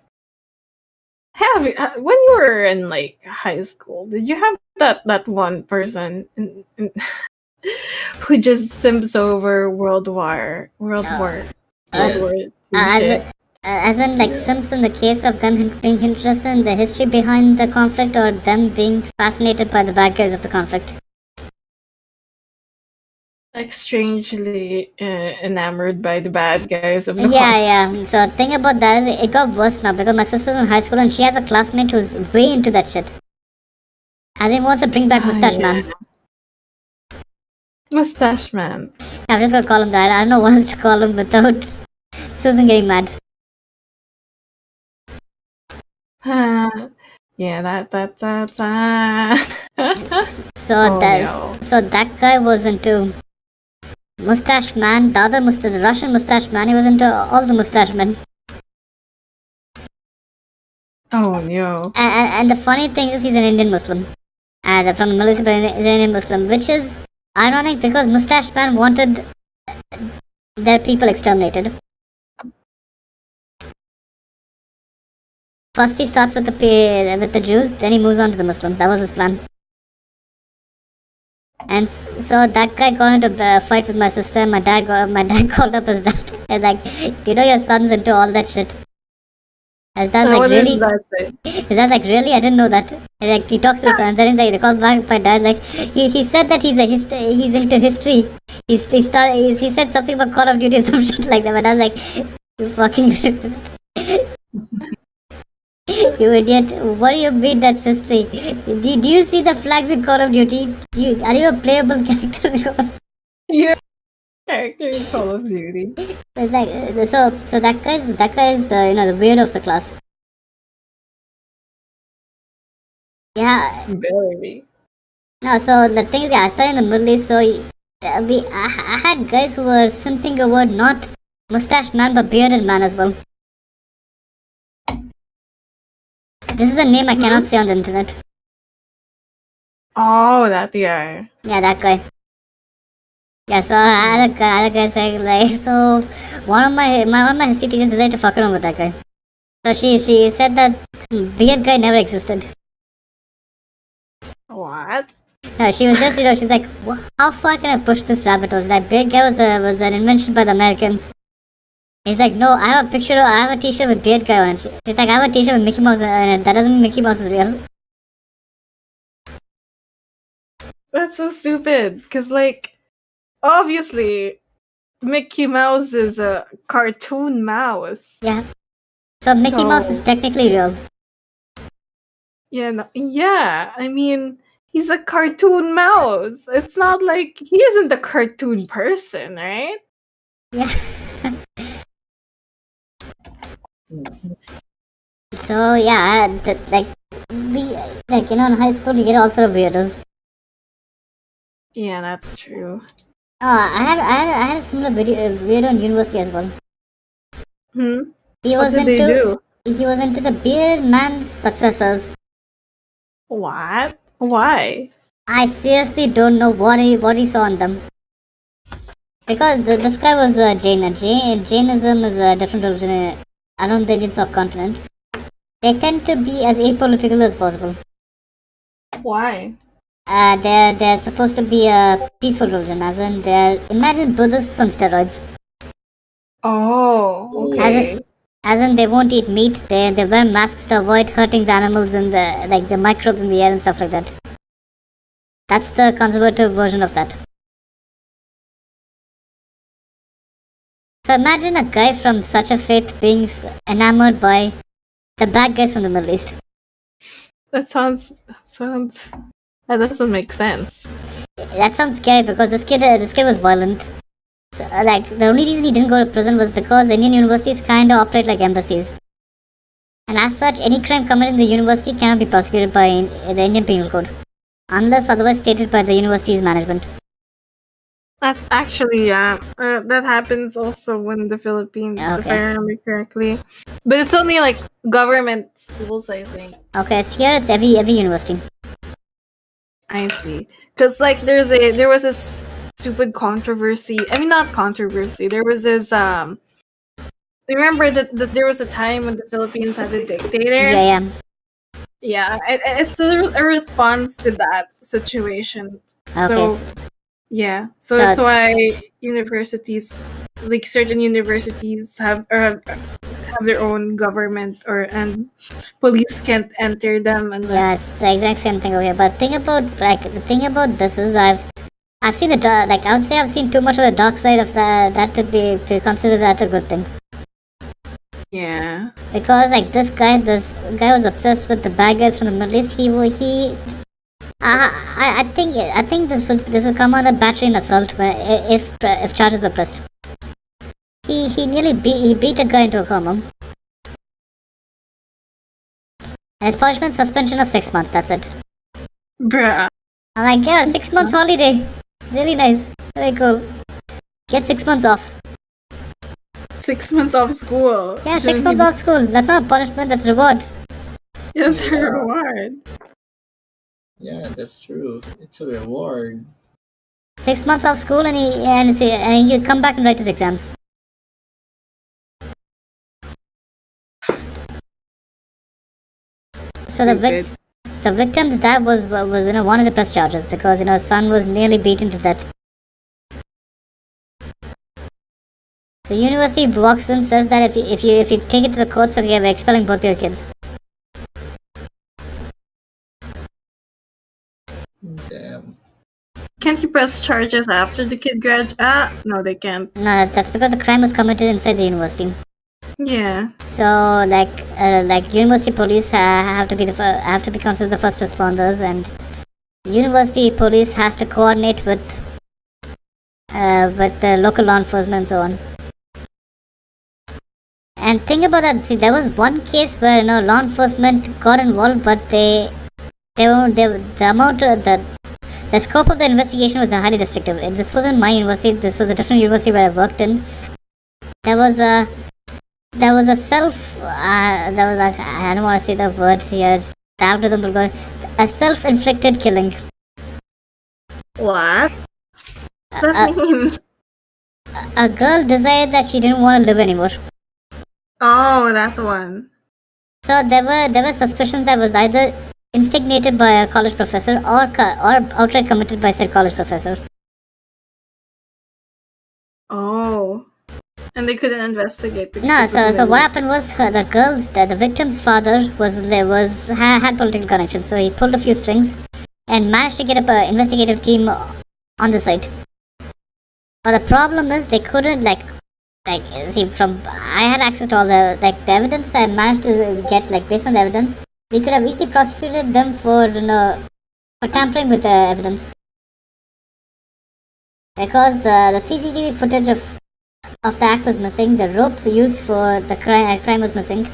when you were in like high school, did you have that one person who just simps over World War II shit? As in, like, Sims in the case of them being interested in the history behind the conflict or them being fascinated by the bad guys of the conflict. Like strangely enamored by the bad guys of the Yeah. So thing about that is it got worse now because my sister's in high school and she has a classmate who's way into that shit. And he wants to bring back Mustache Man. Mustache Man. I'm just gonna call him that. I don't know what else to call him without Susan getting mad. Yeah, that. So that guy was into Mustache Man, the Russian Mustache Man. He was into all the Mustache Men. Oh no. And the funny thing is, he's an Indian Muslim. And from the Malaysia, but he's an Indian Muslim, which is ironic because Mustache Man wanted their people exterminated. First, he starts with the Jews, then he moves on to the Muslims. That was his plan. And so that guy got into a fight with my sister. My dad called up his dad and like, you know, your son's into all that shit. And that's like, really? Is that like, really? I didn't know that. And like, he talks to his son, and then they call back my dad. Like, he said that he's into history. He said something about Call of Duty or some shit like that. But I was like, You fucking you idiot. What do you mean that's history? Do you see the flags in Call of Duty? Are you a playable character? You're a character in Call of Duty. It's like so that guy is the the weird of the class. Yeah. Very. No, so the thing is, I studied in the Middle East, so I had guys who were simping over not mustache man but bearded man as well. This is a name I cannot say on the internet. Oh, that guy. Yeah, that guy. Yeah, so I had a guy saying like, so one of my history teachers decided to fuck around with that guy. So she said that beard guy never existed. What? No, she was just she's like, how far can I push this rabbit hole? She's like, beard guy was an invention by the Americans. He's like, no, I have a t-shirt with beard guy on it. She's like, I have a t-shirt with Mickey Mouse on it. That doesn't mean Mickey Mouse is real. That's so stupid. Because, like, obviously, Mickey Mouse is a cartoon mouse. Yeah. So Mickey Mouse is technically real. Yeah, yeah. I mean, he's a cartoon mouse. It's not like he isn't a cartoon person, right? Yeah. Mhm. So yeah, in high school you get all sort of weirdos. Yeah, that's true. I had a similar weirdo in university as well. Hmm. He What was did they do? he was into the beard man's successors. What? Why? I seriously don't know what he saw in them. Because this guy was Jain. Jainism is a different religion around the Indian subcontinent. They tend to be as apolitical as possible. Why? They're supposed to be a peaceful religion, as in imagine Buddhists on steroids. Oh, okay. As in they won't eat meat. They wear masks to avoid hurting the animals and the microbes in the air and stuff like that. That's the conservative version of that. So imagine a guy from such a faith being enamored by the bad guys from the Middle East. That sounds that doesn't make sense. That sounds scary because this kid was violent. So, the only reason he didn't go to prison was because Indian universities kind of operate like embassies. And as such, any crime committed in the university cannot be prosecuted by the Indian Penal Code, unless otherwise stated by the university's management. That's actually that happens also in the Philippines, if Okay. I remember correctly. But it's only like government schools, I think. Okay, it's here it's every university. I see. Because like there was this stupid controversy. I mean, not controversy. There was this remember that there was a time when the Philippines had a dictator. Yeah. Yeah, it's a response to that situation. Okay. So yeah, so So- that's why universities, like certain universities, have their own government, and police can't enter them Yeah, unless. it's the exact same thing over here. But the thing about this is I've seen I would say I've seen too much of the dark side of that to consider that a good thing. Yeah. Because this guy was obsessed with the bad guys from the Middle East. I think this will come under battery and assault if charges were pressed. He nearly beat a guy into a coma. And his punishment suspension of 6 months. That's it. Bruh. I'm like, yeah, 6 months holiday. Really nice. Very cool. Get 6 months off. 6 months off school. Yeah, 6 months off school. That's not a punishment. That's reward. It's a reward. Yeah, that's true. It's a reward. 6 months off school and he'll come back and write his exams. So the victim's dad was one of the press charges because his son was nearly beaten to death. The university walks in, says that if you take it to the courts, we're expelling both your kids. Damn. Can't you press charges after the kid graduates? No, they can't. No, that's because the crime was committed inside the university. Yeah. So like university police have to be have to be considered the first responders, and university police has to coordinate with the local law enforcement and so on. And think about that. See, there was one case where law enforcement got involved, but the amount the scope of the investigation was highly restrictive. This wasn't my university. This was a different university where I worked in. There was a self. There was I don't want to say the word here. The algorithm will go. A self-inflicted killing. What? What's that mean? A girl decided that she didn't want to live anymore. Oh, that one. So there were suspicions that was either instigated by a college professor or outright committed by said college professor. Oh. And they couldn't investigate because No, it was so what happened was the victim's father had political connections, so he pulled a few strings and managed to get up an investigative team on the site. But the problem is they couldn't see from I had access to all the evidence I managed to get based on the evidence. We could have easily prosecuted them for tampering with the evidence, because the CCTV footage of the act was missing. The rope used for the crime was missing.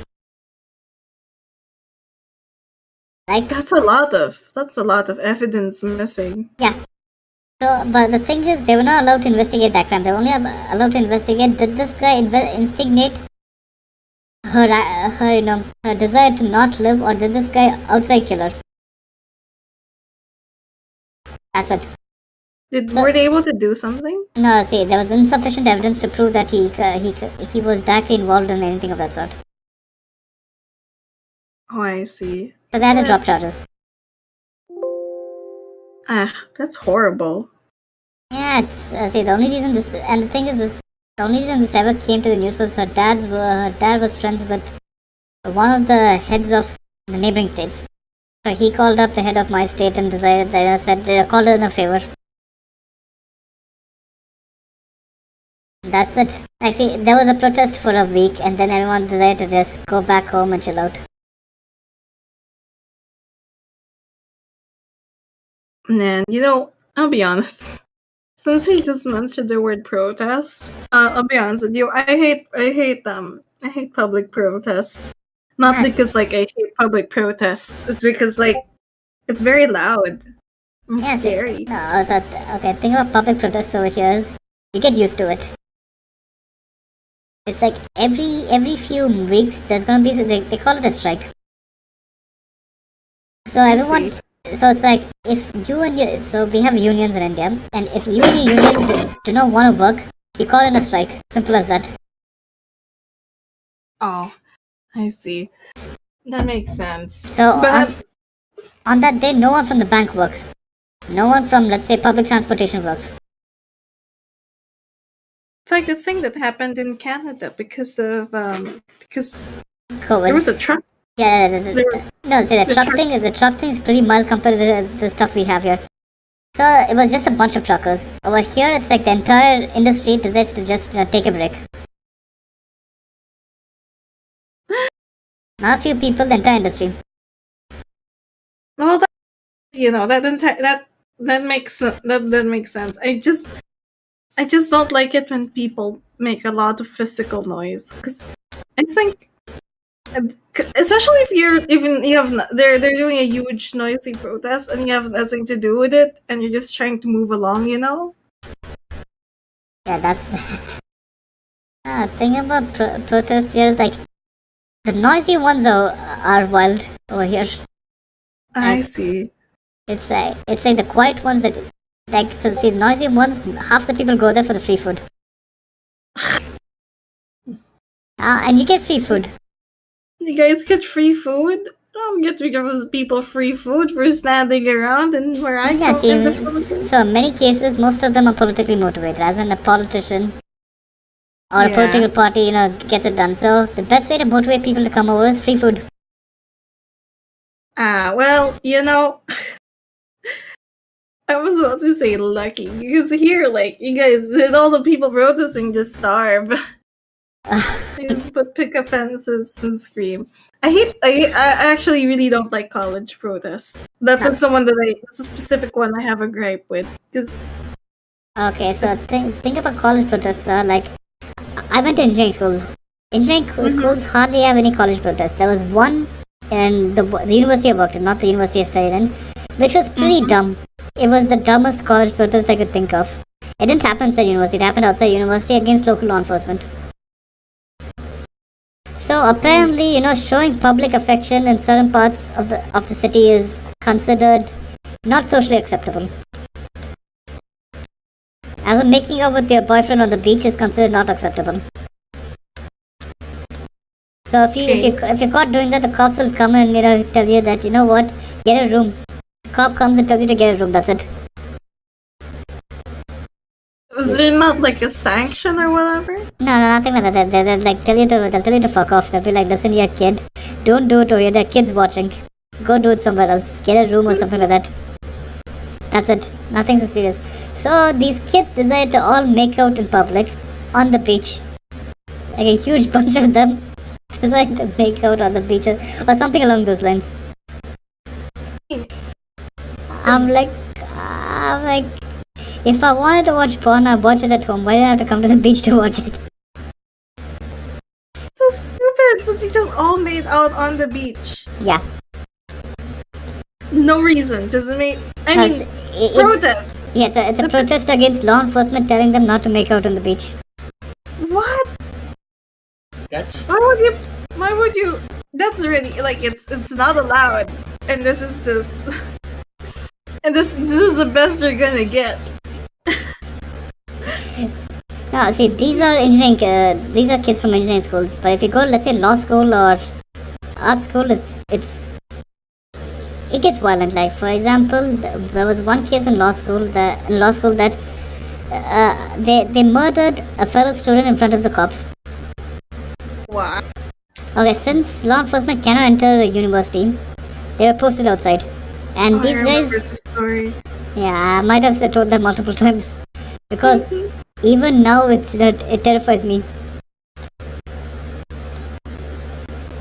That's a lot of evidence missing. Yeah. So, but the thing is, they were not allowed to investigate that crime. They were only allowed to investigate did this guy instigate her desire to not live, or did this guy outright kill her? That's it. Were they able to do something? No, see, there was insufficient evidence to prove that he was directly involved in anything of that sort. Oh, I see. So they had to drop charges. That's horrible. Yeah, it's see, the only reason this, and the thing is this, the only reason this ever came to the news was her dad was friends with one of the heads of the neighboring states. So he called up the head of my state and said they called her in a favor. That's it. See, there was a protest for a week, and then everyone decided to just go back home and chill out. Man, I'll be honest. Since you just mentioned the word protest, I'll be honest with you. I hate public protests. Not Yes. because I hate public protests. It's because it's very loud. And Yeah, see, scary. no, so okay. Think about public protests over here. You get used to it. It's like every few weeks there's gonna be they call it a strike. So everyone, so it's like if you and your, so we have unions in India, and if you and your union do not want to work, you call in a strike. Simple as that. Oh, I see. That makes sense. So But on that day, no one from the bank works. No one from, let's say, public transportation works. it's like the thing that happened in Canada because COVID. there was a truck. Yeah, no, see the the truck thing is pretty mild compared to the stuff we have here. So it was just a bunch of truckers. Over here, it's like the entire industry decides to just take a break. Not a few people, the entire industry. Well, that makes sense. I just don't like it when people make a lot of physical noise because I think, especially if they're doing a huge noisy protest and you have nothing to do with it and you're just trying to move along. Yeah, that's the thing about protests here is like the noisy ones are wild over here. I see. It's like the quiet ones that so see the noisy ones. Half the people go there for the free food. And you get free food. You guys get free food? I'll get to give people free food for standing around and where I Yeah, come see, so in many cases, most of them are politically motivated, as in a politician or a political party, gets it done. So the best way to motivate people to come over is free food. Well, I was about to say lucky because here, you guys, all the people protesting just starve. They just put pick up fences and scream. I actually really don't like college protests. That's the one that that's a specific one I have a gripe with. Because Okay, so think about college protests. Like, I went to engineering school. Engineering schools hardly have any college protests. There was one in the university I worked in, not the university I studied in, which was pretty dumb. It was the dumbest college protest I could think of. It didn't happen inside university. It happened outside university against local law enforcement. So apparently, showing public affection in certain parts of the city is considered not socially acceptable. As in making out with your boyfriend on the beach is considered not acceptable. So if you're caught doing that, the cops will come and tell you that what, get a room. The cop comes and tells you to get a room. That's it. was there not like a sanction or whatever? No, nothing like that. They'll like they'll tell you to fuck off. They'll be like, listen, you're a kid. Don't do it over here. There are kids watching. Go do it somewhere else. Get a room or something like that. That's it. Nothing so serious. So these kids decided to all make out in public on the beach. Like a huge bunch of them decided to make out on the beach or something along those lines. I'm like, if I wanted to watch porn, I'd watch it at home. Why do I have to come to the beach to watch it? So stupid! So they just all made out on the beach. Yeah. No reason. Just make. Protest. Yeah, it's a protest against law enforcement telling them not to make out on the beach. What? Why would you? That's already like it's not allowed, and this is just. And this is the best you're gonna get. No, see, these are these are kids from engineering schools. But if you go, let's say, law school or art school, it gets violent. Like, for example, there was one case in law school that they murdered a fellow student in front of the cops. Wow. Okay, since law enforcement cannot enter a university, they were posted outside. And these guys, the story. Yeah, I might have told that multiple times because even now it terrifies me.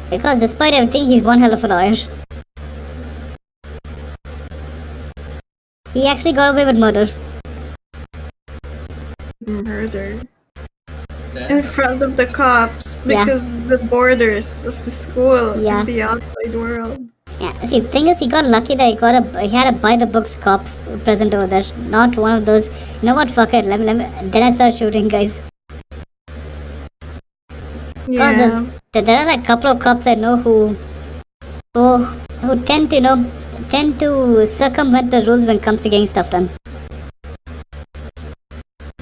Because despite everything, he's one hell of a lawyer. He actually got away with murder. Murder? In front of the cops because the borders of the school and the outside world. Yeah, see, the thing is, he got lucky that he had a by the books cop present over there, not one of those. You know what? Fuck it. Let me. Then I start shooting guys. Yeah. There are like a couple of cops I know who tend to circumvent the rules when it comes to getting stuff done.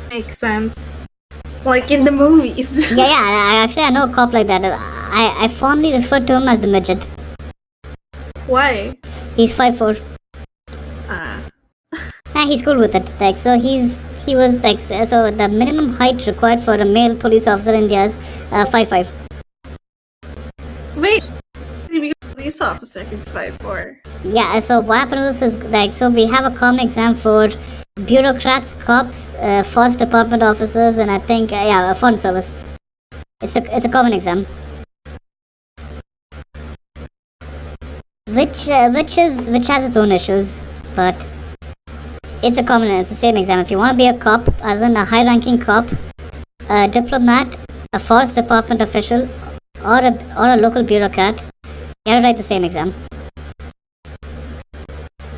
Makes sense. Like in the movies. yeah. I know a cop like that. I fondly refer to him as the midget. Why? He's 5'4". He's cool with it. Like, so he was like, so the minimum height required for a male police officer in India is 5'5". Wait, you become a police officer? He's 5'4". Yeah. So what happens is like, so we have a common exam for bureaucrats, cops, force department officers, and I think foreign service. It's a common exam. Which has its own issues, but it's the same exam. If you want to be a cop, as in a high-ranking cop, a diplomat, a forest department official, or a local bureaucrat, you have to write the same exam.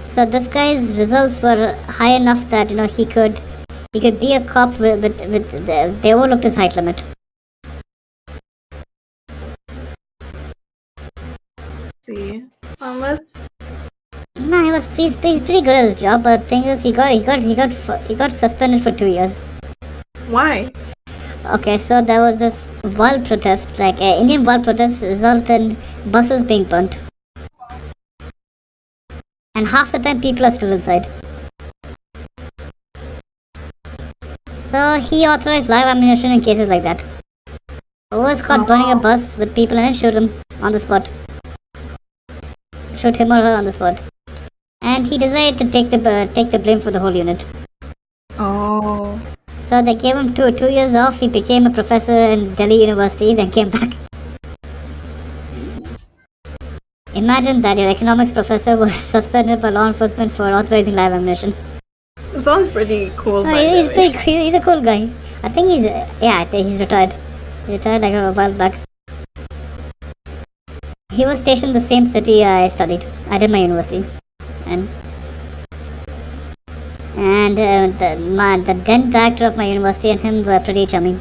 So this guy's results were high enough that he could be a cop with they overlooked his height limit. See. No, he's pretty good at his job, but the thing is, he got suspended for 2 years. Why? Okay, so there was this wild protest, like Indian wild protest resulted in buses being burnt, and half the time people are still inside. So he authorized live ammunition in cases like that. Who was caught burning a bus with people in it, shoot him on the spot. Shoot him or her on the spot. And he decided to take the blame for the whole unit. Oh. So So they gave him 2 years off. He became a professor in Delhi University, then came back. Imagine that your economics professor was suspended by law enforcement for authorizing live ammunition. It sounds pretty cool. He's a cool guy. I think he's retired. He retired like a while back. He was stationed in the same city I studied. I did my university, and the then director of my university and him were pretty chummy.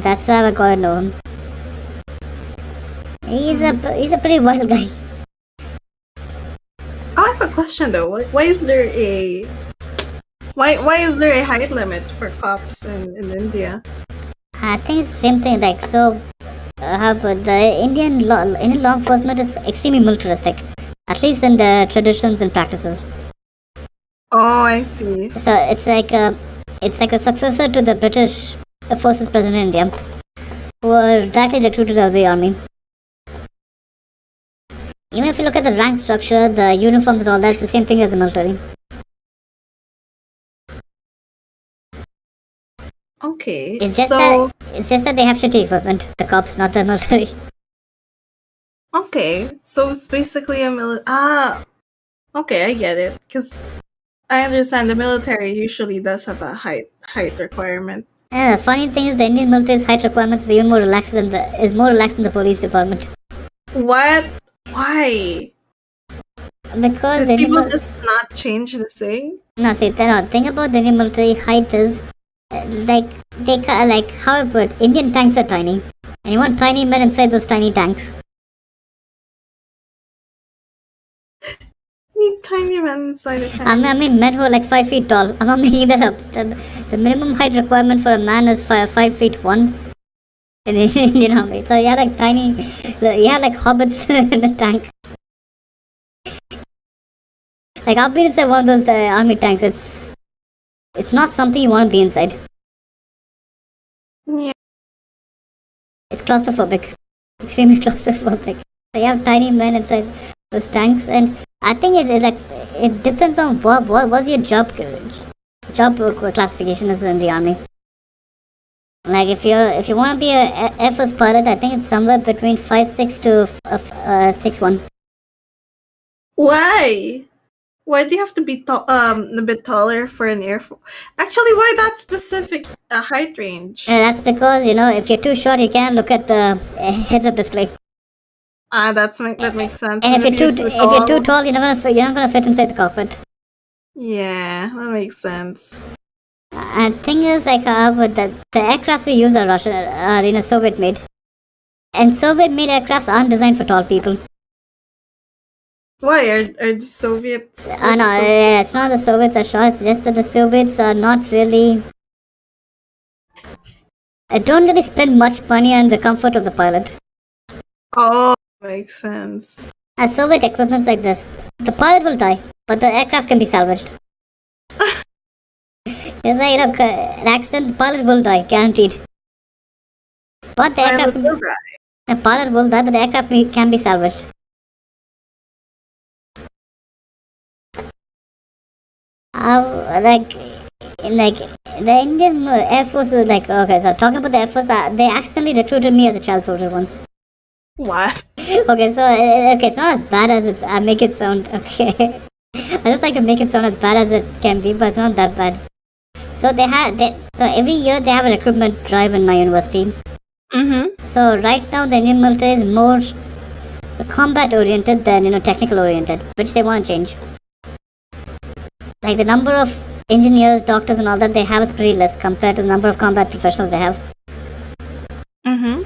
That's how I got to know him. He's a pretty wild guy. I have a question though. Why is there a height limit for cops in India? I think it's the same thing. Like so, how about the Indian law enforcement is extremely militaristic, at least in the traditions and practices. Oh, I see. So it's like a successor to the British forces present in India, who were directly recruited out of the army. Even if you look at the rank structure, the uniforms and all that, it's the same thing as the military. Okay. It's just that they have shitty equipment. The cops, not the military. Okay, so it's basically a okay, I get it. Because I understand the military usually does have a height requirement. The funny thing is, the Indian military's height requirements is even more relaxed than the police department. What? Why? Because Did people just not change the thing? No, see, the thing about the Indian military height is, how I put, Indian tanks are tiny, and you want tiny men inside those tiny tanks. You need tiny men inside a tank. I mean, men who are like 5 feet tall. I'm not making that up. The minimum height requirement for a man is 5 feet 1 in the Indian army. So you have like hobbits in the tank. Like, I've been inside one of those army tanks. It's not something you want to be inside. Yeah. It's claustrophobic. Extremely claustrophobic. So you have tiny men inside those tanks, and I think it depends on what your job classification is in the army. Like if you want to be a Air Force pilot, I think it's somewhere between 5'6" to 6'1". Why? Why do you have to be a bit taller for an Air Force? Actually, why that specific height range? That's because if you're too short, you can't look at the heads-up display. That makes sense. And if you're too tall, you're not gonna fit inside the cockpit. Yeah, that makes sense. And thing is, the aircrafts we use are Russian, Soviet made, and Soviet made aircrafts aren't designed for tall people. Why are the Soviets? It's not the Soviets are short. It's just that the Soviets are not really. Don't really spend much money on the comfort of the pilot. Oh, makes sense. As Soviet equipments like this, the pilot will die, but the aircraft can be salvaged. It's like an accident, the pilot will die, guaranteed. But the aircraft the pilot will die, but the aircraft can be salvaged. The Indian Air Force is okay, so talking about the Air Force, they accidentally recruited me as a child soldier once. What? Okay, so it's not as bad as I make it sound. Okay, I just like to make it sound as bad as it can be, but it's not that bad. So so every year they have a recruitment drive in my university. Mm-hmm. So right now the Indian military is more combat oriented than technical oriented, which they want to change. Like the number of engineers, doctors, and all that they have is pretty less compared to the number of combat professionals they have. Mm-hmm.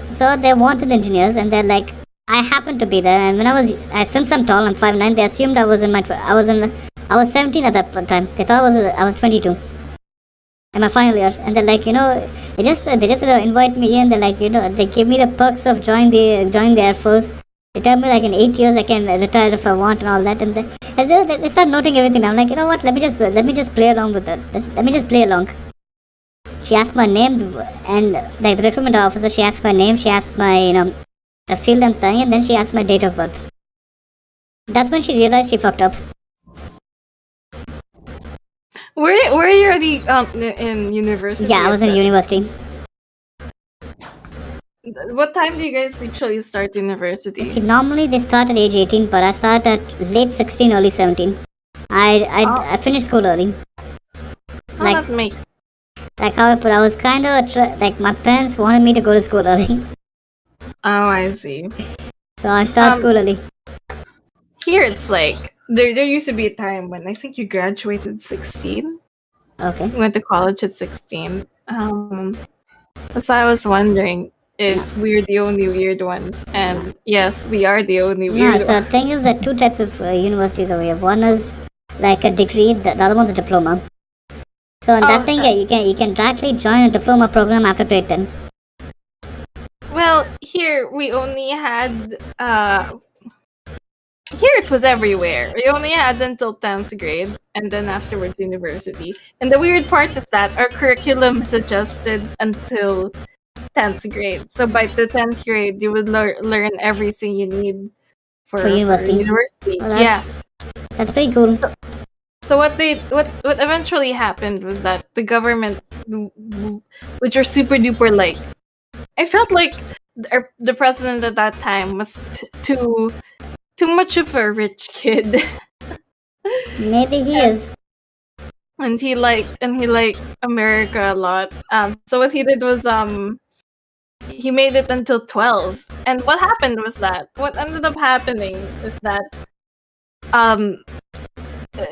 So they wanted engineers, and they're like, I happened to be there. And when since I'm tall, I'm 5'9", they assumed I was 17 at that time. They thought I was 22 in my final year, and they're like, they just invite me in. They're like, they give me the perks of joining the Air Force. They tell me like in 8 years I can retire if I want and all that, and they start noting everything. I'm like, you know what? Let me just play along with it. Let me just play along. She asked my name, and like the recruitment officer, she asked my name. She asked my the field I'm studying, and then she asked my date of birth. That's when she realized she fucked up. Were you already in university? Yeah, I was in at university. What time do you guys usually start university? See, normally they start at age 18, but I start at late 16, early 17. Oh, I finished school early. Like, that makes. like how I put, I was kind of like my parents wanted me to go to school early, Oh, I see. so I start Um, school early. Here it's like there used to be a time when I think you graduated 16. Okay. You went to college at 16. That's why I was wondering if we're the only weird ones. And yes, we are the only No, weird so ones. the thing is that two types of universities over here. One is like a degree, the other one's a diploma. So in that Oh, thing, yeah, you can directly join a diploma program after grade 10. well, here we only had here it was everywhere. We only had until 10th grade and then afterwards university. And the weird part is that our curriculum is adjusted until 10th grade. So by the 10th grade, you would learn everything you need For for university. university. Well, Yeah. that's pretty cool. So what eventually happened was that the government, which are super duper like, I felt like the president at that time was too much of a rich kid. Maybe he is. And he liked America a lot. So what he did was he made it until 12. And what ended up happening is that um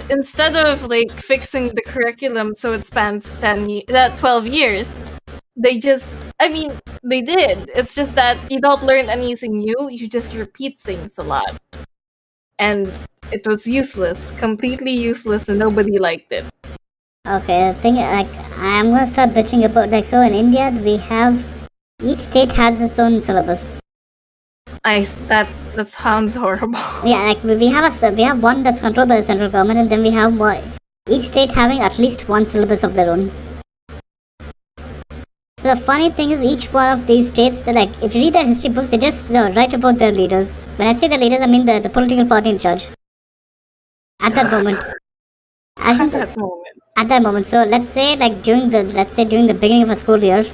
instead of like fixing the curriculum so it spans 12 years, they did. It's just that you don't learn anything new, you just repeat things a lot. And it was useless, completely useless, and nobody liked it. Okay, the thing like I'm gonna start bitching about like so in India we have each state has its own syllabus. That sounds horrible. Yeah, like we have one that's controlled by the central government, and then we have each state having at least one syllabus of their own. So the funny thing is, each one of these states, they like if you read their history books, they just write about their leaders. When I say the leaders, I mean the political party in charge at that moment. As in At that moment. at that moment. So let's say during the beginning of a school year,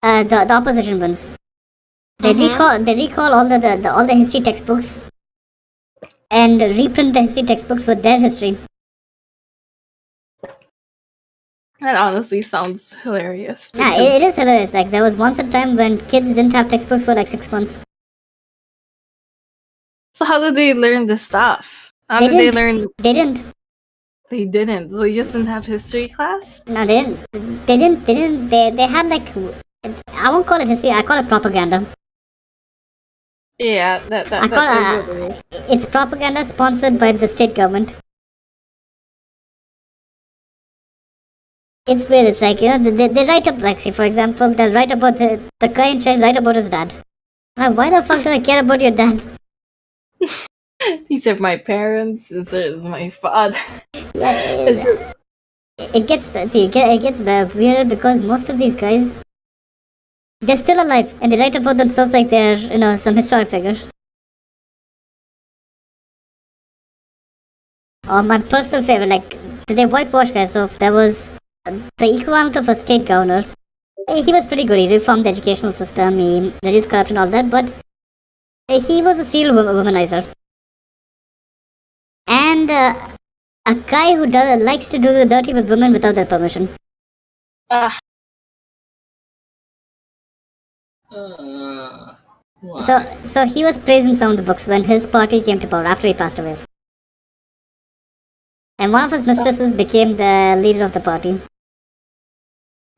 the opposition wins. They recall all all the history textbooks and reprint the history textbooks with their history. That honestly sounds hilarious. Yeah, it is hilarious. Like there was once a time when kids didn't have textbooks for like 6 months. So how did they learn the stuff? How They did they didn't. learn? They didn't. They didn't. So you just didn't have history class? No, they didn't. They didn't. They didn't. They had like I won't call it history. I call it propaganda. Yeah, that I call is what it is. it's propaganda sponsored by the state government. It's weird. It's like they write up like say for example they'll write about the guy in charge write about his dad. Like why the fuck do I care about your dad? These are my parents. This is my father. Yeah, it gets weirder because most of these guys they're still alive and they write about themselves like they're some historic figure. Or my personal favorite, like they whitewash guys. So there was the equivalent of a state governor. He was pretty good. He reformed the educational system. He reduced corruption, all that. But he was a serial womanizer, and a guy who likes to do the dirty with women without their permission. Ah, Why? So he was praised in some of the books when his party came to power after he passed away. And one of his mistresses became the leader of the party.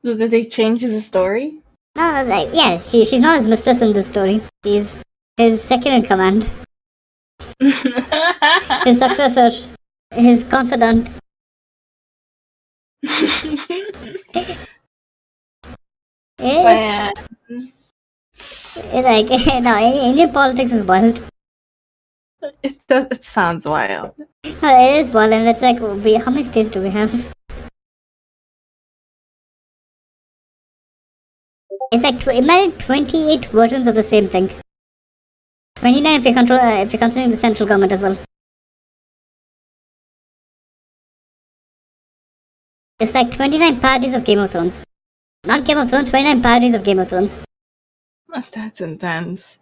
so did they change the story? No, like yeah, she's not his mistress in this story. She's his second in command, his successor, his confidant. Man. Like no, Indian politics is wild. It sounds wild. It is wild, and it's like how many states do we have? It's like imagine 28 versions of the same thing. 29 if you're considering the central government as well. It's like 29 parodies of Game of Thrones. Not Game of Thrones, 29 parodies of Game of Thrones. That's intense.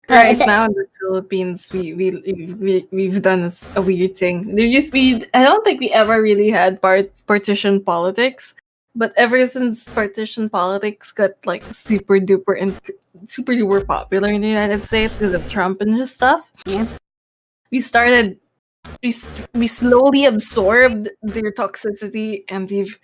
But Right it's a, now in the Philippines, we've done a weird thing. There used to be, I don't think we ever really had partition politics, but ever since partition politics got like super duper popular in the United States because of Trump and just stuff, yeah. we started we slowly absorbed their toxicity, and we've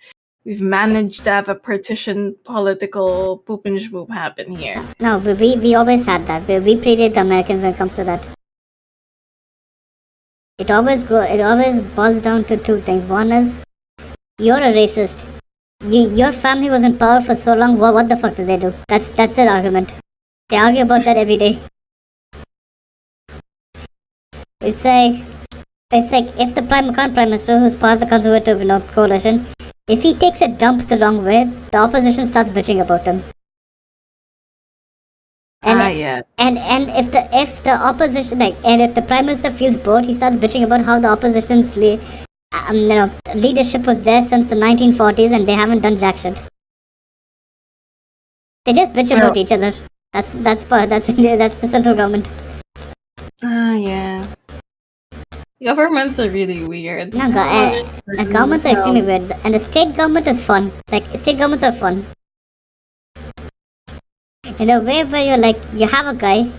managed to have a partition political poop and shboop happen here. No, we always had that. We predate the Americans when it comes to that. It always boils down to two things. One is you're a racist. Your family was in power for so long. What the fuck did they do? That's their argument. They argue about that every day. It's like if the current prime minister, who's part of the conservative coalition, if he takes a dump the wrong way, the opposition starts bitching about him. And Yeah. and if the opposition and if the prime minister feels bored, he starts bitching about how the opposition's leadership was there since the 1940s and they haven't done jack shit. They just bitch about each other. That's the central government. Yeah. Governments are really weird. No, governments are extremely weird, and the state government is fun. Like state governments are fun. In a way where you have a guy,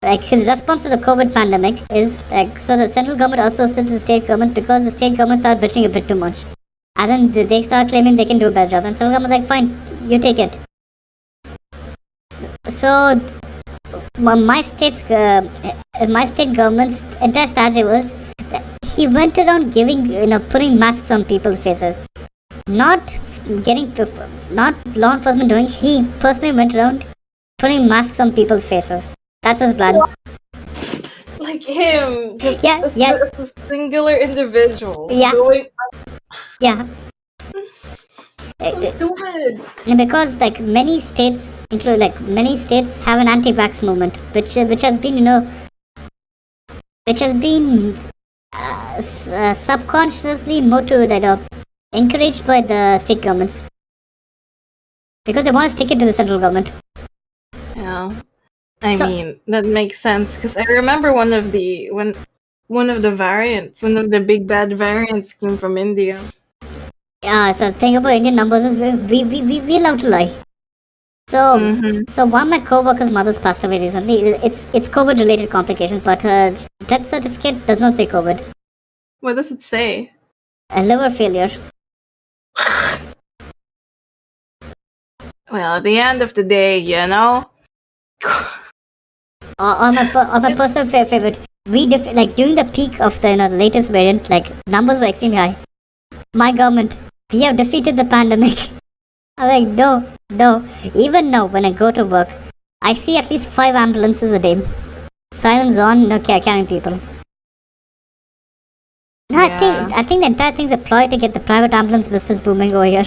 like his response to the COVID pandemic is like, so the central government outsourced it to the state governments because the state government started bitching a bit too much. And then they start claiming they can do a better job, and central government's like, fine, you take it. So my state government's entire strategy was that he went around putting masks on people's faces, not law enforcement doing. He personally went around putting masks on people's faces. That's his plan. Like him, just Yeah. a singular individual. Yeah. Going Yeah. so stupid. And because many states have an anti-vax movement, which has been subconsciously encouraged by the state governments because they want to stick it to the central government. Yeah, I mean that makes sense because I remember one of the big bad variants came from India. Yeah, so the thing about Indian numbers is we love to lie. So one of my co-workers' mothers passed away recently. It's COVID-related complications, but her death certificate does not say COVID. What does it say? A liver failure. Well, at the end of the day, On my personal favorite, during the peak of the latest variant, numbers were extremely high. My government, we have defeated the pandemic. I'm like, no. Even now, when I go to work, I see at least 5 ambulances a day. Sirens on, carrying people. No, Yeah. I think the entire thing's a ploy to get the private ambulance business booming over here.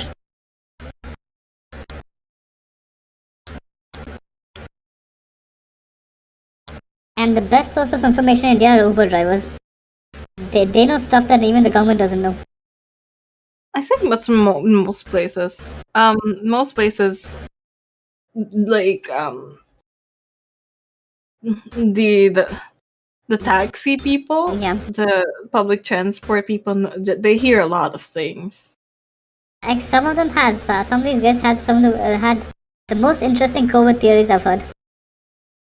And the best source of information in India are Uber drivers. They know stuff that even the government doesn't know. I think that's most places. Most places, like the taxi people, Yeah. the public transport people, they hear a lot of things. Like some of them had, some of these guys had had the most interesting COVID theories I've heard.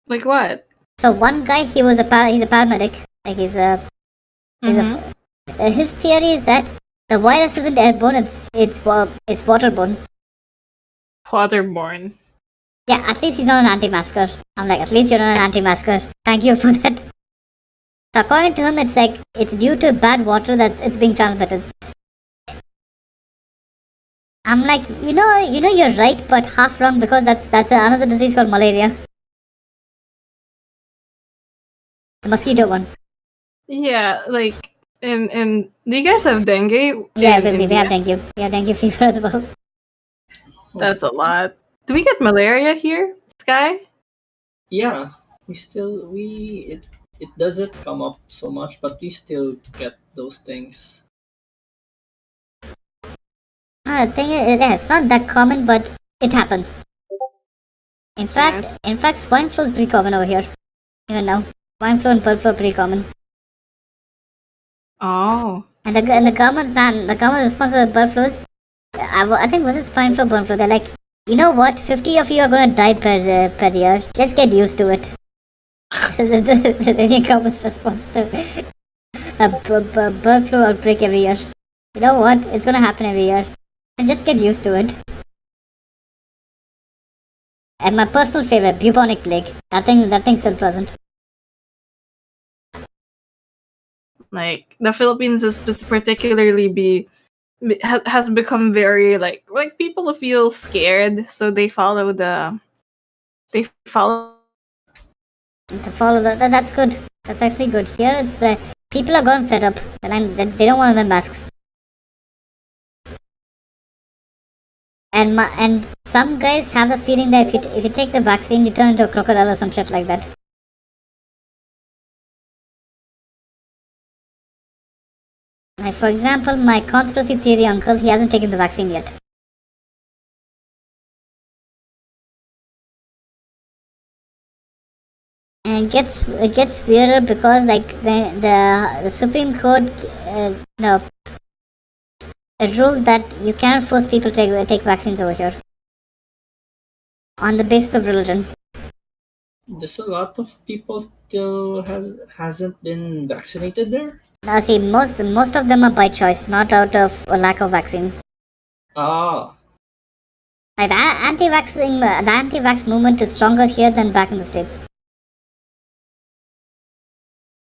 Like what? So one guy, he's a paramedic. Like his theory is that the virus isn't airborne; it's waterborne. Waterborne. Yeah, at least he's not an anti-masker. I'm like, at least you're not an anti-masker. Thank you for that. So according to him, it's due to bad water that it's being transmitted. I'm like, you're right, but half wrong because that's another disease called malaria. The mosquito one. Yeah, like and do you guys have dengue? Yeah, in we India? have dengue. We have dengue fever as well. That's a lot. Do we get malaria here, Sky? Yeah, it doesn't come up so much, but we still get those things. The thing is, yeah, it's not that common, but it happens. In fact, swine flu is pretty common over here. Even now, swine flu and bird flu are pretty common. Oh. And the government, man, the government responsible for bird flu is, I think was it swine flu, bird flu? They're like, you know what? 50 of you are gonna die per year. Just get used to it. The Indian government's response to a bird flu outbreak every year. You know what? It's gonna happen every year, and just get used to it. And my personal favorite, bubonic plague. That thing's still present. Like the Philippines is particularly has become very like people feel scared, so they follow they follow. To follow that's good. That's actually good. Here it's people are gone fed up, and they don't want to wear masks. And some guys have the feeling that if you take the vaccine, you turn into a crocodile or some shit like that. Like for example, my conspiracy theory uncle, he hasn't taken the vaccine yet. And it gets weirder because like the Supreme Court, no, it ruled that you can't force people to take vaccines over here on the basis of religion. There's a lot of people still hasn't been vaccinated there. Now see, most of them are by choice, not out of a lack of vaccine. Ah, Like the anti-vax movement is stronger here than back in the States.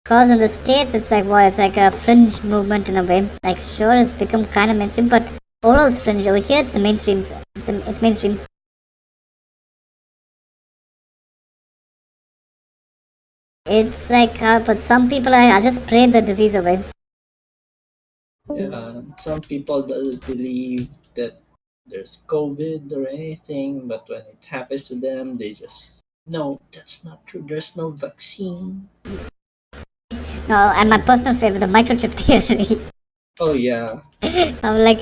Because in the States, it's like it's like a fringe movement in a way. Like sure, it's become kind of mainstream, but overall it's fringe. Over here, it's the mainstream. It's mainstream. It's like, but some people are just pray the disease away. yeah. Some people don't believe that there's COVID or anything, but when it happens to them, they just no, that's not true. There's no vaccine. No, and my personal favorite, the microchip theory. Oh yeah, I'm like,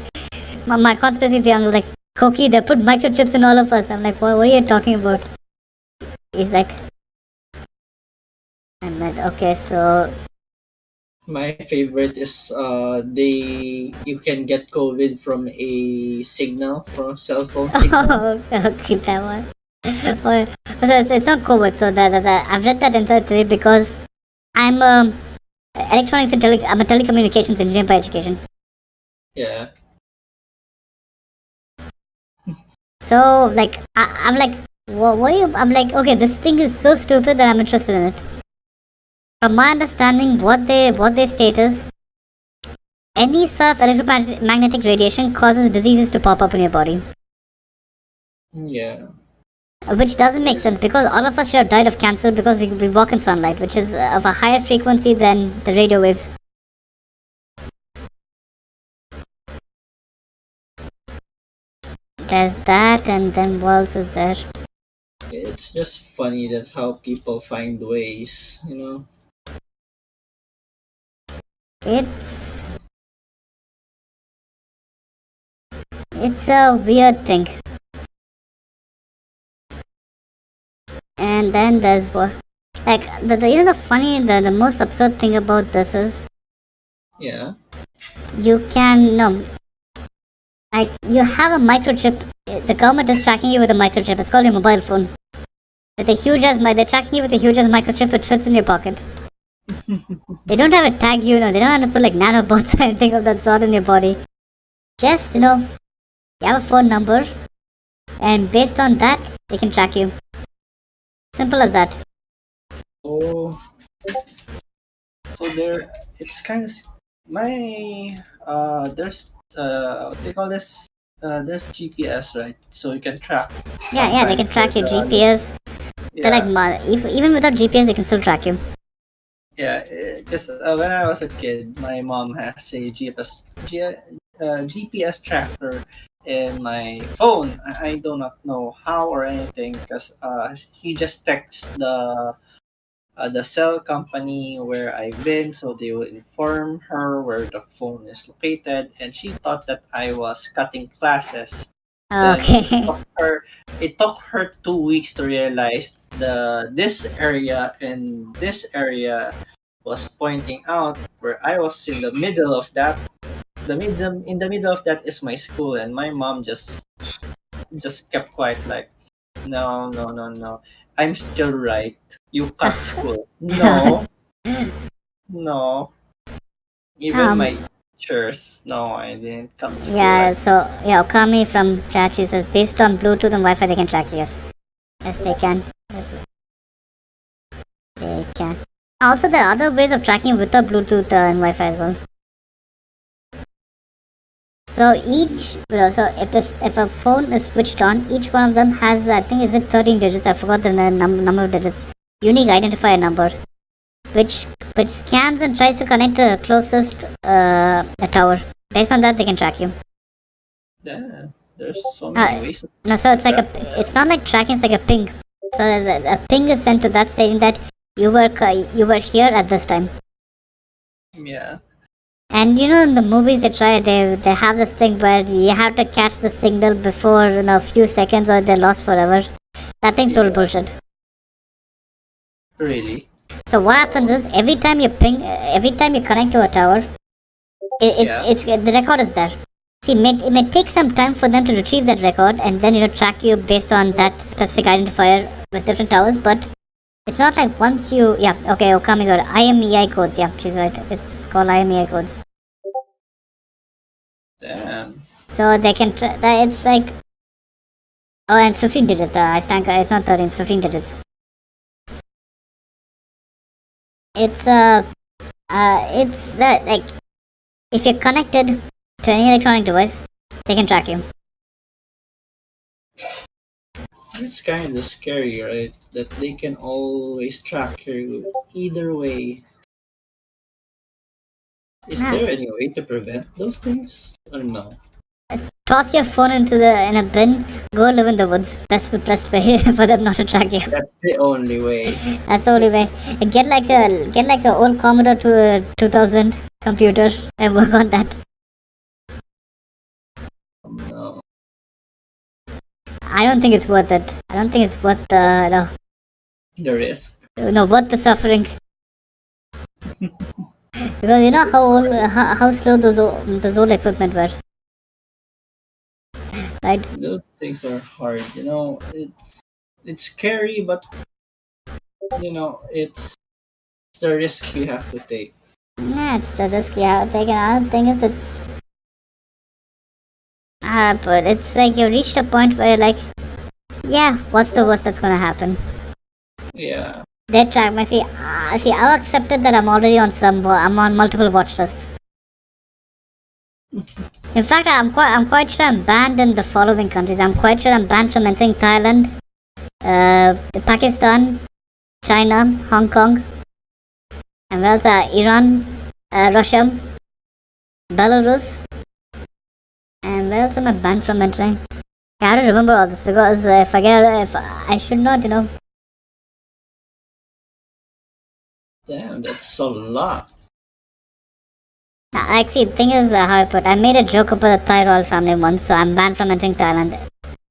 my conspiracy theory. I'm like, Koki, they put microchips in all of us. I'm like, what are you talking about? He's like, I'm like, okay, so my favorite is you can get COVID from a signal from a cell phone signal. okay, that one. So it's not COVID. So I've read that entire theory because I'm electronics and I'm a telecommunications engineer by education. Yeah. So like I'm like, what are you? I'm like, okay, this thing is so stupid that I'm interested in it. From my understanding, what they state is any sort of electromagnetic radiation causes diseases to pop up in your body. Yeah. Which doesn't make sense because all of us should have died of cancer because we walk in sunlight, which is of a higher frequency than the radio waves. There's that, and then what else is there? It's just funny that how people find ways, you know. It's a weird thing. And then there's what, like the most absurd thing about this is Yeah. you can no, like you have a microchip. The government is tracking you with a microchip. It's called your mobile phone. They're tracking you with a huge as microchip that fits in your pocket. They don't have to tag you, no. They don't have to put like nanobots or anything of that sort in your body. Just you have a phone number, and based on that, they can track you. Simple as that. Oh. So there, it's kind of my there's what they call this there's GPS, right? So you can track. Yeah, they can track your GPS. Yeah. They're like, even without GPS, they can still track you. Yeah, because when I was a kid, my mom has a GPS tracker in my phone. I do not know how or anything because she just texts the cell company where I've been, so they will inform her where the phone is located, and she thought that I was cutting classes. Then Okay. it took her 2 weeks to realize this area and this area was pointing out where I was in the middle of that. In the middle of that is my school, and my mom just kept quiet, like, no, no, no, no. I'm still right. You cut school. No, no. Even um, my teachers. No, I didn't cut school. yeah, so, yeah, Okami from chat, she says, based on Bluetooth and Wi Fi, they can track you. Yes. Yes, they can. Yes, they can. Also, there are other ways of tracking without Bluetooth and Wi Fi as well. So if a phone is switched on, each one of them has, I think, is it 13 digits? I forgot the number of digits. Unique identifier number, which scans and tries to connect the closest tower. Based on that, they can track you. Yeah, there's so many Uh, ways. no, so it's like it's not like tracking. It's like a ping. So a ping is sent to that stating that you were here at this time. Yeah, And you know, in the movies they have this thing where you have to catch the signal before a few seconds or they're lost forever. That thing's total yeah, bullshit. really. So what happens is every time you connect to a tower, Yeah, the record is there. See, it may take some time for them to retrieve that record and then track you based on that specific identifier with different towers. But it's not like once you Okami got IMEI codes. Yeah, she's right. It's called IMEI codes. damn. So they can. It's like, oh, and it's 15 digits. I stand. It's not 13. It's 15 digits. It's it's that like if you're connected to any electronic device, they can track you. It's kind of scary, right? That they can always track you either way. Is Ah, there any way to prevent those things? Or no? toss your phone in a bin. Go live in the woods. Best way for them not to track you. That's the only way. That's the only way. Get like a old Commodore 2000 computer and work on that. No. I don't think it's worth it. I don't think it's worth The risk. worth the suffering. Because you know how slow those old equipment were, right? Those things are hard. It's scary, but it's the risk you have to take. Yeah, it's the risk you have taken. Another thing is but it's like you reached a point where you're like, yeah, what's the worst that's gonna happen? Yeah. They track me. See, I've accepted that I'm on multiple watch lists. In fact, I'm quite sure I'm banned in the following countries. I'm quite sure I'm banned from entering Thailand, Pakistan, China, Hong Kong, and where else? Iran, Russia, Belarus, and where else am I banned from entering? I have to remember all this because if I should not. Damn, that's a lot. Like, see, the thing is, how I put, I made a joke about the Thai royal family once, so I'm banned from entering Thailand.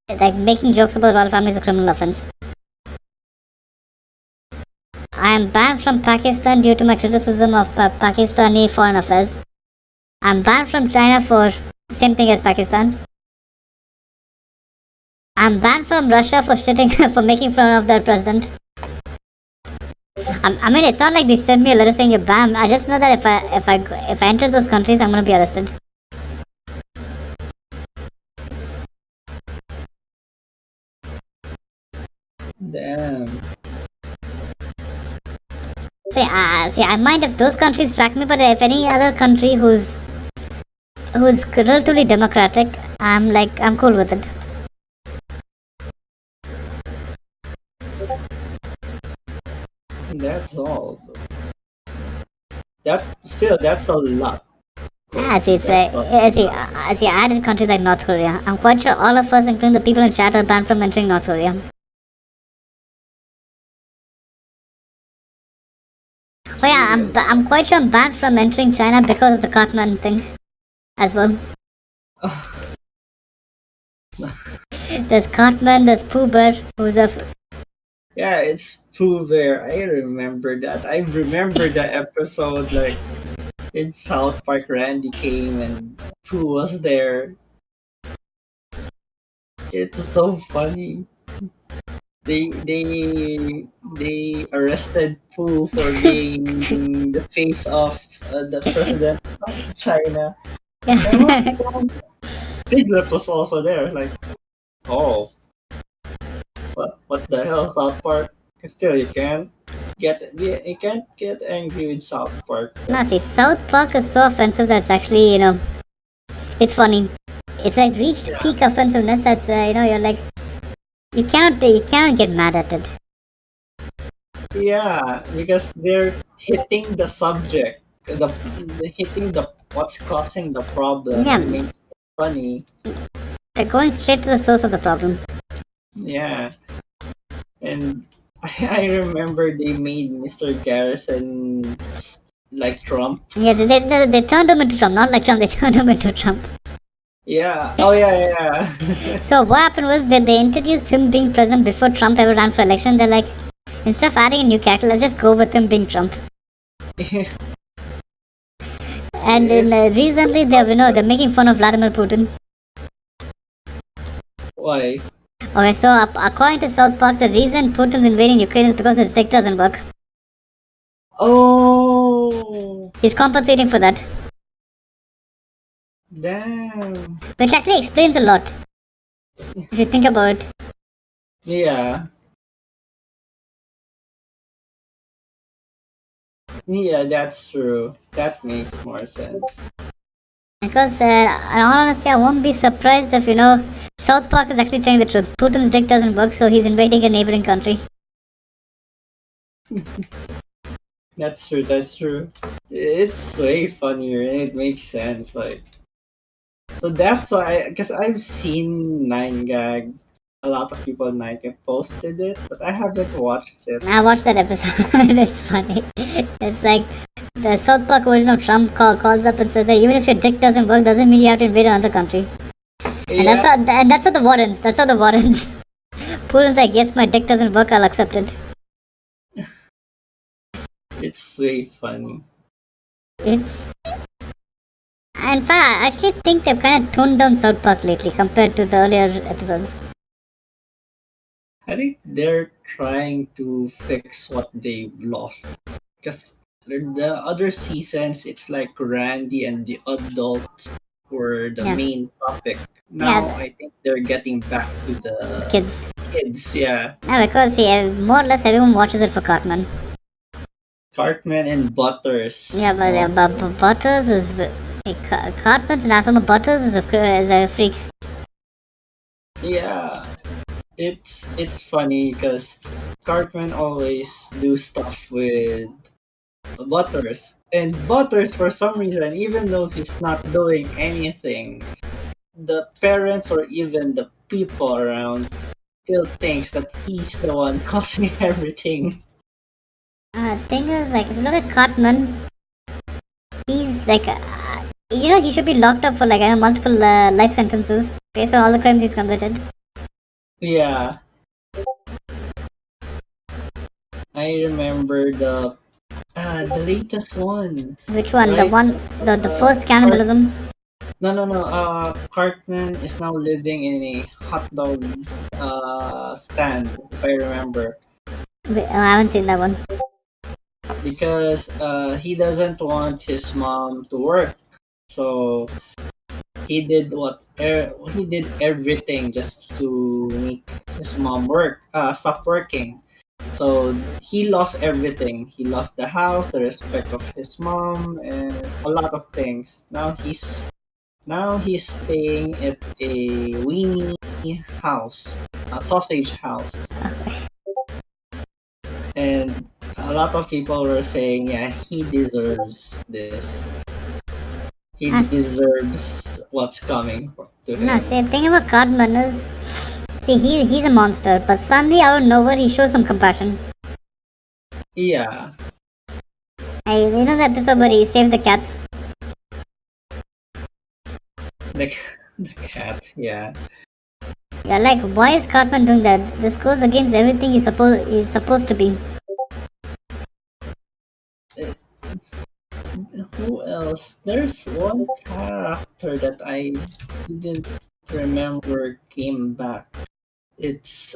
Like, making jokes about royal family is a criminal offense. I am banned from Pakistan due to my criticism of Pakistani foreign affairs. I'm banned from China for the same thing as Pakistan. I'm banned from Russia for for making fun of their president. I mean, it's not like they sent me a letter saying you're banned. I just know that if I enter those countries, I'm gonna be arrested. Damn. See, I mind if those countries track me, but if any other country who's relatively democratic, I'm cool with it. That's all. That's a lot. Ah, see, it's That's see, I added countries like North Korea. I'm quite sure all of us, including the people in chat, are banned from entering North Korea. I'm quite sure I'm banned from entering China because of the Cartman thing as well. There's Cartman, there's Pooh Bear, who's a Yeah, it's Pooh Bear. I remember that. I remember the episode like in South Park. Randy came and Pooh was there. It's so funny. They arrested Pooh for being the face of the president of China. And yeah. Piglet was also there. Like, oh, what the hell, South Park? Still, you can't get angry with South Park. No, see, That's South Park is so offensive that's actually it's funny. It's like reached yeah, peak offensiveness. That's you're like you cannot get mad at it. yeah, because they're hitting the subject, the hitting the what's causing the problem Yeah, and making it funny. they're going straight to the source of the problem. Yeah, and I remember they made Mr. Garrison like Trump. Yeah, they turned him into Trump, not like Trump. They turned him into Trump. Yeah. Oh yeah. So what happened was that they introduced him being president before Trump ever ran for election. They're like, instead of adding a new character, let's just go with him being Trump. Yeah. And recently, they're making fun of Vladimir Putin. Why? Okay, so according to South Park, the reason Putin's invading Ukraine is because his stick doesn't work. Oh, He's compensating for that, damn. which actually explains a lot if you think about it. Yeah. Yeah, that's true. That makes more sense. Because, in all honesty, I won't be surprised if South Park is actually telling the truth. Putin's dick doesn't work, so he's invading a neighboring country. That's true. That's true. It's way funnier and it makes sense. Like, so that's why, because I've seen Nine Gag. A lot of people in Nine Gag posted it, but I haven't watched it. I watched that episode. It's funny. It's like the South Park version of Trump calls up and says that even if your dick doesn't work, doesn't mean you have to invade another country. And Yeah, that's how the war ends. That's how the war ends. Putin's like, yes, my dick doesn't work. I'll accept it. it's way funny. It's in fact, I actually think they've kind of toned down South Park lately compared to the earlier episodes. I think they're trying to fix what they lost. Because the other seasons, it's like Randy and the adults were the Yeah, main topic. Now yeah, I think they're getting back to the kids. kids. Yeah, Yeah, because more or less everyone watches it for Cartman. Cartman and Butters. Yeah, but, Oh, Butters is Cartman's an asshole. Butters is a freak. yeah. It's funny because Cartman always do stuff with Butters, and Butters for some reason, even though he's not doing anything, the parents or even the people around still thinks that he's the one causing everything. Thing is, like, if you look at Cartman, he's like, he should be locked up for like multiple life sentences based on all the crimes he's committed. Yeah, I remember the latest one, Which one? The right? one, the first Cart- cannibalism. no. Cartman is now living in a hot dog stand, if I remember, Wait, I haven't seen that one. because he doesn't want his mom to work, so he did everything just to make his mom stop working. So he lost everything. He lost the house, the respect of his mom, and a lot of things. Now he's staying at a weenie house, a sausage house, and a lot of people were saying, yeah, he deserves this. He As, deserves what's coming to no, him. see, the thing about Cartman is, see, he's a monster, but suddenly out of nowhere he shows some compassion. Yeah, Hey, you know the episode where he saved the cats? The, the cat, yeah. Yeah, like why is Cartman doing that? This goes against everything he's supposed to be. Who else? There's one character that I didn't remember came back. It's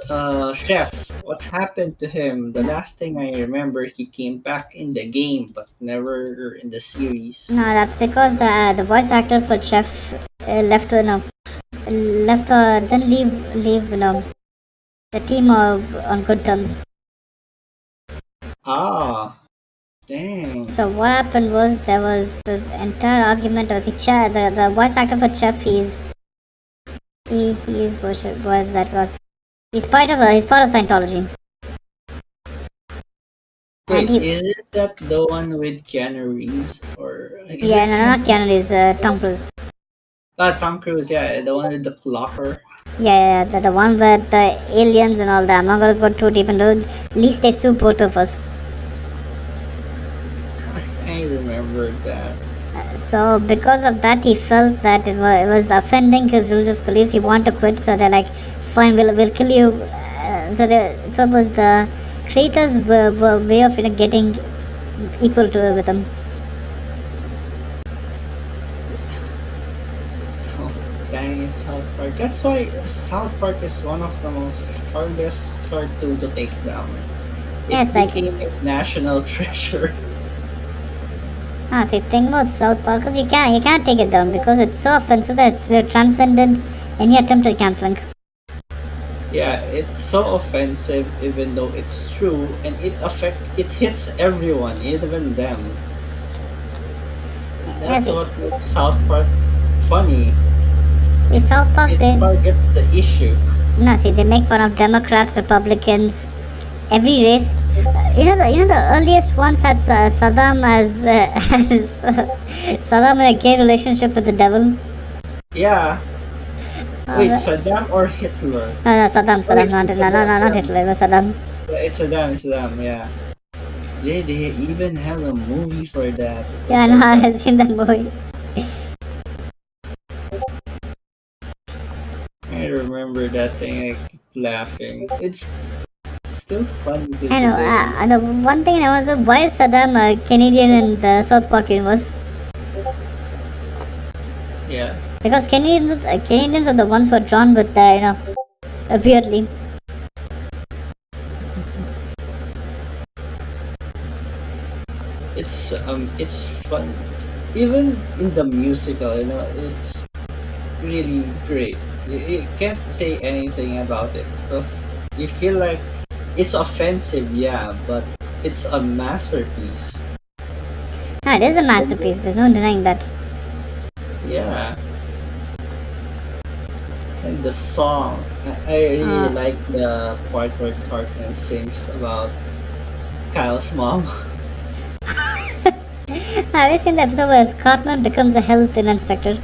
Chef. What happened to him? The last thing I remember, he came back in the game, but never in the series. No, that's because the voice actor for Chef left didn't leave the team on good terms. Ah, dang. So what happened was there was this entire argument. The voice actor for Chef he's was that God. He's part of Scientology. And Wait, is it that the one with Keanu Reeves or is yeah, it no, not Keanu Reeves, Tom Cruise. Tom Cruise? Yeah, the one with the clocker. Yeah, the one with the aliens and all that. I'm not gonna go too deep into it. At least they sue both of us. I remember that. So because of that, he felt that it was offending his religious beliefs. He wanted to quit. So they're like, "Fine, we'll kill you." So it was the creators' way of getting equal to with him. So, dang it, South Park. That's why South Park is one of the most hardest cartoon to take down. It Yes, like became a national treasure. see, think about South Park, because you can't take it down because it's so offensive that it's transcended any attempt at canceling. Yeah, it's so offensive even though it's true, and it hits everyone, even them. That's Yes, what makes South Park funny. see, South Park It targets the issue. they make fun of Democrats, Republicans, every race. You know the earliest ones had Saddam as Saddam in a gay relationship with the devil. Yeah. Oh, Wait, no, Saddam or Hitler? Saddam, Wait, not Hitler, it was Saddam. Yeah, it's Saddam, yeah. They even have a movie for that. It Yeah, was I know, like I've seen that movie. I remember that thing. I keep laughing. It's still funny till I know. today. The one thing I want to say, why is Saddam Canadian in the South Park universe? Yeah. Because Canadians are the ones who are drawn with weirdly. It's fun. Even in the musical, it's really great. You can't say anything about it because you feel like it's offensive, yeah, but it's a masterpiece. It is a masterpiece. There's no denying that. Yeah. And the song, I really like the part where Cartman sings about Kyle's mom. Have you seen the episode where Cartman becomes a health inspector?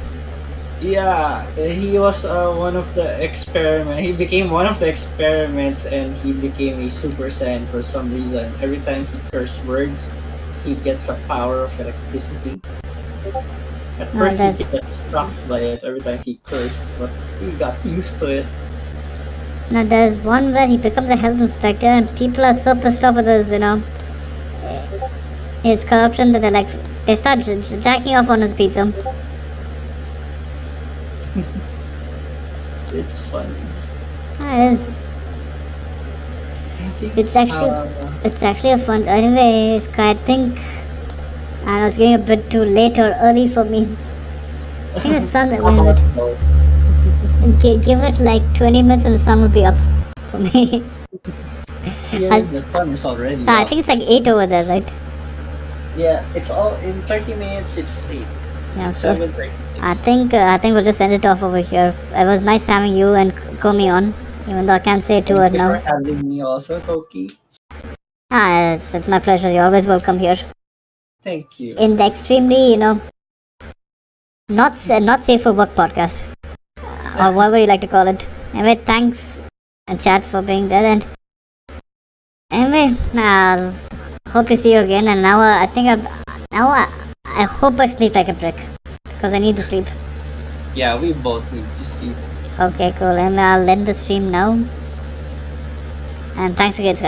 Yeah, he was one of the experiment. He became one of the experiments, and he became a Super Saiyan for some reason. Every time he curses words, he gets a power of electricity. At first, that he got struck by it every time he cursed, but he got used to it. now there's one where he becomes a health inspector, and people are so pissed off with his corruption that they start jacking off on his pizza. It's funny. It is. I think It's actually a fun. Anyways, I think I don't know, it's getting a bit too late or early for me. I think the sun. Wait a minute. Give it like 20 minutes and the sun will be up for me. Here, As- the sun is already I up. think it's like 8 over there, right? Yeah, it's all in 30 minutes. It's 8. Yeah, so 7:36. I think we'll just end it off over here. It was nice having you and Komi on, even though I can't say too Thank word you for now. having me also, Koki. It's my pleasure. You're always welcome here. Thank you. In the extremely, not safe for work podcast, or whatever you like to call it. Anyway, thanks and chat for being there. And anyway, hope to see you again. And now I think Now I hope I sleep like a brick. Because I need to sleep. Yeah, we both need to sleep. Okay, cool. And I'll end the stream now. And thanks again, guys.